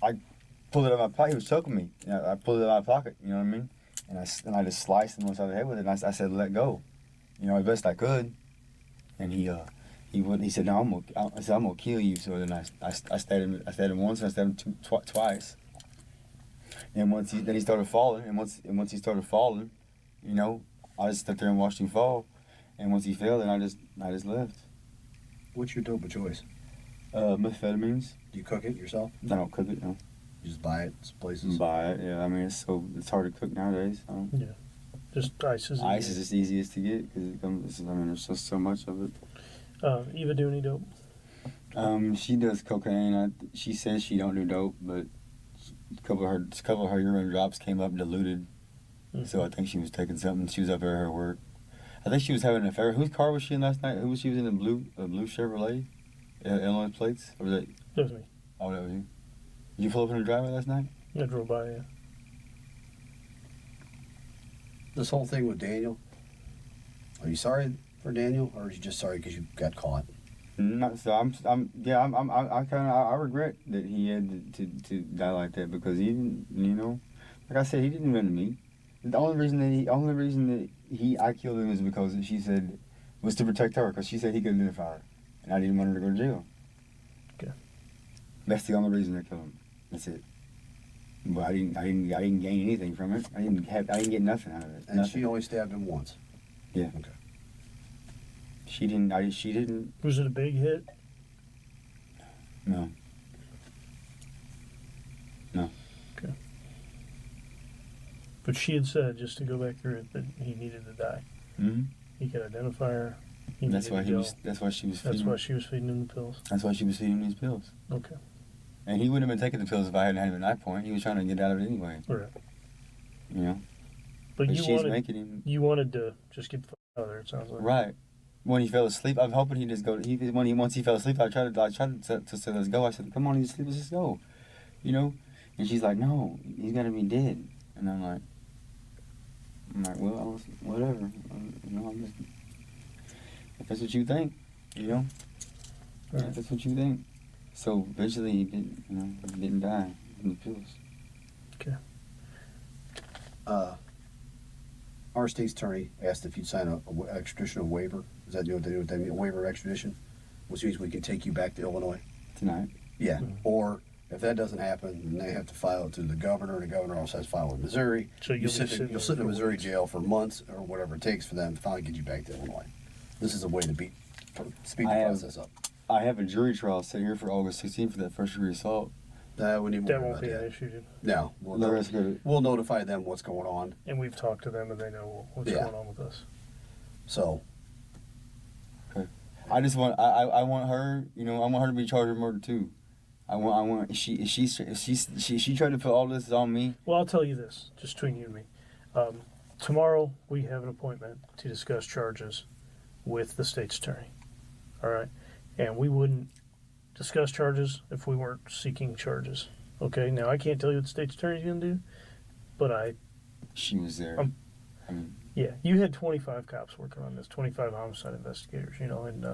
I pulled it out of my pocket. He was choking me. I pulled it out of my pocket. You know what I mean? And I just sliced him on the side of the head with it. And I said, "Let go," as best I could. And he said, "No, I'm gonna kill you." So then I stabbed him once, and I stabbed him twice. And then he started falling, and once he started falling, I just stood there and watched him fall. And once he fell, then I just left. What's your dope of choice? Methamphetamines. Do you cook it yourself? I don't cook it, no. You just buy it places? Buy it, yeah. It's hard to cook nowadays. So. Yeah. Just ice is Ice is just easiest to get because there's just so much of it. Eva do any dope? She does cocaine. She says she don't do dope, but a couple of her urine drops came up diluted. Mm-hmm. So I think she was taking something. She was up there at her work. I think she was having an affair. Whose car was she in last night? Who was she in? A blue Chevrolet, Illinois plates. Or was that? That was me. Oh, that was you. Did you pull up in the driveway last night? I drove by, yeah. This whole thing with Daniel, are you sorry for Daniel, or are you just sorry because you got caught? Not so. I regret that he had to die like that because he didn't. Like I said, he didn't run to me. The only reason that I killed him is because she said was to protect her because she said he could identify her. and I didn't want her to go to jail. Okay. That's the only reason I killed him. That's it. But I didn't gain anything from it. I didn't get nothing out of it. And nothing. she only stabbed him once. Yeah. Okay. She didn't. Was it a big hit? No. No. Okay. But she had said, just to go back through it, that he needed to die. Mm-hmm. He could identify her. That's why she was feeding him the pills. That's why she was feeding him these pills. Okay. And he wouldn't have been taking the pills if I hadn't had him at knife point. He was trying to get out of it anyway. Right. You know. But you she's wanted, making him. You wanted to just get the fuck out of there. It sounds like. Right. When he fell asleep, I'm hoping he just go. Once he fell asleep, I tried to say let's go. I said, come on, he's asleep, let's just go. You know. And she's like, no, he's gonna be dead. And I'm like, well, whatever. You know, I'm just. If that's what you think, you know. Right. If that's what you think. So eventually he didn't die from the pills. Okay. Our state's attorney asked if you'd sign a extradition waiver. Does that do what they do with that? A waiver of extradition, which means we can take you back to Illinois tonight. Yeah. Mm-hmm. Or if that doesn't happen, then they have to file it to the governor, and the governor also has to file in Missouri. So you'll sit in a Missouri jail for months or whatever it takes for them to finally get you back to Illinois. This is a way to speed the process up. I have a jury trial set here for August 16th for that first degree assault. That won't be an issue. No, we'll notify them what's going on. And we've talked to them, and they know what's going on with us. So. Okay. I just want I want her, I want her to be charged with murder too. If she tried to put all this on me. Well, I'll tell you this, just between you and me. Tomorrow we have an appointment to discuss charges with the state's attorney. All right, and we wouldn't discuss charges if we weren't seeking charges. Okay, now I can't tell you what the state's attorney's going to do, but she was there. Yeah, you had 25 cops working on this, 25 homicide investigators, and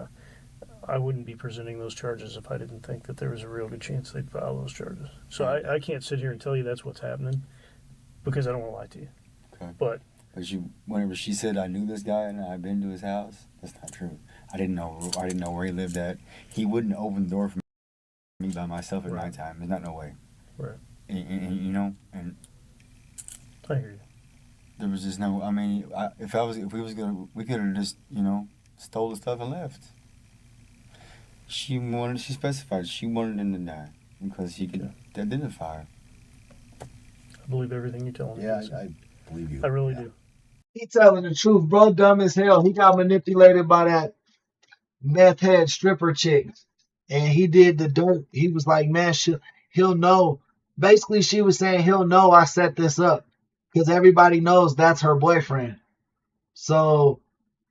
I wouldn't be presenting those charges if I didn't think that there was a real good chance they'd file those charges. So I can't sit here and tell you that's what's happening because I don't want to lie to you. Okay. But whenever she said I knew this guy and I'd been to his house, that's not true. I didn't know where he lived at. He wouldn't open the door for me by myself at nighttime. There's not no way. Right. And I hear you. There was just no. I mean, we could have just stole the stuff and left. She specified she wanted him to die because he could identify her. I believe everything you're telling me. Yeah, I believe you. I really do. He telling the truth, bro. Dumb as hell. He got manipulated by that meth head stripper chick, and he did the dirt. He was like, man, he'll know. Basically, she was saying he'll know I set this up because everybody knows that's her boyfriend. So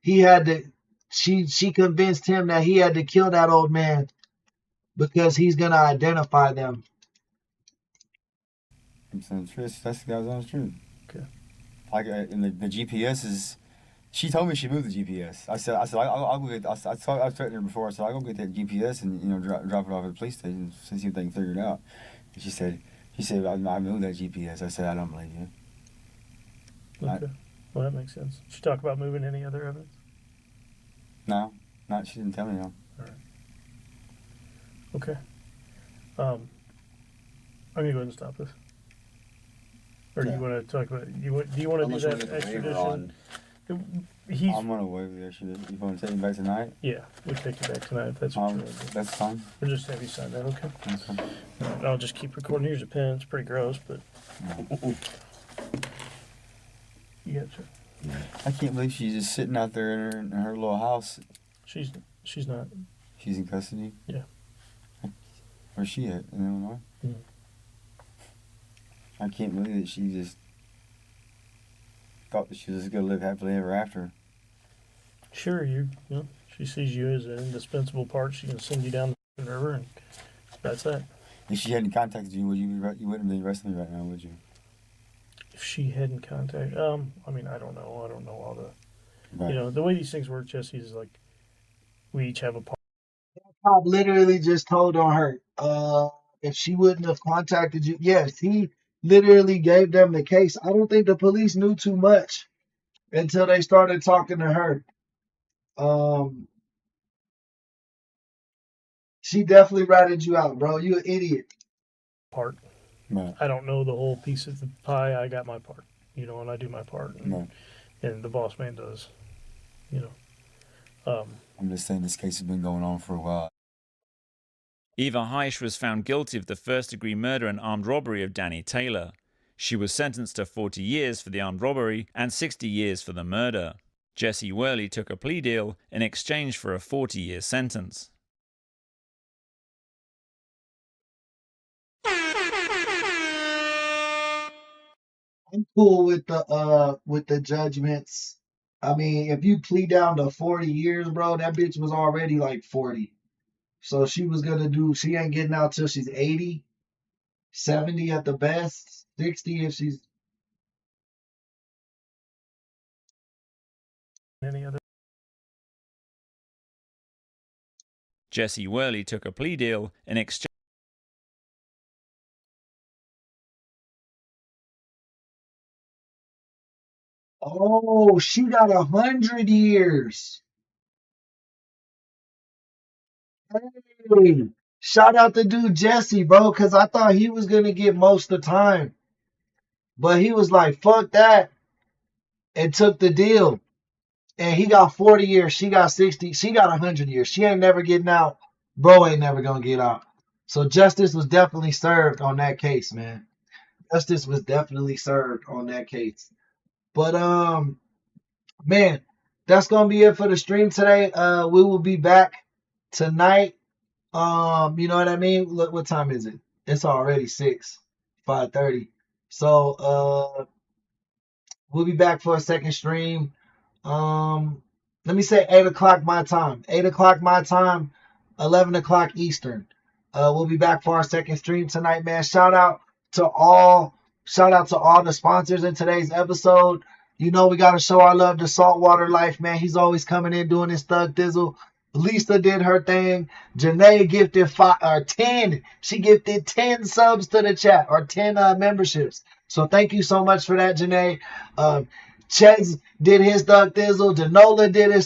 he had to. She convinced him that he had to kill that old man because he's gonna identify them. I'm saying that's the guy's honest truth. Okay. Like and the GPS is. She told me she moved the GPS. I said I'll go get. I threatened her before. I said I'll go get that GPS and drop it off at the police station and see if they can figure it out. And she said I moved that GPS. I said I don't believe you. Okay. Well, that makes sense. Did she talk about moving any other evidence? No, she didn't tell me no. All right. Okay. I'm gonna go ahead and stop this. Or do you want to talk about? Do you want to do that extradition? I'm gonna waive the extradition. You want to take me back tonight? Yeah, we'll take you back tonight if that's what you want to do. That's fine. We'll just have you sign that, okay? That's fine. All right, I'll just keep recording. Here's a pen. It's pretty gross, but you got to. I can't believe she's just sitting out there in her little house. She's not. She's in custody? Yeah. Where's she at? In Illinois? Mm. I can't believe that she just thought that she was just going to live happily ever after. Sure, she sees you as an indispensable part. She can send you down the river, and that's that. If she hadn't contacted you, you wouldn't be arresting me right now, would you? If she hadn't contacted, I mean, I don't know. I don't know all the, right. The way these things work, Jesse, is like we each have a part. That cop literally just told on her. If she wouldn't have contacted you, yes, he literally gave them the case. I don't think the police knew too much until they started talking to her. She definitely ratted you out, bro. You an idiot. Part. Right. I don't know the whole piece of the pie. I got my part, and I do my part, and the boss man does, I'm just saying this case has been going on for a while. Eva Heisch was found guilty of the first-degree murder and armed robbery of Danny Taylor. She was sentenced to 40 years for the armed robbery and 60 years for the murder. Jesse Worley took a plea deal in exchange for a 40-year sentence. I'm cool with the judgments. I mean, if you plead down to 40 years, bro, that bitch was already like 40. So she ain't getting out till she's 80, 70 at the best, 60 if she's. Any other? Jesse Worley took a plea deal in exchange. Oh, she got 100 years. Hey, shout out to dude Jesse, bro, because I thought he was gonna get most of the time. But he was like, fuck that, and took the deal. And he got 40 years. She got 60. She got 100 years. She ain't never getting out. Bro ain't never gonna get out. So justice was definitely served on that case, man. Justice was definitely served on that case. But man, that's gonna be it for the stream today. We will be back tonight. You know what I mean? Look, what time is it? It's already 5:30. So we'll be back for a second stream. Let me say 8 o'clock my time. 8 o'clock my time, 11 o'clock Eastern. We'll be back for our second stream tonight, man. Shout out to all the sponsors in today's episode. We gotta show our love to Saltwater Life, man. He's always coming in doing his thug thizzle. Lisa did her thing. Janae gifted 10. She gifted 10 subs to the chat, or 10 memberships. So thank you so much for that, Janae. Ches did his thug thizzle. Danola did her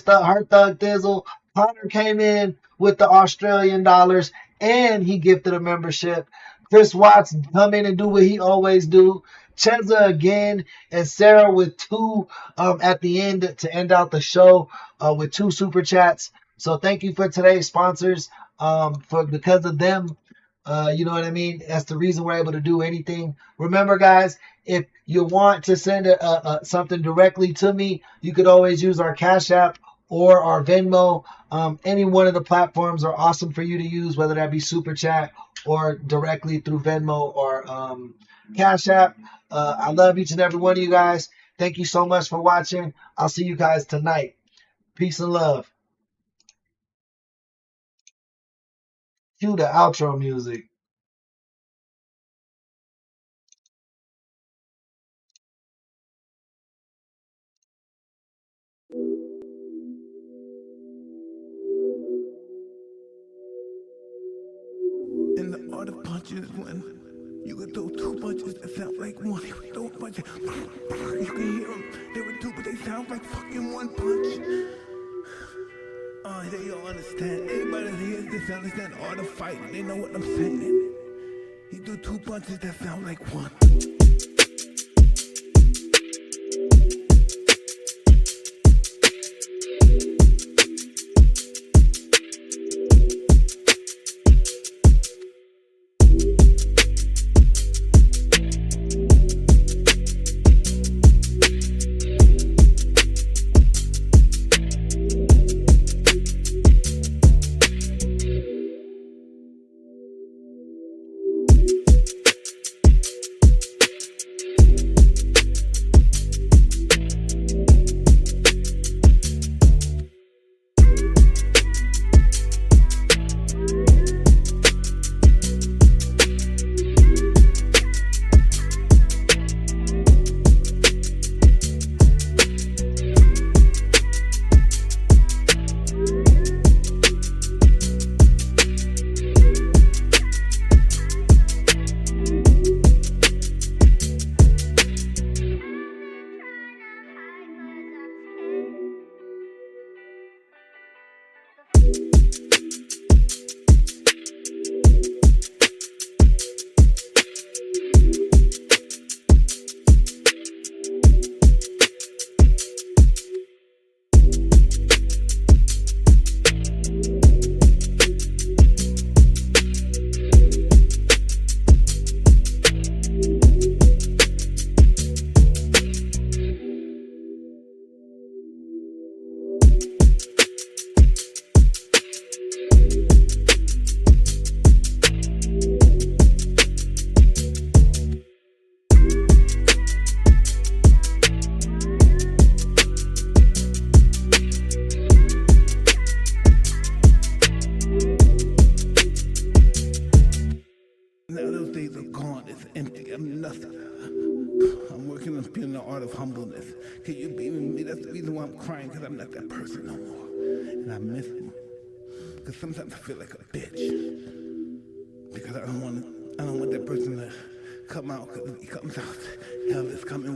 thug thizzle. Connor came in with the Australian dollars, and he gifted a membership. Chris Watts come in and do what he always do. Cheza again, and Sarah with 2 at the end to end out the show with 2 super chats. So thank you for today's sponsors. Because of them, you know what I mean? That's the reason we're able to do anything. Remember, guys, if you want to send something directly to me, you could always use our Cash App or our Venmo. Any one of the platforms are awesome for you to use, whether that be Super Chat or directly through Venmo or Cash App. I love each and every one of you guys. Thank you so much for watching. I'll see you guys tonight. Peace and love. Cue the outro music. And the art of punches when you can throw 2 punches that sound like one. You can throw punches, you can hear them. There were 2, but they sound like fucking 1 punch. They don't understand. Anybody that hears this understand the art of fighting. They know what I'm saying. You do 2 punches that sound like 1. Now those days are gone, it's empty, I'm nothing. I'm working on feeling the art of humbleness. Can you be with me? That's the reason why I'm crying, because I'm not that person no more. And I miss him. Because sometimes I feel like a bitch. Because I don't want that person to come out, because if he comes out, hell is coming.